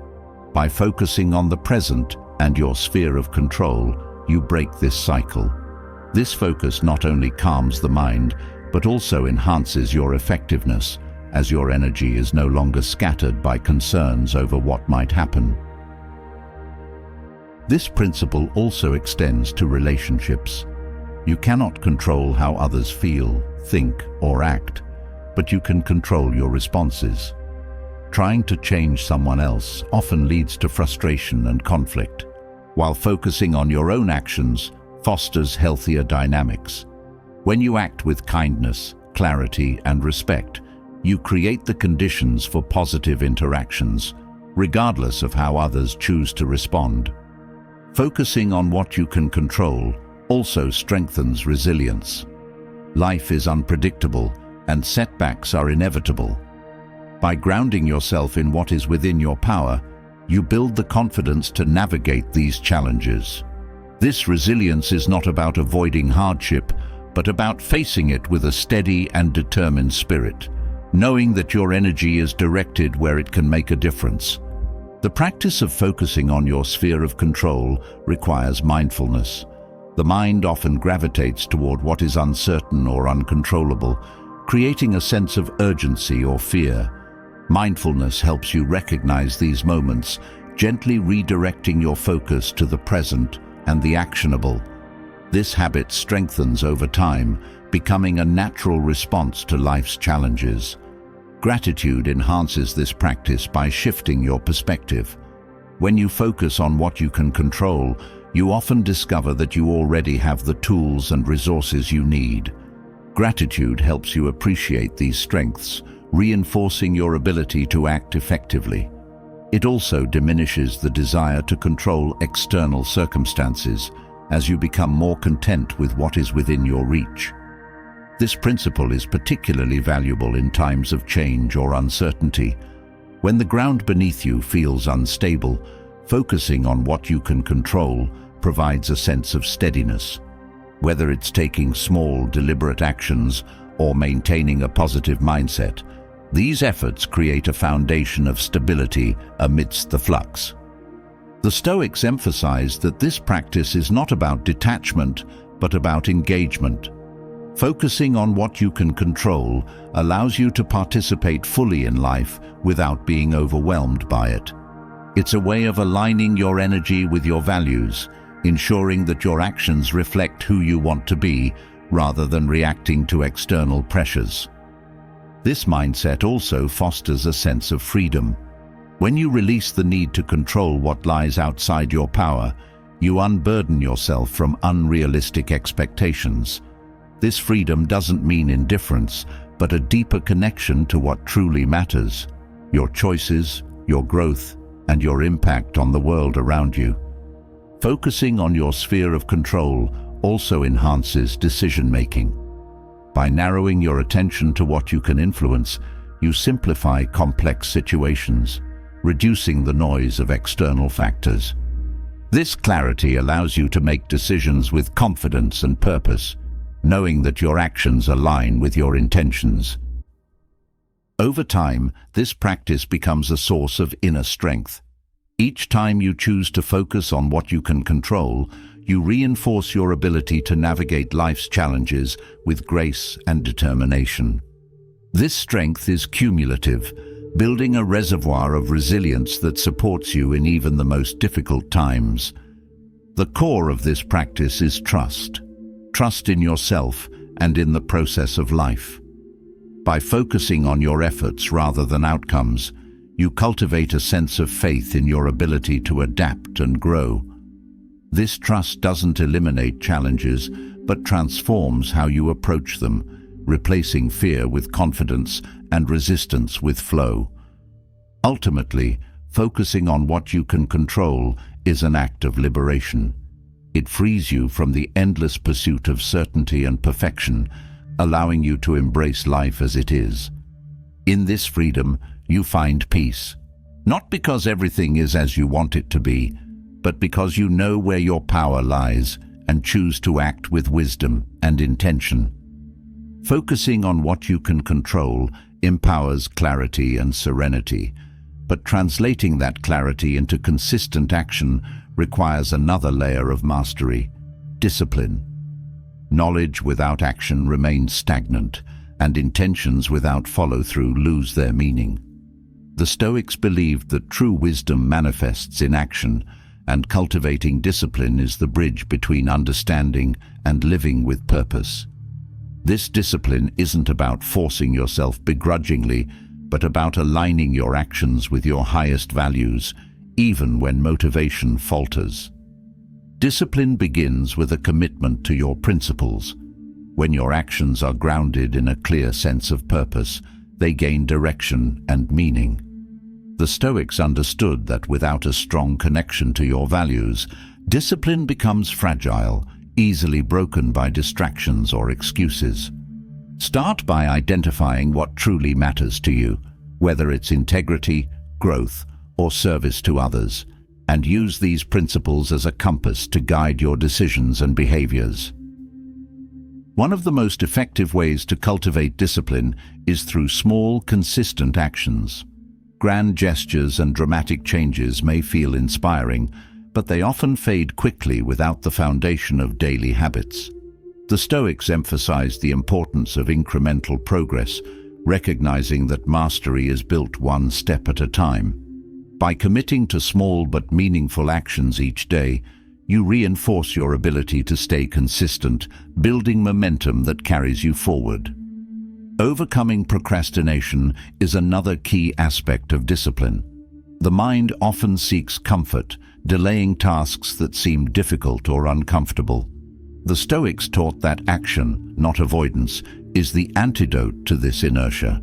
By focusing on the present and your sphere of control, you break this cycle. This focus not only calms the mind, but also enhances your effectiveness, as your energy is no longer scattered by concerns over what might happen. This principle also extends to relationships. You cannot control how others feel, think, or act, but you can control your responses. Trying to change someone else often leads to frustration and conflict, while focusing on your own actions fosters healthier dynamics. When you act with kindness, clarity, and respect, you create the conditions for positive interactions, regardless of how others choose to respond. Focusing on what you can control also strengthens resilience. Life is unpredictable, and setbacks are inevitable. By grounding yourself in what is within your power, you build the confidence to navigate these challenges. This resilience is not about avoiding hardship, but about facing it with a steady and determined spirit, knowing that your energy is directed where it can make a difference. The practice of focusing on your sphere of control requires mindfulness. The mind often gravitates toward what is uncertain or uncontrollable, creating a sense of urgency or fear. Mindfulness helps you recognize these moments, gently redirecting your focus to the present and the actionable. This habit strengthens over time, becoming a natural response to life's challenges. Gratitude enhances this practice by shifting your perspective. When you focus on what you can control, you often discover that you already have the tools and resources you need. Gratitude helps you appreciate these strengths, reinforcing your ability to act effectively. It also diminishes the desire to control external circumstances, as you become more content with what is within your reach. This principle is particularly valuable in times of change or uncertainty. When the ground beneath you feels unstable, focusing on what you can control provides a sense of steadiness. Whether it's taking small, deliberate actions or maintaining a positive mindset, these efforts create a foundation of stability amidst the flux. The Stoics emphasize that this practice is not about detachment, but about engagement. Focusing on what you can control allows you to participate fully in life without being overwhelmed by it. It's a way of aligning your energy with your values, ensuring that your actions reflect who you want to be, rather than reacting to external pressures. This mindset also fosters a sense of freedom. When you release the need to control what lies outside your power, you unburden yourself from unrealistic expectations. This freedom doesn't mean indifference, but a deeper connection to what truly matters: your choices, your growth, and your impact on the world around you. Focusing on your sphere of control also enhances decision-making. By narrowing your attention to what you can influence, you simplify complex situations, reducing the noise of external factors. This clarity allows you to make decisions with confidence and purpose, knowing that your actions align with your intentions. Over time, this practice becomes a source of inner strength. Each time you choose to focus on what you can control, you reinforce your ability to navigate life's challenges with grace and determination. This strength is cumulative, building a reservoir of resilience that supports you in even the most difficult times. The core of this practice is trust. Trust in yourself and in the process of life. By focusing on your efforts rather than outcomes, you cultivate a sense of faith in your ability to adapt and grow. This trust doesn't eliminate challenges, but transforms how you approach them, replacing fear with confidence and resistance with flow. Ultimately, focusing on what you can control is an act of liberation. It frees you from the endless pursuit of certainty and perfection, allowing you to embrace life as it is. In this freedom, you find peace, not because everything is as you want it to be, but because you know where your power lies and choose to act with wisdom and intention. Focusing on what you can control empowers clarity and serenity, but translating that clarity into consistent action requires another layer of mastery: discipline. Knowledge without action remains stagnant, and intentions without follow-through lose their meaning. The Stoics believed that true wisdom manifests in action, and cultivating discipline is the bridge between understanding and living with purpose. This discipline isn't about forcing yourself begrudgingly, but about aligning your actions with your highest values, even when motivation falters. Discipline begins with a commitment to your principles. When your actions are grounded in a clear sense of purpose, they gain direction and meaning. The Stoics understood that without a strong connection to your values, discipline becomes fragile, easily broken by distractions or excuses. Start by identifying what truly matters to you, whether it's integrity, growth, or service to others, and use these principles as a compass to guide your decisions and behaviors. One of the most effective ways to cultivate discipline is through small, consistent actions. Grand gestures and dramatic changes may feel inspiring, but they often fade quickly without the foundation of daily habits. The Stoics emphasized the importance of incremental progress, recognizing that mastery is built one step at a time. By committing to small but meaningful actions each day, you reinforce your ability to stay consistent, building momentum that carries you forward. Overcoming procrastination is another key aspect of discipline. The mind often seeks comfort, delaying tasks that seem difficult or uncomfortable. The Stoics taught that action, not avoidance, is the antidote to this inertia.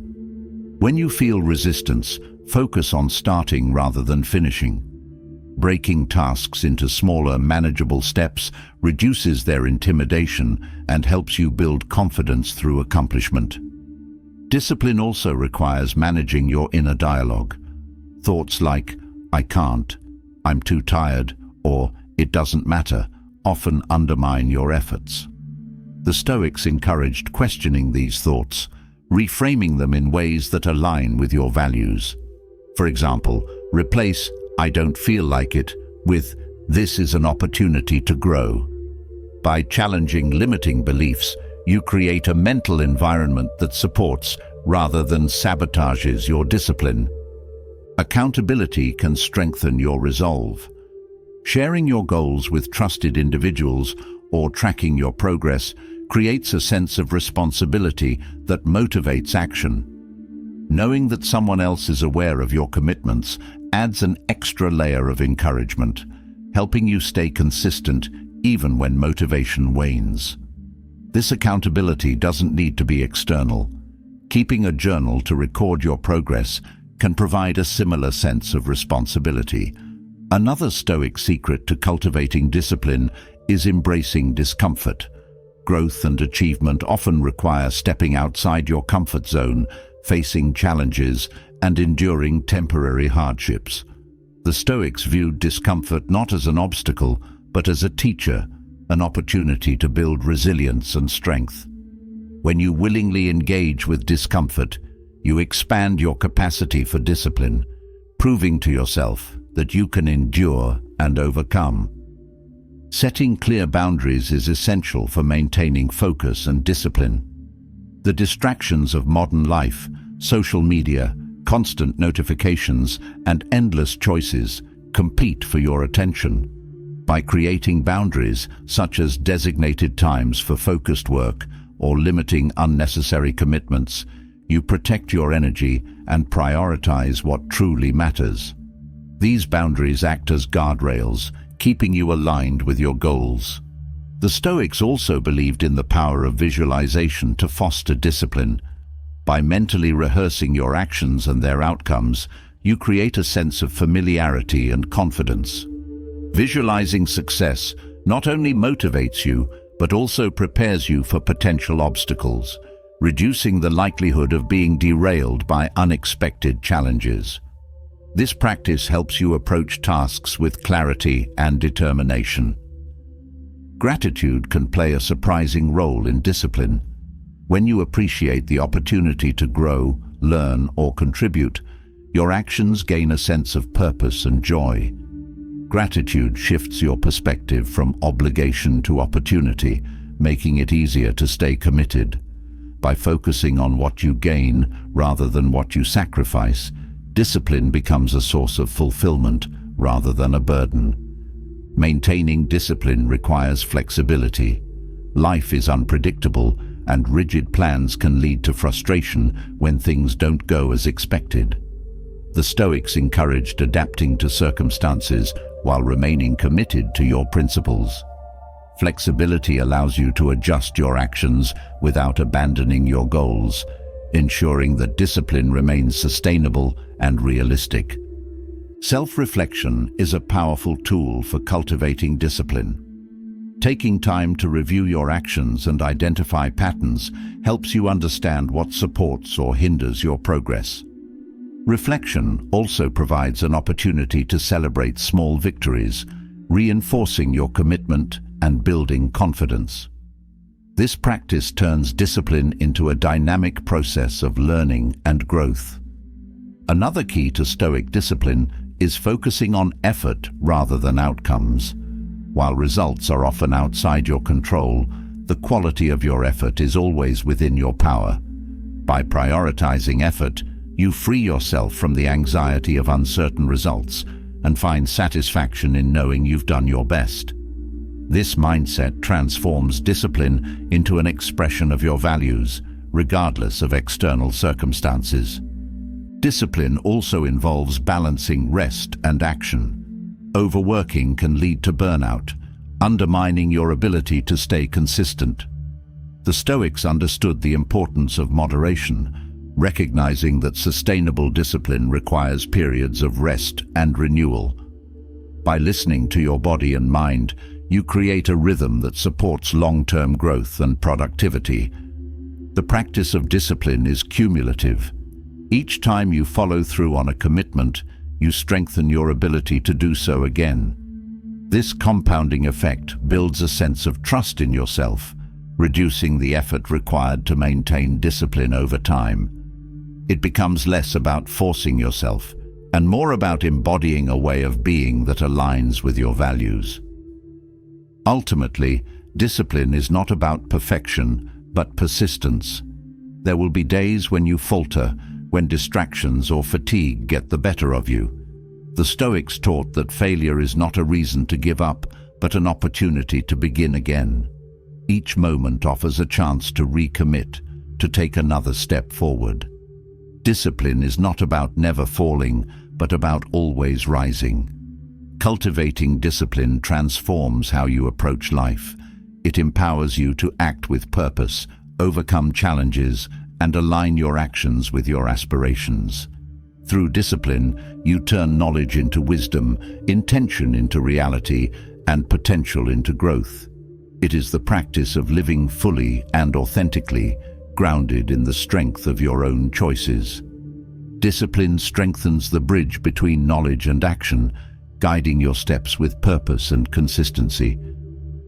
When you feel resistance, focus on starting rather than finishing. Breaking tasks into smaller, manageable steps reduces their intimidation and helps you build confidence through accomplishment. Discipline also requires managing your inner dialogue. Thoughts like, "I can't," "I'm too tired," or "it doesn't matter," often undermine your efforts. The Stoics encouraged questioning these thoughts, reframing them in ways that align with your values. For example, replace "I don't feel like it" with "this is an opportunity to grow." By challenging limiting beliefs, you create a mental environment that supports rather than sabotages your discipline. Accountability can strengthen your resolve. Sharing your goals with trusted individuals or tracking your progress creates a sense of responsibility that motivates action. Knowing that someone else is aware of your commitments adds an extra layer of encouragement, helping you stay consistent even when motivation wanes. This accountability doesn't need to be external. Keeping a journal to record your progress can provide a similar sense of responsibility. Another Stoic secret to cultivating discipline is embracing discomfort. Growth and achievement often require stepping outside your comfort zone, facing challenges, and enduring temporary hardships. The Stoics viewed discomfort not as an obstacle, but as a teacher, an opportunity to build resilience and strength. When you willingly engage with discomfort, you expand your capacity for discipline, proving to yourself that you can endure and overcome. Setting clear boundaries is essential for maintaining focus and discipline. The distractions of modern life, social media, constant notifications, and endless choices compete for your attention. By creating boundaries, such as designated times for focused work or limiting unnecessary commitments, you protect your energy and prioritize what truly matters. These boundaries act as guardrails, keeping you aligned with your goals. The Stoics also believed in the power of visualization to foster discipline. By mentally rehearsing your actions and their outcomes, you create a sense of familiarity and confidence. Visualizing success not only motivates you, but also prepares you for potential obstacles, reducing the likelihood of being derailed by unexpected challenges. This practice helps you approach tasks with clarity and determination. Gratitude can play a surprising role in discipline. When you appreciate the opportunity to grow, learn, or contribute, your actions gain a sense of purpose and joy. Gratitude shifts your perspective from obligation to opportunity, making it easier to stay committed. By focusing on what you gain rather than what you sacrifice, discipline becomes a source of fulfillment rather than a burden. Maintaining discipline requires flexibility. Life is unpredictable, and rigid plans can lead to frustration when things don't go as expected. The Stoics encouraged adapting to circumstances while remaining committed to your principles. Flexibility allows you to adjust your actions without abandoning your goals, ensuring that discipline remains sustainable and realistic. Self-reflection is a powerful tool for cultivating discipline. Taking time to review your actions and identify patterns helps you understand what supports or hinders your progress. Reflection also provides an opportunity to celebrate small victories, reinforcing your commitment and building confidence. This practice turns discipline into a dynamic process of learning and growth. Another key to Stoic discipline is focusing on effort rather than outcomes. While results are often outside your control, the quality of your effort is always within your power. By prioritizing effort, you free yourself from the anxiety of uncertain results and find satisfaction in knowing you've done your best. This mindset transforms discipline into an expression of your values, regardless of external circumstances. Discipline also involves balancing rest and action. Overworking can lead to burnout, undermining your ability to stay consistent. The Stoics understood the importance of moderation, recognizing that sustainable discipline requires periods of rest and renewal. By listening to your body and mind, you create a rhythm that supports long-term growth and productivity. The practice of discipline is cumulative. Each time you follow through on a commitment, you strengthen your ability to do so again. This compounding effect builds a sense of trust in yourself, reducing the effort required to maintain discipline over time. It becomes less about forcing yourself and more about embodying a way of being that aligns with your values. Ultimately, discipline is not about perfection, but persistence. There will be days when you falter, when distractions or fatigue get the better of you. The Stoics taught that failure is not a reason to give up, but an opportunity to begin again. Each moment offers a chance to recommit, to take another step forward. Discipline is not about never falling, but about always rising. Cultivating discipline transforms how you approach life. It empowers you to act with purpose, overcome challenges, and align your actions with your aspirations. Through discipline, you turn knowledge into wisdom, intention into reality, and potential into growth. It is the practice of living fully and authentically, grounded in the strength of your own choices. Discipline strengthens the bridge between knowledge and action, guiding your steps with purpose and consistency.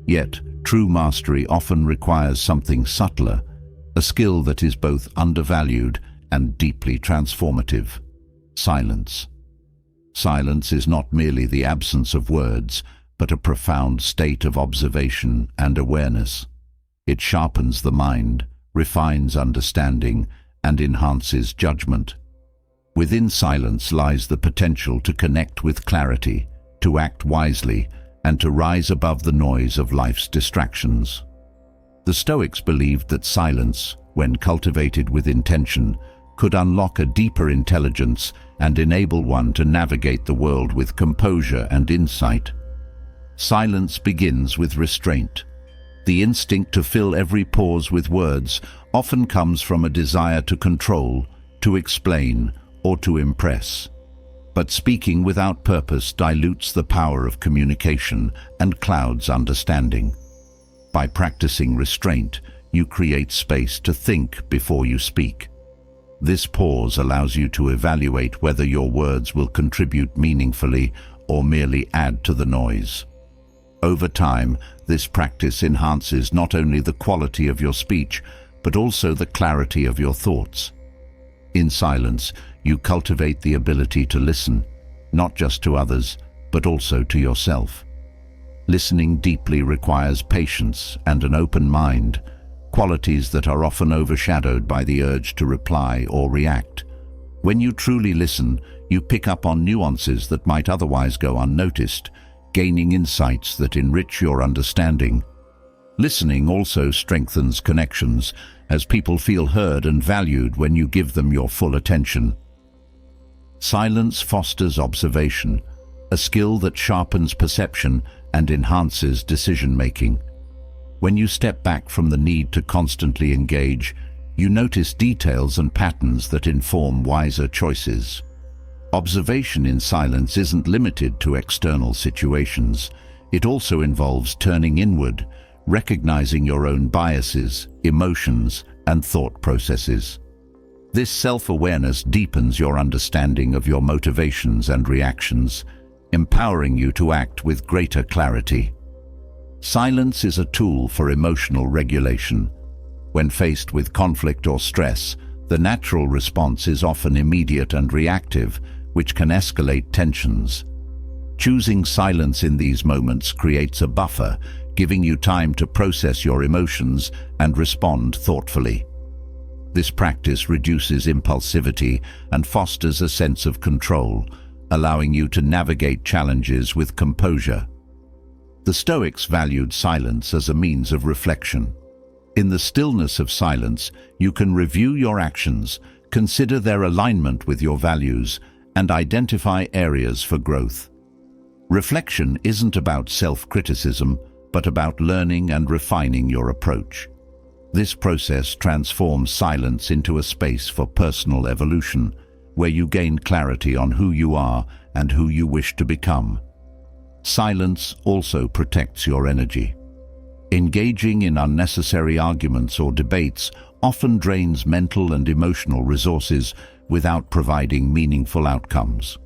Yet, true mastery often requires something subtler, a skill that is both undervalued and deeply transformative: silence. Silence is not merely the absence of words, but a profound state of observation and awareness. It sharpens the mind, refines understanding, and enhances judgment. Within silence lies the potential to connect with clarity, to act wisely, and to rise above the noise of life's distractions. The Stoics believed that silence, when cultivated with intention, could unlock a deeper intelligence and enable one to navigate the world with composure and insight. Silence begins with restraint. The instinct to fill every pause with words often comes from a desire to control, to explain, or to impress. But speaking without purpose dilutes the power of communication and clouds understanding. By practicing restraint, you create space to think before you speak. This pause allows you to evaluate whether your words will contribute meaningfully or merely add to the noise. Over time, this practice enhances not only the quality of your speech, but also the clarity of your thoughts. In silence, you cultivate the ability to listen, not just to others, but also to yourself. Listening deeply requires patience and an open mind, qualities that are often overshadowed by the urge to reply or react. When you truly listen, you pick up on nuances that might otherwise go unnoticed, gaining insights that enrich your understanding. Listening also strengthens connections, as people feel heard and valued when you give them your full attention. Silence fosters observation, a skill that sharpens perception and enhances decision-making. When you step back from the need to constantly engage, you notice details and patterns that inform wiser choices. Observation in silence isn't limited to external situations. It also involves turning inward, recognizing your own biases, emotions, and thought processes. This self-awareness deepens your understanding of your motivations and reactions, empowering you to act with greater clarity. Silence is a tool for emotional regulation. When faced with conflict or stress, The natural response is often immediate and reactive, which can escalate tensions. Choosing silence in these moments creates a buffer, giving you time to process your emotions and respond thoughtfully. This practice reduces impulsivity and fosters a sense of control, allowing you to navigate challenges with composure. The Stoics valued silence as a means of reflection. In the stillness of silence, you can review your actions, consider their alignment with your values, and identify areas for growth. Reflection isn't about self-criticism, but about learning and refining your approach. This process transforms silence into a space for personal evolution, where you gain clarity on who you are and who you wish to become. Silence also protects your energy. Engaging in unnecessary arguments or debates often drains mental and emotional resources without providing meaningful outcomes.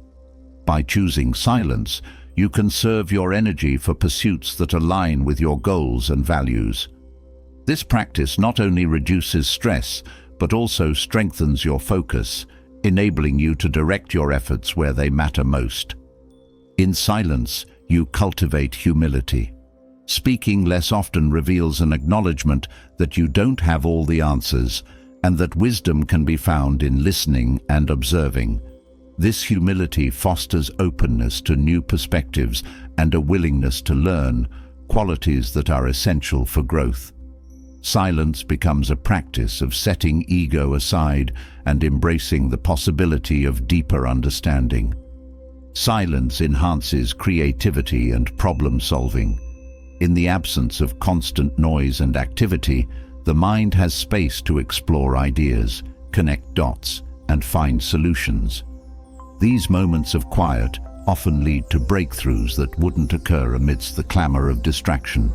By choosing silence, you conserve your energy for pursuits that align with your goals and values. This practice not only reduces stress, but also strengthens your focus, enabling you to direct your efforts where they matter most. In silence, you cultivate humility. Speaking less often reveals an acknowledgement that you don't have all the answers, and that wisdom can be found in listening and observing. This humility fosters openness to new perspectives and a willingness to learn, qualities that are essential for growth. Silence becomes a practice of setting ego aside and embracing the possibility of deeper understanding. Silence enhances creativity and problem-solving. In the absence of constant noise and activity, the mind has space to explore ideas, connect dots, and find solutions. These moments of quiet often lead to breakthroughs that wouldn't occur amidst the clamor of distraction.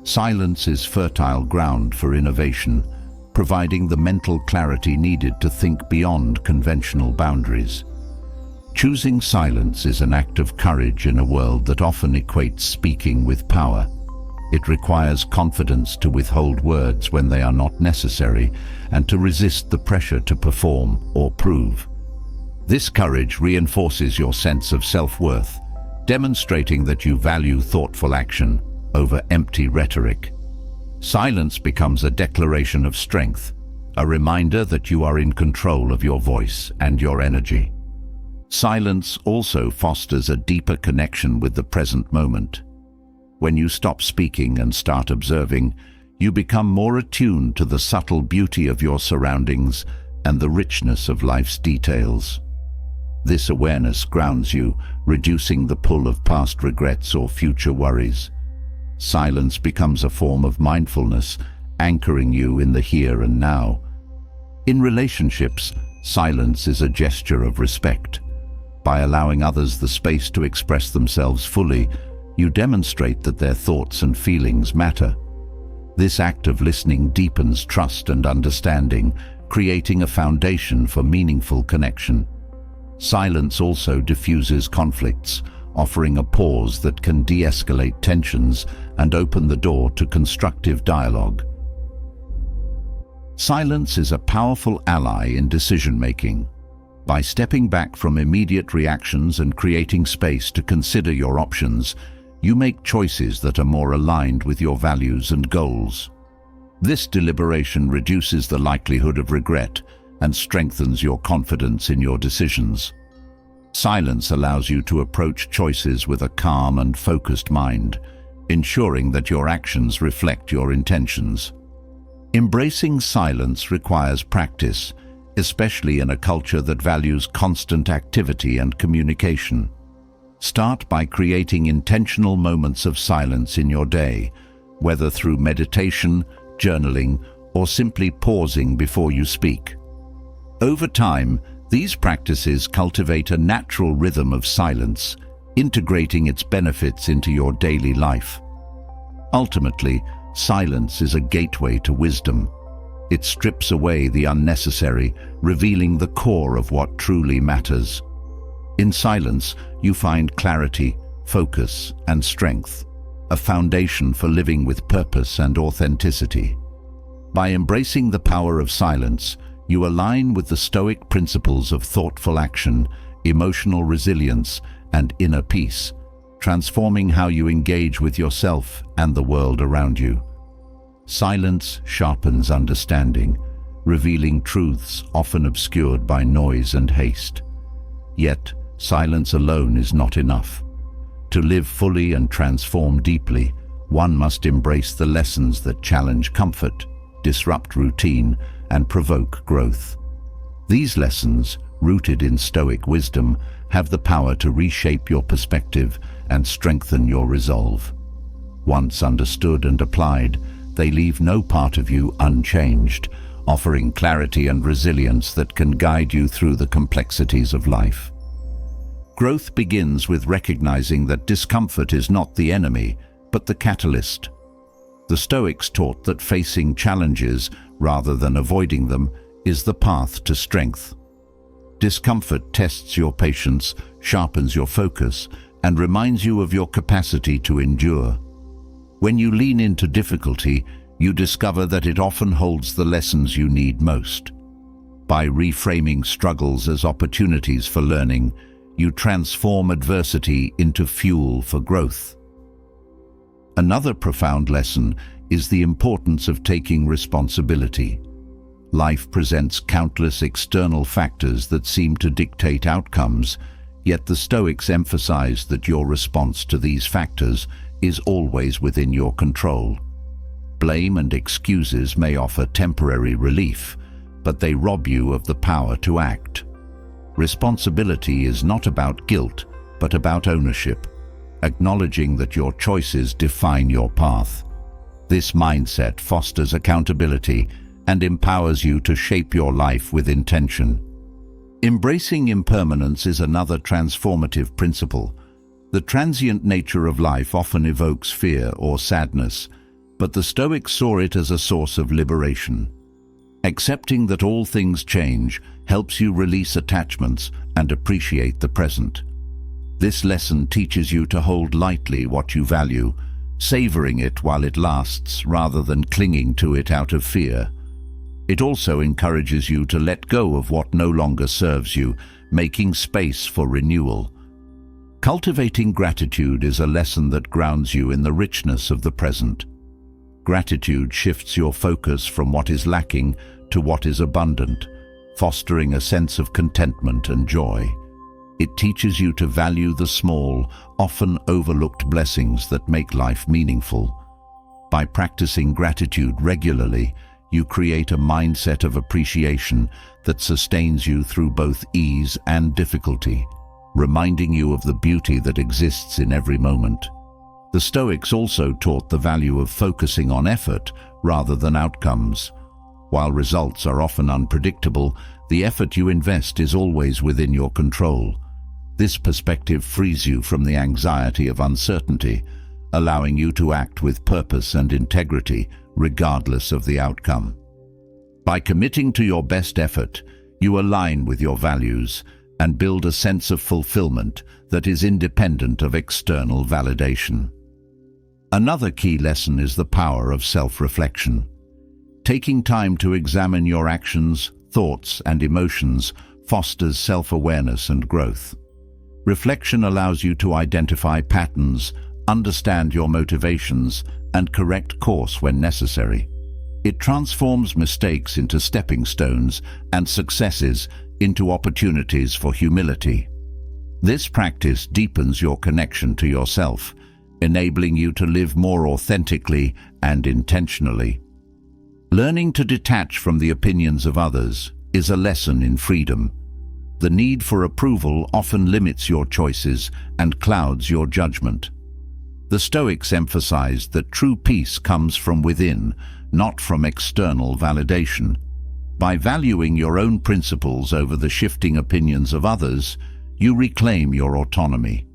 Silence is fertile ground for innovation, providing the mental clarity needed to think beyond conventional boundaries. Choosing silence is an act of courage in a world that often equates speaking with power. It requires confidence to withhold words when they are not necessary and to resist the pressure to perform or prove. This courage reinforces your sense of self-worth, demonstrating that you value thoughtful action over empty rhetoric. Silence becomes a declaration of strength, a reminder that you are in control of your voice and your energy. Silence also fosters a deeper connection with the present moment. When you stop speaking and start observing, you become more attuned to the subtle beauty of your surroundings and the richness of life's details. This awareness grounds you, reducing the pull of past regrets or future worries. Silence becomes a form of mindfulness, anchoring you in the here and now. In relationships, silence is a gesture of respect. By allowing others the space to express themselves fully, you demonstrate that their thoughts and feelings matter. This act of listening deepens trust and understanding, creating a foundation for meaningful connection. Silence also diffuses conflicts, offering a pause that can de-escalate tensions and open the door to constructive dialogue. Silence is a powerful ally in decision-making. By stepping back from immediate reactions and creating space to consider your options, you make choices that are more aligned with your values and goals. This deliberation reduces the likelihood of regret and strengthens your confidence in your decisions. Silence allows you to approach choices with a calm and focused mind, ensuring that your actions reflect your intentions. Embracing silence requires practice, especially in a culture that values constant activity and communication. Start by creating intentional moments of silence in your day, whether through meditation, journaling, or simply pausing before you speak. Over time, these practices cultivate a natural rhythm of silence, integrating its benefits into your daily life. Ultimately, silence is a gateway to wisdom. It strips away the unnecessary, revealing the core of what truly matters. In silence, you find clarity, focus, and strength, a foundation for living with purpose and authenticity. By embracing the power of silence, You align with the Stoic principles of thoughtful action, emotional resilience, and inner peace, transforming how you engage with yourself and the world around you. Silence sharpens understanding, revealing truths often obscured by noise and haste. Yet, silence alone is not enough. To live fully and transform deeply, one must embrace the lessons that challenge comfort, disrupt routine, and provoke growth. These lessons, rooted in Stoic wisdom, have the power to reshape your perspective and strengthen your resolve. Once understood and applied, they leave no part of you unchanged, offering clarity and resilience that can guide you through the complexities of life. Growth begins with recognizing that discomfort is not the enemy, but the catalyst. The Stoics taught that facing challenges, rather than avoiding them, is the path to strength. Discomfort tests your patience, sharpens your focus, and reminds you of your capacity to endure. When you lean into difficulty, you discover that it often holds the lessons you need most. By reframing struggles as opportunities for learning, you transform adversity into fuel for growth. Another profound lesson is the importance of taking responsibility. Life presents countless external factors that seem to dictate outcomes, yet the Stoics emphasize that your response to these factors is always within your control. Blame and excuses may offer temporary relief, but they rob you of the power to act. Responsibility is not about guilt, but about ownership, acknowledging that your choices define your path. This mindset fosters accountability and empowers you to shape your life with intention. Embracing impermanence is another transformative principle. The transient nature of life often evokes fear or sadness, but the Stoics saw it as a source of liberation. Accepting that all things change helps you release attachments and appreciate the present. This lesson teaches you to hold lightly what you value, savoring it while it lasts rather than clinging to it out of fear. It also encourages you to let go of what no longer serves you, making space for renewal. Cultivating gratitude is a lesson that grounds you in the richness of the present. Gratitude shifts your focus from what is lacking to what is abundant, fostering a sense of contentment and joy. It teaches you to value the small, often overlooked blessings that make life meaningful. By practicing gratitude regularly, you create a mindset of appreciation that sustains you through both ease and difficulty, reminding you of the beauty that exists in every moment. The Stoics also taught the value of focusing on effort rather than outcomes. While results are often unpredictable, the effort you invest is always within your control. This perspective frees you from the anxiety of uncertainty, allowing you to act with purpose and integrity, regardless of the outcome. By committing to your best effort, you align with your values and build a sense of fulfillment that is independent of external validation. Another key lesson is the power of self-reflection. Taking time to examine your actions, thoughts, and emotions fosters self-awareness and growth. Reflection allows you to identify patterns, understand your motivations, and correct course when necessary. It transforms mistakes into stepping stones and successes into opportunities for humility. This practice deepens your connection to yourself, enabling you to live more authentically and intentionally. Learning to detach from the opinions of others is a lesson in freedom. The need for approval often limits your choices and clouds your judgment. The Stoics emphasized that true peace comes from within, not from external validation. By valuing your own principles over the shifting opinions of others, you reclaim your autonomy.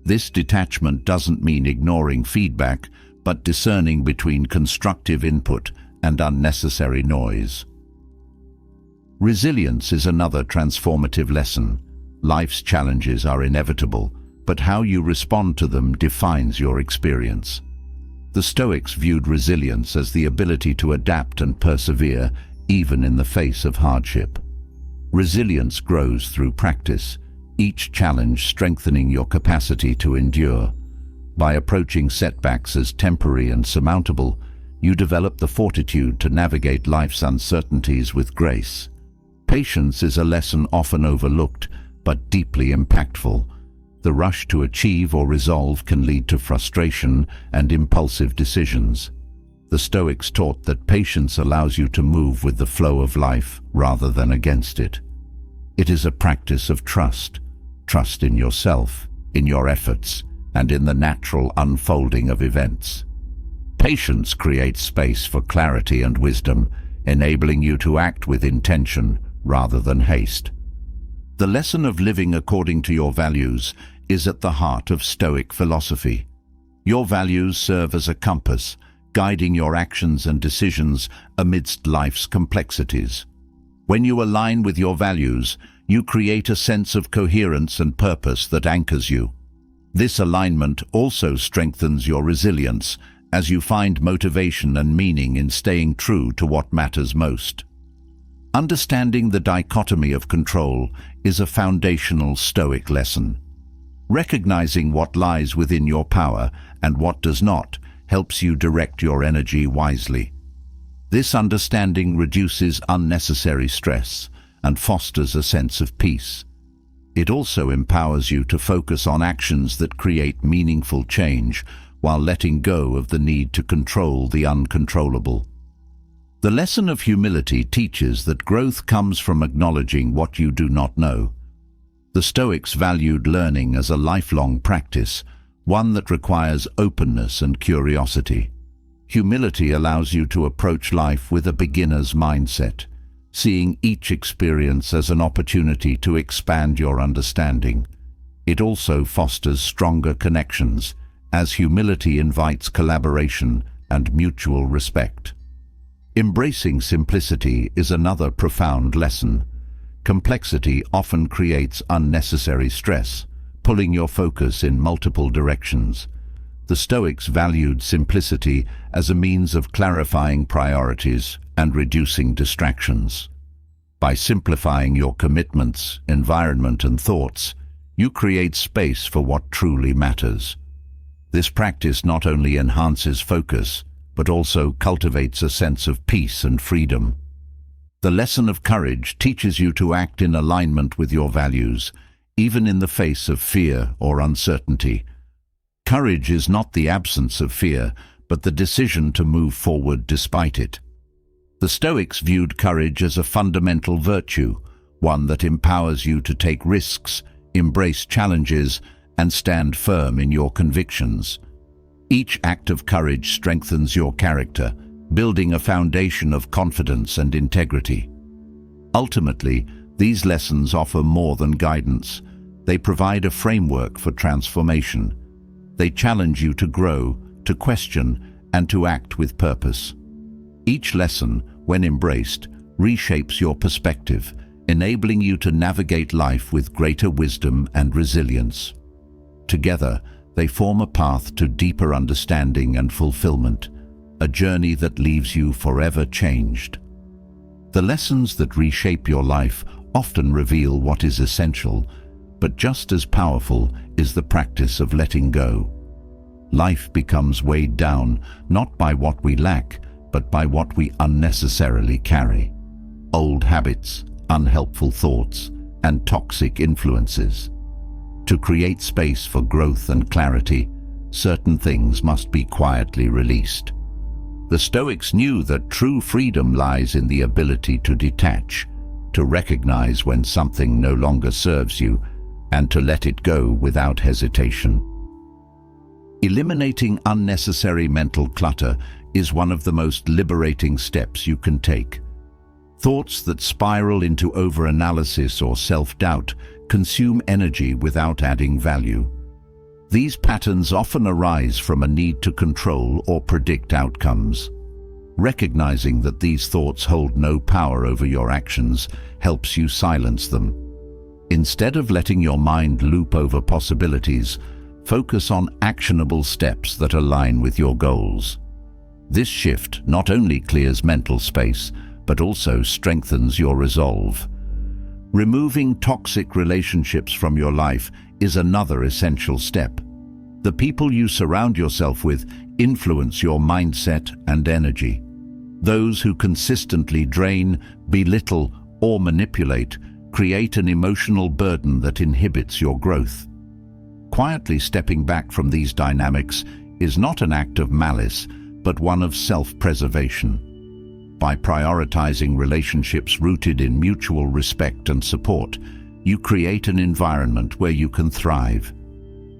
This detachment doesn't mean ignoring feedback, but discerning between constructive input and unnecessary noise. Resilience is another transformative lesson. Life's challenges are inevitable, but how you respond to them defines your experience. The Stoics viewed resilience as the ability to adapt and persevere, even in the face of hardship. Resilience grows through practice, each challenge strengthening your capacity to endure. By approaching setbacks as temporary and surmountable, you develop the fortitude to navigate life's uncertainties with grace. Patience is a lesson often overlooked, but deeply impactful. The rush to achieve or resolve can lead to frustration and impulsive decisions. The Stoics taught that patience allows you to move with the flow of life rather than against it. It is a practice of trust. Trust in yourself, in your efforts, and in the natural unfolding of events. Patience creates space for clarity and wisdom, enabling you to act with intention rather than haste. The lesson of living according to your values is at the heart of Stoic philosophy. Your values serve as a compass, guiding your actions and decisions amidst life's complexities. When you align with your values, you create a sense of coherence and purpose that anchors you. This alignment also strengthens your resilience as you find motivation and meaning in staying true to what matters most. Understanding the dichotomy of control is a foundational Stoic lesson. Recognizing what lies within your power and what does not helps you direct your energy wisely. This understanding reduces unnecessary stress and fosters a sense of peace. It also empowers you to focus on actions that create meaningful change while letting go of the need to control the uncontrollable. The lesson of humility teaches that growth comes from acknowledging what you do not know. The Stoics valued learning as a lifelong practice, one that requires openness and curiosity. Humility allows you to approach life with a beginner's mindset, seeing each experience as an opportunity to expand your understanding. It also fosters stronger connections, as humility invites collaboration and mutual respect. Embracing simplicity is another profound lesson. Complexity often creates unnecessary stress, pulling your focus in multiple directions. The Stoics valued simplicity as a means of clarifying priorities and reducing distractions. By simplifying your commitments, environment, and thoughts, you create space for what truly matters. This practice not only enhances focus, but also cultivates a sense of peace and freedom. The lesson of courage teaches you to act in alignment with your values, even in the face of fear or uncertainty. Courage is not the absence of fear, but the decision to move forward despite it. The Stoics viewed courage as a fundamental virtue, one that empowers you to take risks, embrace challenges, and stand firm in your convictions. Each act of courage strengthens your character, building a foundation of confidence and integrity. Ultimately, these lessons offer more than guidance. They provide a framework for transformation. They challenge you to grow, to question, and to act with purpose. Each lesson, when embraced, reshapes your perspective, enabling you to navigate life with greater wisdom and resilience. Together, they form a path to deeper understanding and fulfillment, a journey that leaves you forever changed. The lessons that reshape your life often reveal what is essential, but just as powerful is the practice of letting go. Life becomes weighed down not by what we lack, but by what we unnecessarily carry. Old habits, unhelpful thoughts, and toxic influences. To create space for growth and clarity, certain things must be quietly released. The Stoics knew that true freedom lies in the ability to detach, to recognize when something no longer serves you, and to let it go without hesitation. Eliminating unnecessary mental clutter is one of the most liberating steps you can take. Thoughts that spiral into overanalysis or self-doubt consume energy without adding value. These patterns often arise from a need to control or predict outcomes. Recognizing that these thoughts hold no power over your actions helps you silence them. Instead of letting your mind loop over possibilities, focus on actionable steps that align with your goals. This shift not only clears mental space, but also strengthens your resolve. Removing toxic relationships from your life is another essential step. The people you surround yourself with influence your mindset and energy. Those who consistently drain, belittle, or manipulate create an emotional burden that inhibits your growth. Quietly stepping back from these dynamics is not an act of malice, but one of self-preservation. By prioritizing relationships rooted in mutual respect and support, you create an environment where you can thrive.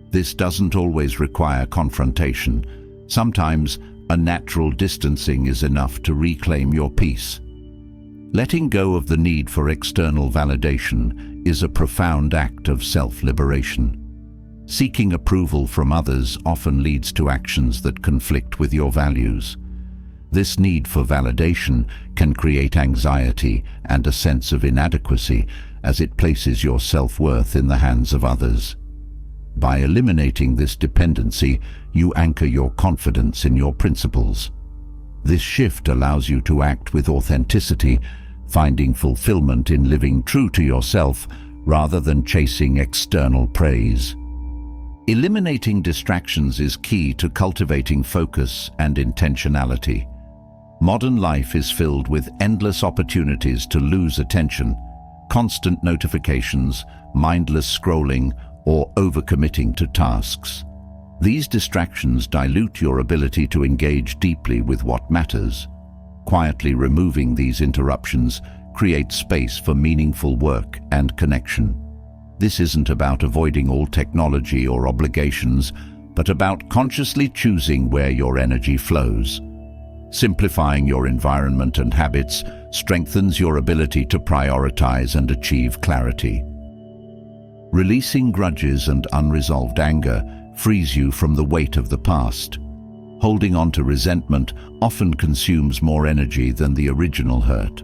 This doesn't always require confrontation. Sometimes a natural distancing is enough to reclaim your peace. Letting go of the need for external validation is a profound act of self-liberation. Seeking approval from others often leads to actions that conflict with your values. This need for validation can create anxiety and a sense of inadequacy as it places your self-worth in the hands of others. By eliminating this dependency, you anchor your confidence in your principles. This shift allows you to act with authenticity, finding fulfillment in living true to yourself rather than chasing external praise. Eliminating distractions is key to cultivating focus and intentionality. Modern life is filled with endless opportunities to lose attention, constant notifications, mindless scrolling, or overcommitting to tasks. These distractions dilute your ability to engage deeply with what matters. Quietly removing these interruptions creates space for meaningful work and connection. This isn't about avoiding all technology or obligations, but about consciously choosing where your energy flows. Simplifying your environment and habits strengthens your ability to prioritize and achieve clarity. Releasing grudges and unresolved anger frees you from the weight of the past. Holding on to resentment often consumes more energy than the original hurt.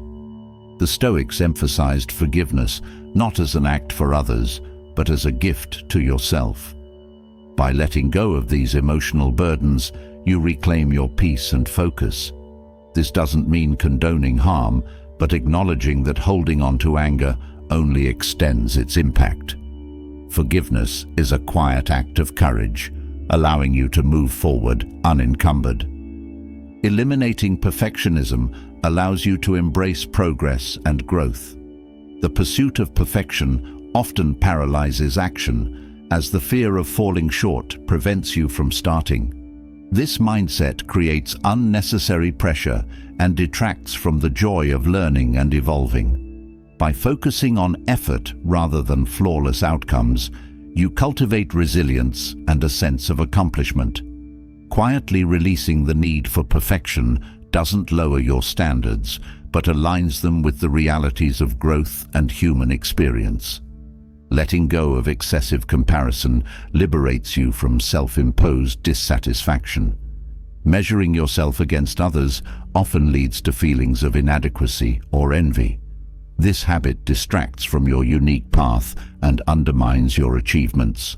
The Stoics emphasized forgiveness not as an act for others, but as a gift to yourself. By letting go of these emotional burdens, you reclaim your peace and focus. This doesn't mean condoning harm, but acknowledging that holding on to anger only extends its impact. Forgiveness is a quiet act of courage, allowing you to move forward unencumbered. Eliminating perfectionism allows you to embrace progress and growth. The pursuit of perfection often paralyzes action, as the fear of falling short prevents you from starting. This mindset creates unnecessary pressure and detracts from the joy of learning and evolving. By focusing on effort rather than flawless outcomes, you cultivate resilience and a sense of accomplishment. Quietly releasing the need for perfection doesn't lower your standards, but aligns them with the realities of growth and human experience. Letting go of excessive comparison liberates you from self-imposed dissatisfaction. Measuring yourself against others often leads to feelings of inadequacy or envy. This habit distracts from your unique path and undermines your achievements.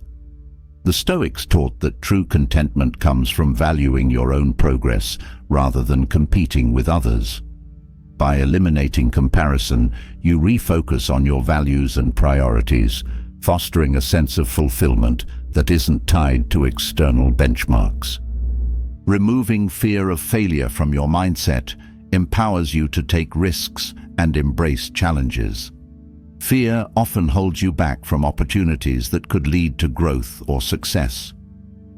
The Stoics taught that true contentment comes from valuing your own progress rather than competing with others. By eliminating comparison, you refocus on your values and priorities, fostering a sense of fulfillment that isn't tied to external benchmarks. Removing fear of failure from your mindset empowers you to take risks and embrace challenges. Fear often holds you back from opportunities that could lead to growth or success.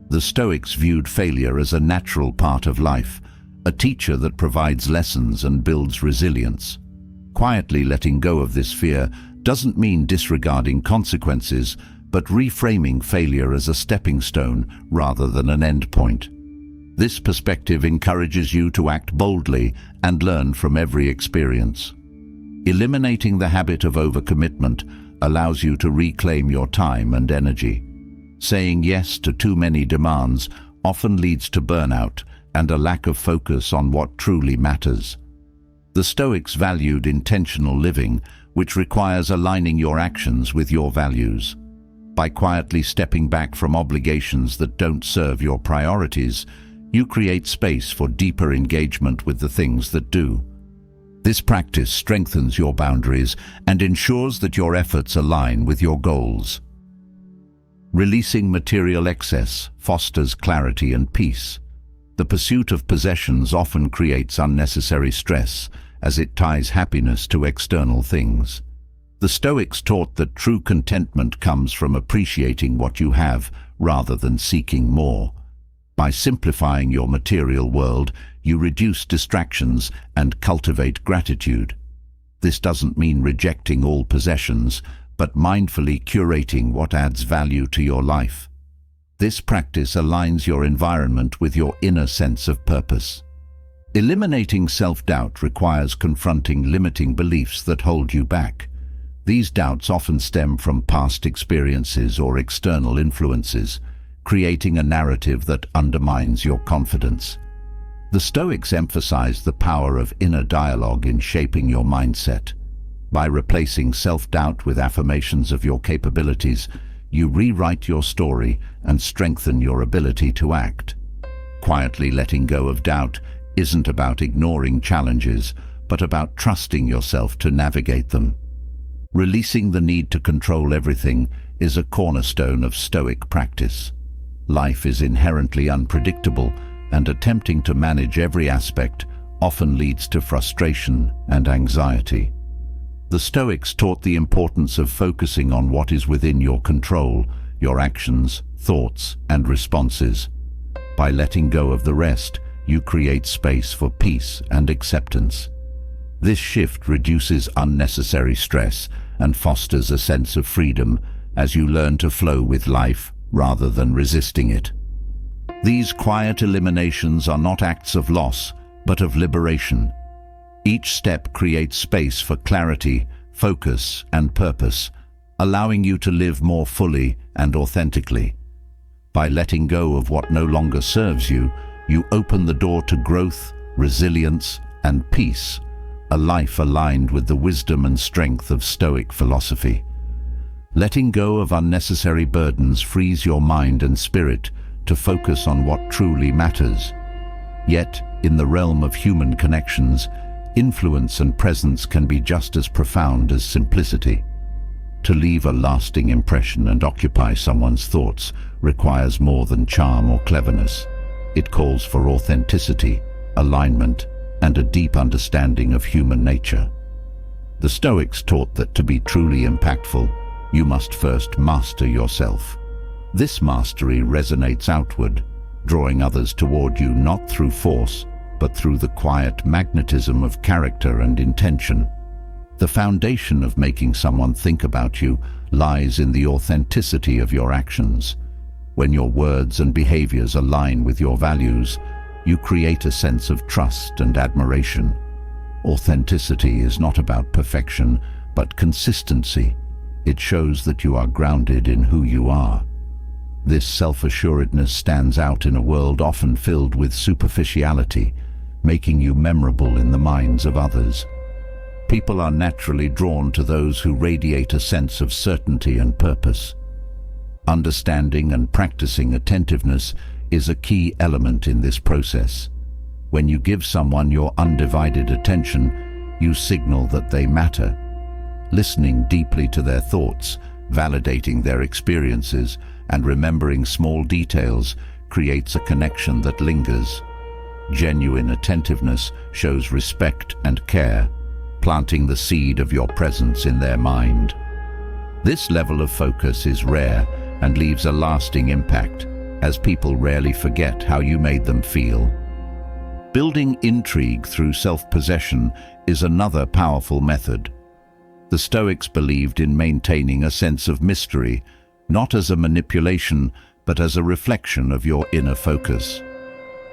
The Stoics viewed failure as a natural part of life, a teacher that provides lessons and builds resilience. Quietly letting go of this fear doesn't mean disregarding consequences, but reframing failure as a stepping stone rather than an endpoint. This perspective encourages you to act boldly and learn from every experience. Eliminating the habit of overcommitment allows you to reclaim your time and energy. Saying yes to too many demands often leads to burnout and a lack of focus on what truly matters. The Stoics valued intentional living, which requires aligning your actions with your values. By quietly stepping back from obligations that don't serve your priorities, you create space for deeper engagement with the things that do. This practice strengthens your boundaries and ensures that your efforts align with your goals. Releasing material excess fosters clarity and peace. The pursuit of possessions often creates unnecessary stress, as it ties happiness to external things. The Stoics taught that true contentment comes from appreciating what you have rather than seeking more. By simplifying your material world, you reduce distractions and cultivate gratitude. This doesn't mean rejecting all possessions, but mindfully curating what adds value to your life. This practice aligns your environment with your inner sense of purpose. Eliminating self-doubt requires confronting limiting beliefs that hold you back. These doubts often stem from past experiences or external influences, creating a narrative that undermines your confidence. The Stoics emphasize the power of inner dialogue in shaping your mindset. By replacing self-doubt with affirmations of your capabilities, you rewrite your story and strengthen your ability to act. Quietly letting go of doubt isn't about ignoring challenges, but about trusting yourself to navigate them. Releasing the need to control everything is a cornerstone of Stoic practice. Life is inherently unpredictable, and attempting to manage every aspect often leads to frustration and anxiety. The Stoics taught the importance of focusing on what is within your control, your actions, thoughts, and responses. By letting go of the rest, you create space for peace and acceptance. This shift reduces unnecessary stress and fosters a sense of freedom as you learn to flow with life rather than resisting it. These quiet eliminations are not acts of loss, but of liberation. Each step creates space for clarity, focus, and purpose, allowing you to live more fully and authentically. By letting go of what no longer serves you, you open the door to growth, resilience, and peace, a life aligned with the wisdom and strength of Stoic philosophy. Letting go of unnecessary burdens frees your mind and spirit to focus on what truly matters. Yet, in the realm of human connections, influence and presence can be just as profound as simplicity. To leave a lasting impression and occupy someone's thoughts requires more than charm or cleverness. It calls for authenticity, alignment, and a deep understanding of human nature. The Stoics taught that to be truly impactful, you must first master yourself. This mastery resonates outward, drawing others toward you not through force, but through the quiet magnetism of character and intention. The foundation of making someone think about you lies in the authenticity of your actions. When your words and behaviors align with your values, you create a sense of trust and admiration. Authenticity is not about perfection, but consistency. It shows that you are grounded in who you are. This self-assuredness stands out in a world often filled with superficiality, making you memorable in the minds of others. People are naturally drawn to those who radiate a sense of certainty and purpose. Understanding and practicing attentiveness is a key element in this process. When you give someone your undivided attention, you signal that they matter. Listening deeply to their thoughts, validating their experiences, and remembering small details creates a connection that lingers. Genuine attentiveness shows respect and care, planting the seed of your presence in their mind. This level of focus is rare and leaves a lasting impact, as people rarely forget how you made them feel. Building intrigue through self-possession is another powerful method. The Stoics believed in maintaining a sense of mystery, not as a manipulation, but as a reflection of your inner focus.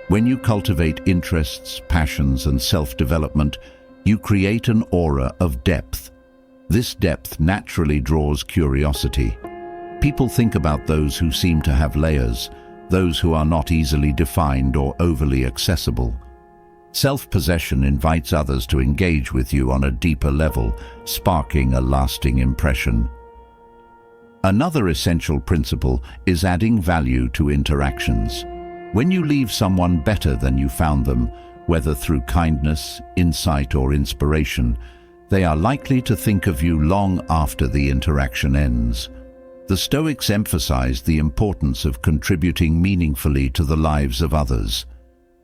When you cultivate interests, passions, and self-development, you create an aura of depth. This depth naturally draws curiosity. People think about those who seem to have layers, those who are not easily defined or overly accessible. Self-possession invites others to engage with you on a deeper level, sparking a lasting impression. Another essential principle is adding value to interactions. When you leave someone better than you found them, whether through kindness, insight, or inspiration, they are likely to think of you long after the interaction ends. The Stoics emphasize the importance of contributing meaningfully to the lives of others.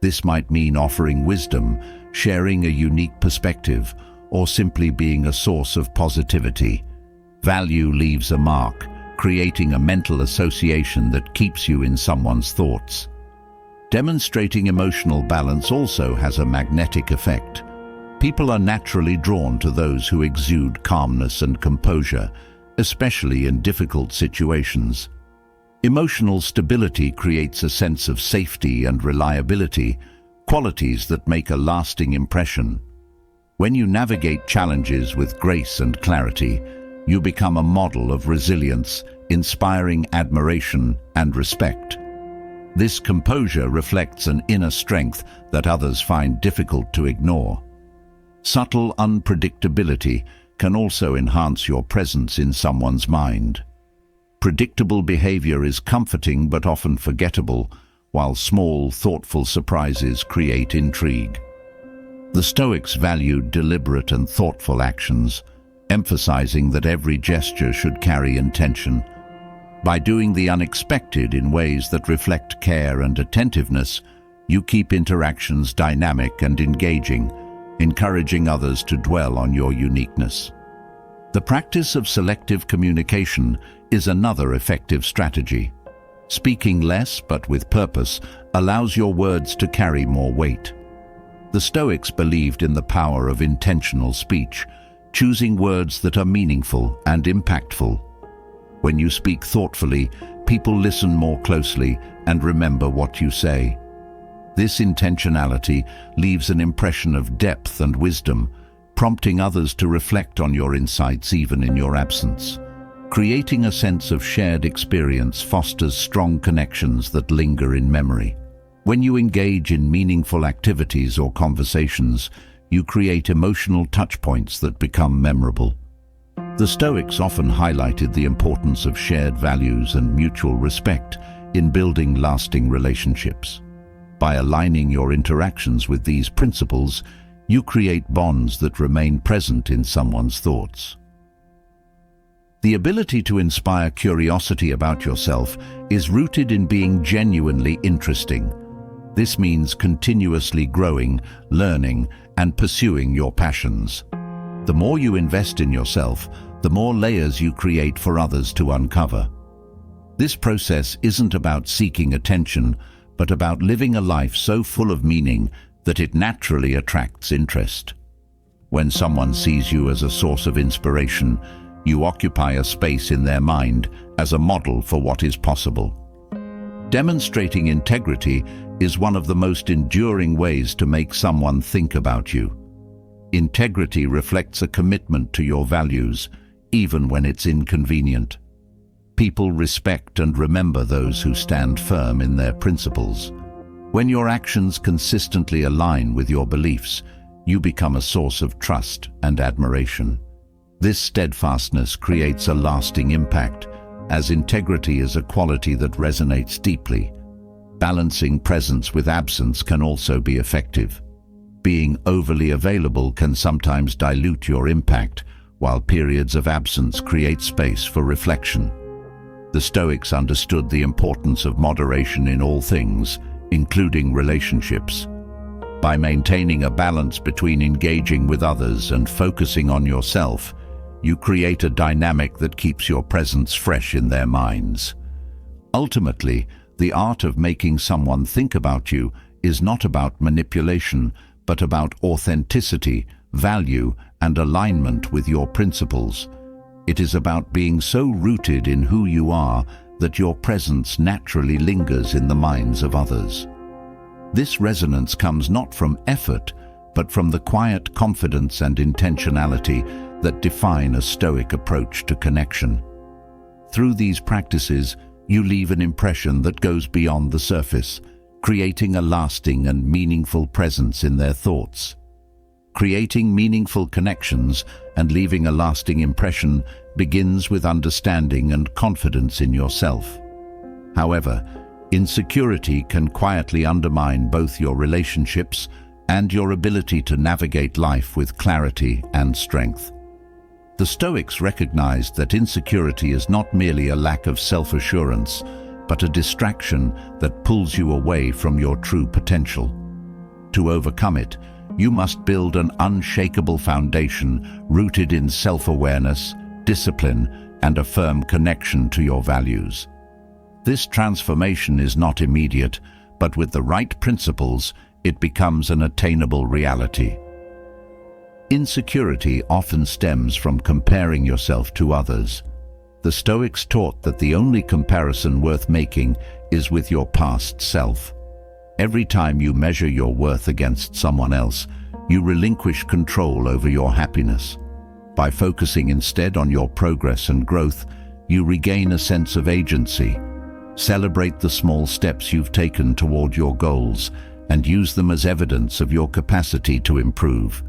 This might mean offering wisdom, sharing a unique perspective, or simply being a source of positivity. Value leaves a mark, creating a mental association that keeps you in someone's thoughts. Demonstrating emotional balance also has a magnetic effect. People are naturally drawn to those who exude calmness and composure, especially in difficult situations. Emotional stability creates a sense of safety and reliability, qualities that make a lasting impression. When you navigate challenges with grace and clarity, you become a model of resilience, inspiring admiration and respect. This composure reflects an inner strength that others find difficult to ignore. Subtle unpredictability can also enhance your presence in someone's mind. Predictable behavior is comforting but often forgettable, while small, thoughtful surprises create intrigue. The Stoics valued deliberate and thoughtful actions, emphasizing that every gesture should carry intention. By doing the unexpected in ways that reflect care and attentiveness, you keep interactions dynamic and engaging, encouraging others to dwell on your uniqueness. The practice of selective communication is another effective strategy. Speaking less but with purpose allows your words to carry more weight. The Stoics believed in the power of intentional speech, choosing words that are meaningful and impactful. When you speak thoughtfully, people listen more closely and remember what you say. This intentionality leaves an impression of depth and wisdom, prompting others to reflect on your insights even in your absence. Creating a sense of shared experience fosters strong connections that linger in memory. When you engage in meaningful activities or conversations, you create emotional touchpoints that become memorable. The Stoics often highlighted the importance of shared values and mutual respect in building lasting relationships. By aligning your interactions with these principles, you create bonds that remain present in someone's thoughts. The ability to inspire curiosity about yourself is rooted in being genuinely interesting. This means continuously growing, learning, and pursuing your passions. The more you invest in yourself, the more layers you create for others to uncover. This process isn't about seeking attention, but about living a life so full of meaning that it naturally attracts interest. When someone sees you as a source of inspiration, you occupy a space in their mind as a model for what is possible. Demonstrating integrity is one of the most enduring ways to make someone think about you. Integrity reflects a commitment to your values, even when it's inconvenient. People respect and remember those who stand firm in their principles. When your actions consistently align with your beliefs, you become a source of trust and admiration. This steadfastness creates a lasting impact, as integrity is a quality that resonates deeply. Balancing presence with absence can also be effective. Being overly available can sometimes dilute your impact, while periods of absence create space for reflection. The Stoics understood the importance of moderation in all things, including relationships. By maintaining a balance between engaging with others and focusing on yourself, you create a dynamic that keeps your presence fresh in their minds. Ultimately, the art of making someone think about you is not about manipulation, but about authenticity, value, and alignment with your principles. It is about being so rooted in who you are that your presence naturally lingers in the minds of others. This resonance comes not from effort, but from the quiet confidence and intentionality that define a Stoic approach to connection. Through these practices, you leave an impression that goes beyond the surface, creating a lasting and meaningful presence in their thoughts. Creating meaningful connections and leaving a lasting impression begins with understanding and confidence in yourself. However, insecurity can quietly undermine both your relationships and your ability to navigate life with clarity and strength. The Stoics recognized that insecurity is not merely a lack of self-assurance, but a distraction that pulls you away from your true potential. To overcome it, you must build an unshakable foundation rooted in self-awareness, discipline, and a firm connection to your values. This transformation is not immediate, but with the right principles, it becomes an attainable reality. Insecurity often stems from comparing yourself to others. The Stoics taught that the only comparison worth making is with your past self. Every time you measure your worth against someone else, you relinquish control over your happiness. By focusing instead on your progress and growth, you regain a sense of agency. Celebrate the small steps you've taken toward your goals and use them as evidence of your capacity to improve.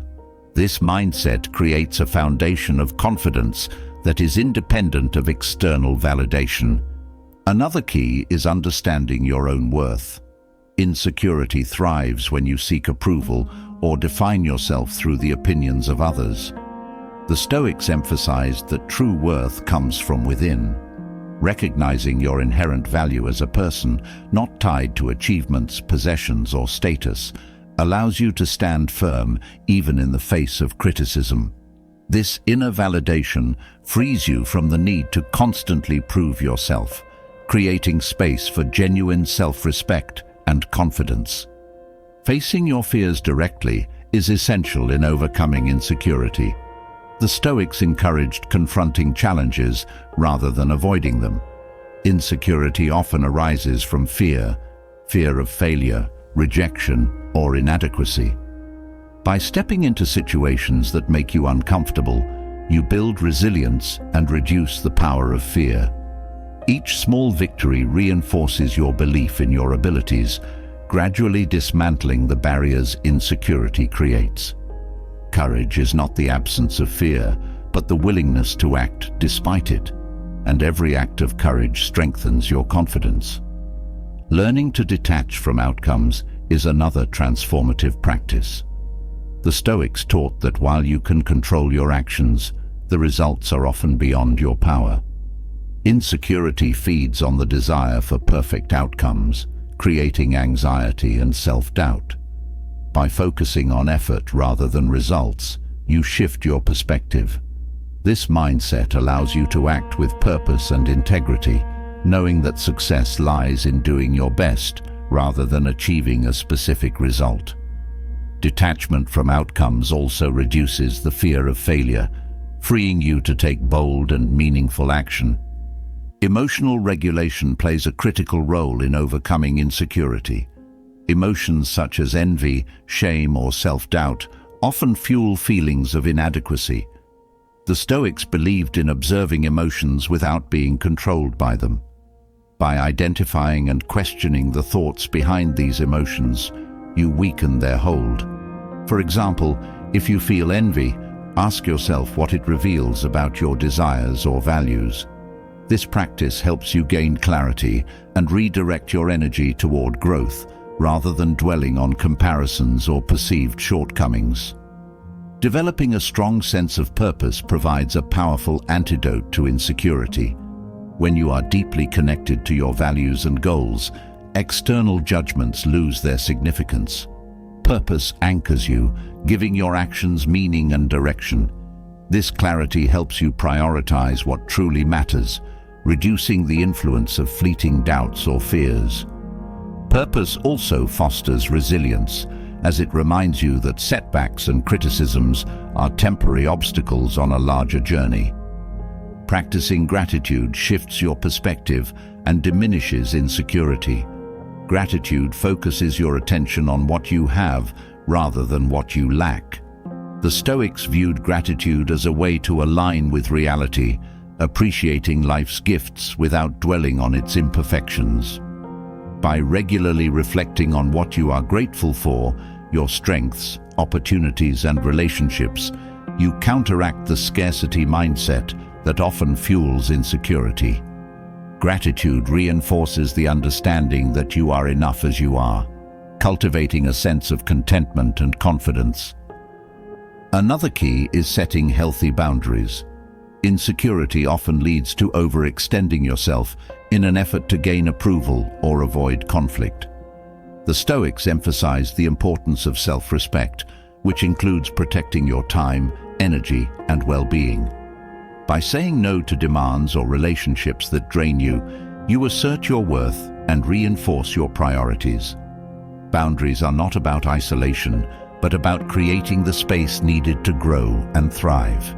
This mindset creates a foundation of confidence that is independent of external validation. Another key is understanding your own worth. Insecurity thrives when you seek approval or define yourself through the opinions of others. The Stoics emphasized that true worth comes from within. Recognizing your inherent value as a person, not tied to achievements, possessions, or status, allows you to stand firm even in the face of criticism. This inner validation frees you from the need to constantly prove yourself, creating space for genuine self-respect and confidence. Facing your fears directly is essential in overcoming insecurity. The Stoics encouraged confronting challenges rather than avoiding them. Insecurity often arises from fear of failure, rejection, or inadequacy. By stepping into situations that make you uncomfortable, you build resilience and reduce the power of fear. Each small victory reinforces your belief in your abilities, gradually dismantling the barriers insecurity creates. Courage is not the absence of fear, but the willingness to act despite it, and every act of courage strengthens your confidence. Learning to detach from outcomes is another transformative practice. The Stoics taught that while you can control your actions, the results are often beyond your power. Insecurity feeds on the desire for perfect outcomes, creating anxiety and self-doubt. By focusing on effort rather than results, you shift your perspective. This mindset allows you to act with purpose and integrity, knowing that success lies in doing your best rather than achieving a specific result. Detachment from outcomes also reduces the fear of failure, freeing you to take bold and meaningful action. Emotional regulation plays a critical role in overcoming insecurity. Emotions such as envy, shame, or self-doubt often fuel feelings of inadequacy. The Stoics believed in observing emotions without being controlled by them. By identifying and questioning the thoughts behind these emotions, you weaken their hold. For example, if you feel envy, ask yourself what it reveals about your desires or values. This practice helps you gain clarity and redirect your energy toward growth, rather than dwelling on comparisons or perceived shortcomings. Developing a strong sense of purpose provides a powerful antidote to insecurity. When you are deeply connected to your values and goals, external judgments lose their significance. Purpose anchors you, giving your actions meaning and direction. This clarity helps you prioritize what truly matters, reducing the influence of fleeting doubts or fears. Purpose also fosters resilience, as it reminds you that setbacks and criticisms are temporary obstacles on a larger journey. Practicing gratitude shifts your perspective and diminishes insecurity. Gratitude focuses your attention on what you have rather than what you lack. The Stoics viewed gratitude as a way to align with reality, appreciating life's gifts without dwelling on its imperfections. By regularly reflecting on what you are grateful for, your strengths, opportunities, and relationships, you counteract the scarcity mindset that often fuels insecurity. Gratitude reinforces the understanding that you are enough as you are. cultivating a sense of contentment and confidence. Another key is setting healthy boundaries. Insecurity often leads to overextending yourself in an effort to gain approval or avoid conflict. The Stoics emphasize the importance of self-respect, which includes protecting your time, energy, and well-being. By saying no to demands or relationships that drain you, you assert your worth and reinforce your priorities. Boundaries are not about isolation, but about creating the space needed to grow and thrive.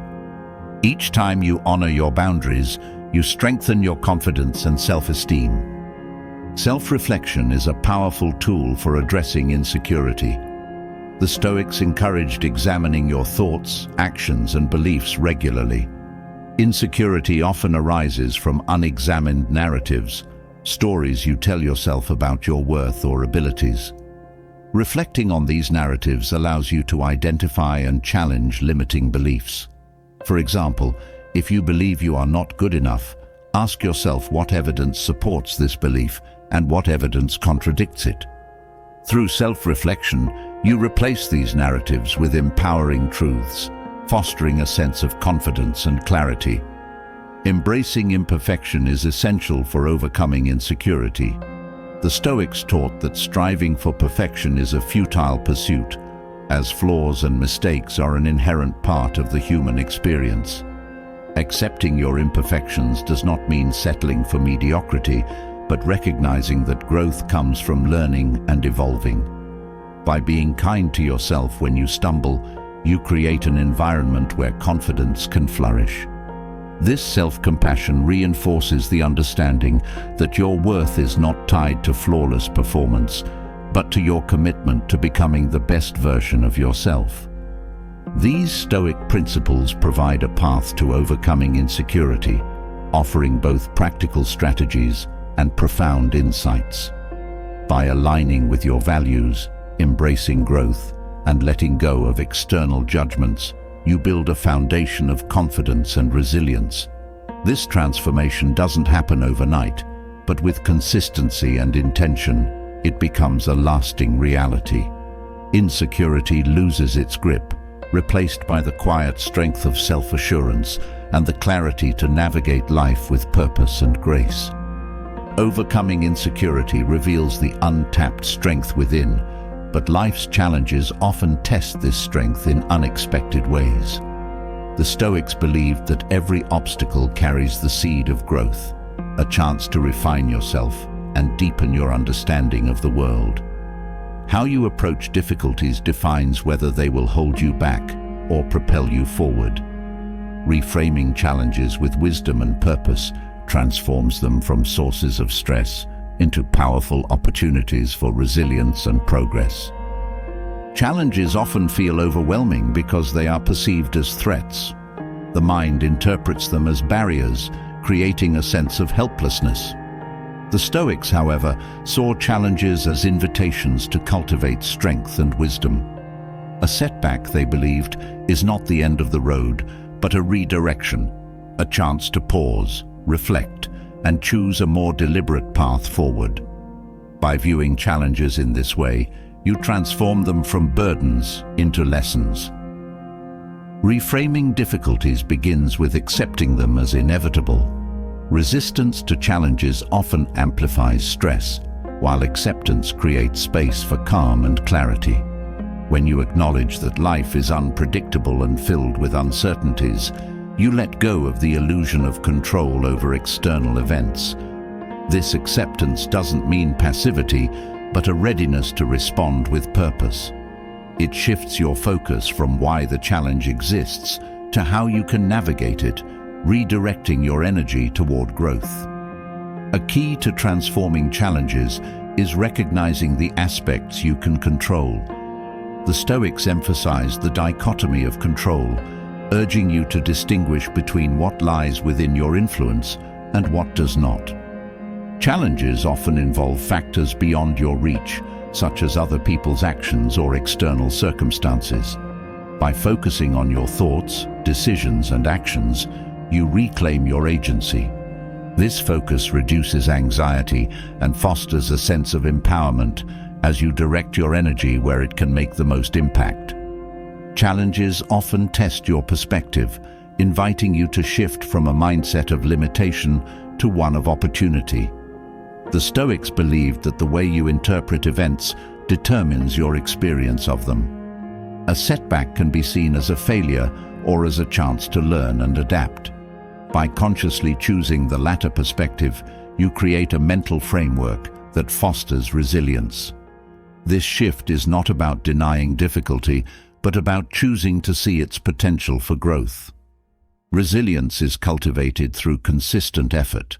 Each time you honor your boundaries, you strengthen your confidence and self-esteem. Self-reflection is a powerful tool for addressing insecurity. The Stoics encouraged examining your thoughts, actions, and beliefs regularly. Insecurity often arises from unexamined narratives, stories you tell yourself about your worth or abilities. Reflecting on these narratives allows you to identify and challenge limiting beliefs. For example, if you believe you are not good enough, ask yourself what evidence supports this belief and what evidence contradicts it. Through self-reflection, you replace these narratives with empowering truths, fostering a sense of confidence and clarity. Embracing imperfection is essential for overcoming insecurity. The Stoics taught that striving for perfection is a futile pursuit, as flaws and mistakes are an inherent part of the human experience. Accepting your imperfections does not mean settling for mediocrity, but recognizing that growth comes from learning and evolving. By being kind to yourself when you stumble, you create an environment where confidence can flourish. This self-compassion reinforces the understanding that your worth is not tied to flawless performance, but to your commitment to becoming the best version of yourself. These Stoic principles provide a path to overcoming insecurity, offering both practical strategies and profound insights. By aligning with your values, embracing growth, and letting go of external judgments, you build a foundation of confidence and resilience. This transformation doesn't happen overnight, but with consistency and intention, it becomes a lasting reality. Insecurity loses its grip, replaced by the quiet strength of self-assurance and the clarity to navigate life with purpose and grace. Overcoming insecurity reveals the untapped strength within, but life's challenges often test this strength in unexpected ways. The Stoics believed that every obstacle carries the seed of growth, a chance to refine yourself and deepen your understanding of the world. How you approach difficulties defines whether they will hold you back or propel you forward. Reframing challenges with wisdom and purpose transforms them from sources of stress into powerful opportunities for resilience and progress. Challenges often feel overwhelming because they are perceived as threats. The mind interprets them as barriers, creating a sense of helplessness. The Stoics, however, saw challenges as invitations to cultivate strength and wisdom. A setback, they believed, is not the end of the road, but a redirection, a chance to pause, reflect, and choose a more deliberate path forward. By viewing challenges in this way, you transform them from burdens into lessons. Reframing difficulties begins with accepting them as inevitable. Resistance to challenges often amplifies stress, while acceptance creates space for calm and clarity. When you acknowledge that life is unpredictable and filled with uncertainties, you let go of the illusion of control over external events. This acceptance doesn't mean passivity, but a readiness to respond with purpose. It shifts your focus from why the challenge exists to how you can navigate it, redirecting your energy toward growth. A key to transforming challenges is recognizing the aspects you can control. The Stoics emphasized the dichotomy of control, urging you to distinguish between what lies within your influence and what does not. Challenges often involve factors beyond your reach, such as other people's actions or external circumstances. By focusing on your thoughts, decisions, and actions, you reclaim your agency. This focus reduces anxiety and fosters a sense of empowerment, as you direct your energy where it can make the most impact. Challenges often test your perspective, inviting you to shift from a mindset of limitation to one of opportunity. The Stoics believed that the way you interpret events determines your experience of them. A setback can be seen as a failure or as a chance to learn and adapt. By consciously choosing the latter perspective, you create a mental framework that fosters resilience. This shift is not about denying difficulty, but about choosing to see its potential for growth. Resilience is cultivated through consistent effort.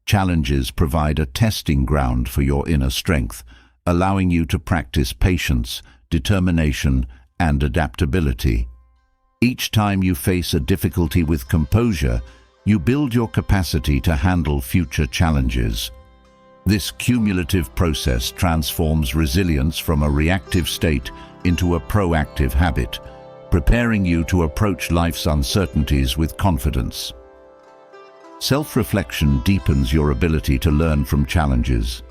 Challenges provide a testing ground for your inner strength, allowing you to practice patience, determination, and adaptability. Each time you face a difficulty with composure, you build your capacity to handle future challenges. This cumulative process transforms resilience from a reactive state into a proactive habit, preparing you to approach life's uncertainties with confidence. Self-reflection deepens your ability to learn from challenges.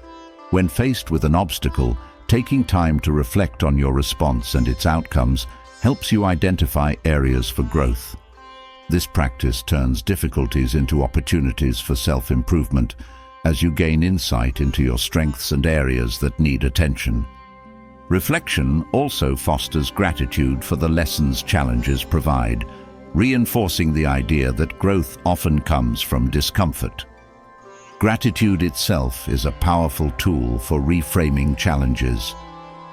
When faced with an obstacle, taking time to reflect on your response and its outcomes helps you identify areas for growth. This practice turns difficulties into opportunities for self-improvement as you gain insight into your strengths and areas that need attention. Reflection also fosters gratitude for the lessons challenges provide, reinforcing the idea that growth often comes from discomfort. Gratitude itself is a powerful tool for reframing challenges.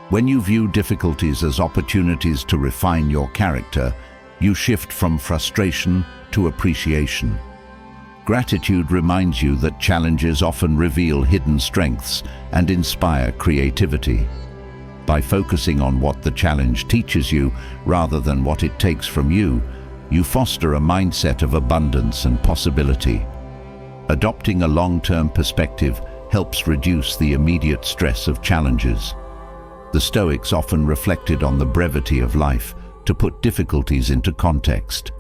When you view difficulties as opportunities to refine your character, you shift from frustration to appreciation. Gratitude reminds you that challenges often reveal hidden strengths and inspire creativity. By focusing on what the challenge teaches you rather than what it takes from you, you foster a mindset of abundance and possibility. Adopting a long-term perspective helps reduce the immediate stress of challenges. The Stoics often reflected on the brevity of life to put difficulties into context.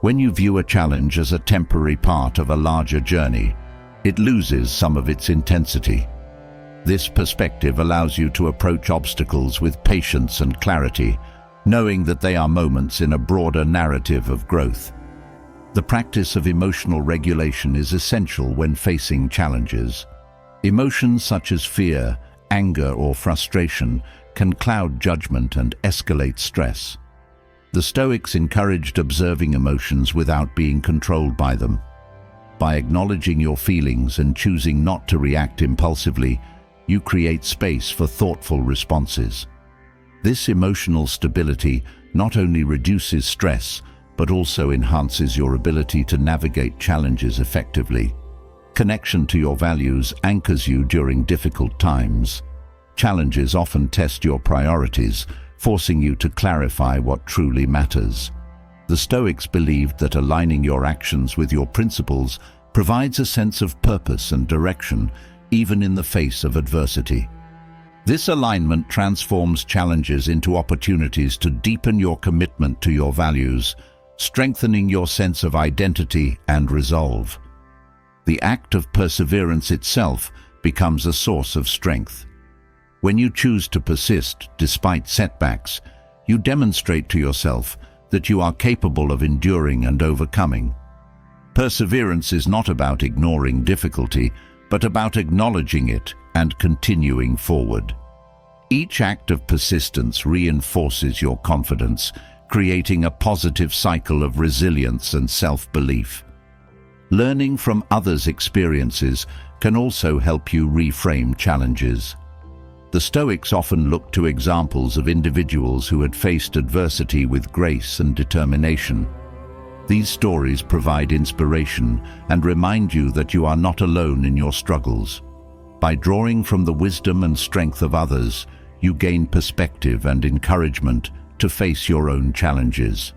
When you view a challenge as a temporary part of a larger journey, it loses some of its intensity. This perspective allows you to approach obstacles with patience and clarity, knowing that they are moments in a broader narrative of growth. The practice of emotional regulation is essential when facing challenges. Emotions such as fear, anger, or frustration can cloud judgment and escalate stress. The Stoics encouraged observing emotions without being controlled by them. By acknowledging your feelings and choosing not to react impulsively, you create space for thoughtful responses. This emotional stability not only reduces stress, but also enhances your ability to navigate challenges effectively. Connection to your values anchors you during difficult times. Challenges often test your priorities, forcing you to clarify what truly matters. The Stoics believed that aligning your actions with your principles provides a sense of purpose and direction, even in the face of adversity. This alignment transforms challenges into opportunities to deepen your commitment to your values, strengthening your sense of identity and resolve. The act of perseverance itself becomes a source of strength. When you choose to persist despite setbacks, you demonstrate to yourself that you are capable of enduring and overcoming. Perseverance is not about ignoring difficulty, but about acknowledging it and continuing forward. Each act of persistence reinforces your confidence, creating a positive cycle of resilience and self-belief. Learning from others' experiences can also help you reframe challenges. The Stoics often looked to examples of individuals who had faced adversity with grace and determination. These stories provide inspiration and remind you that you are not alone in your struggles. By drawing from the wisdom and strength of others, you gain perspective and encouragement to face your own challenges.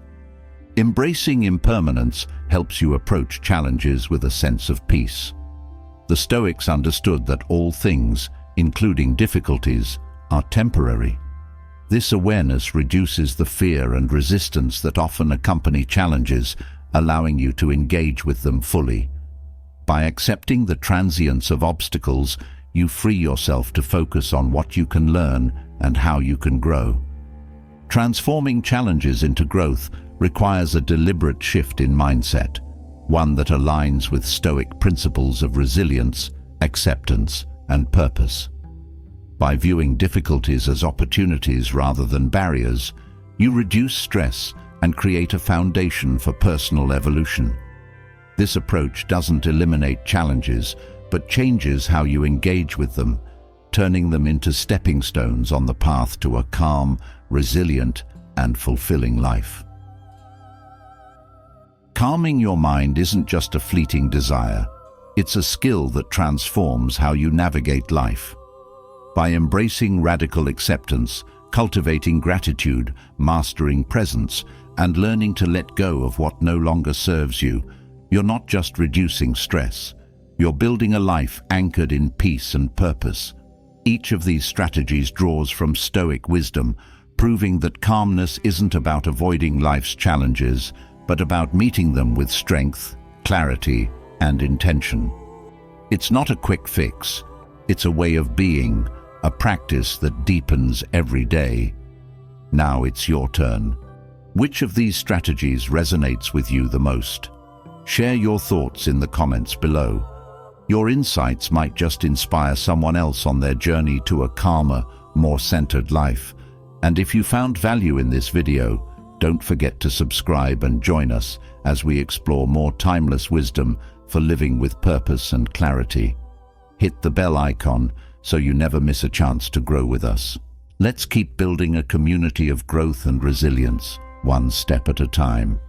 Embracing impermanence helps you approach challenges with a sense of peace. The Stoics understood that all things, including difficulties, are temporary. This awareness reduces the fear and resistance that often accompany challenges, allowing you to engage with them fully. By accepting the transience of obstacles, you free yourself to focus on what you can learn and how you can grow. Transforming challenges into growth requires a deliberate shift in mindset, one that aligns with Stoic principles of resilience, acceptance, and purpose. By viewing difficulties as opportunities rather than barriers, you reduce stress and create a foundation for personal evolution. This approach doesn't eliminate challenges, but changes how you engage with them, turning them into stepping stones on the path to a calm, resilient, and fulfilling life. Calming your mind isn't just a fleeting desire, it's a skill that transforms how you navigate life. By embracing radical acceptance, cultivating gratitude, mastering presence, and learning to let go of what no longer serves you, you're not just reducing stress, you're building a life anchored in peace and purpose. Each of these strategies draws from Stoic wisdom, proving that calmness isn't about avoiding life's challenges, but about meeting them with strength, clarity, and intention. It's not a quick fix, it's a way of being, a practice that deepens every day. Now it's your turn. Which of these strategies resonates with you the most? Share your thoughts in the comments below. Your insights might just inspire someone else on their journey to a calmer, more centered life. And if you found value in this video, don't forget to subscribe and join us as we explore more timeless wisdom for living with purpose and clarity. Hit the bell icon so you never miss a chance to grow with us. Let's keep building a community of growth and resilience, one step at a time.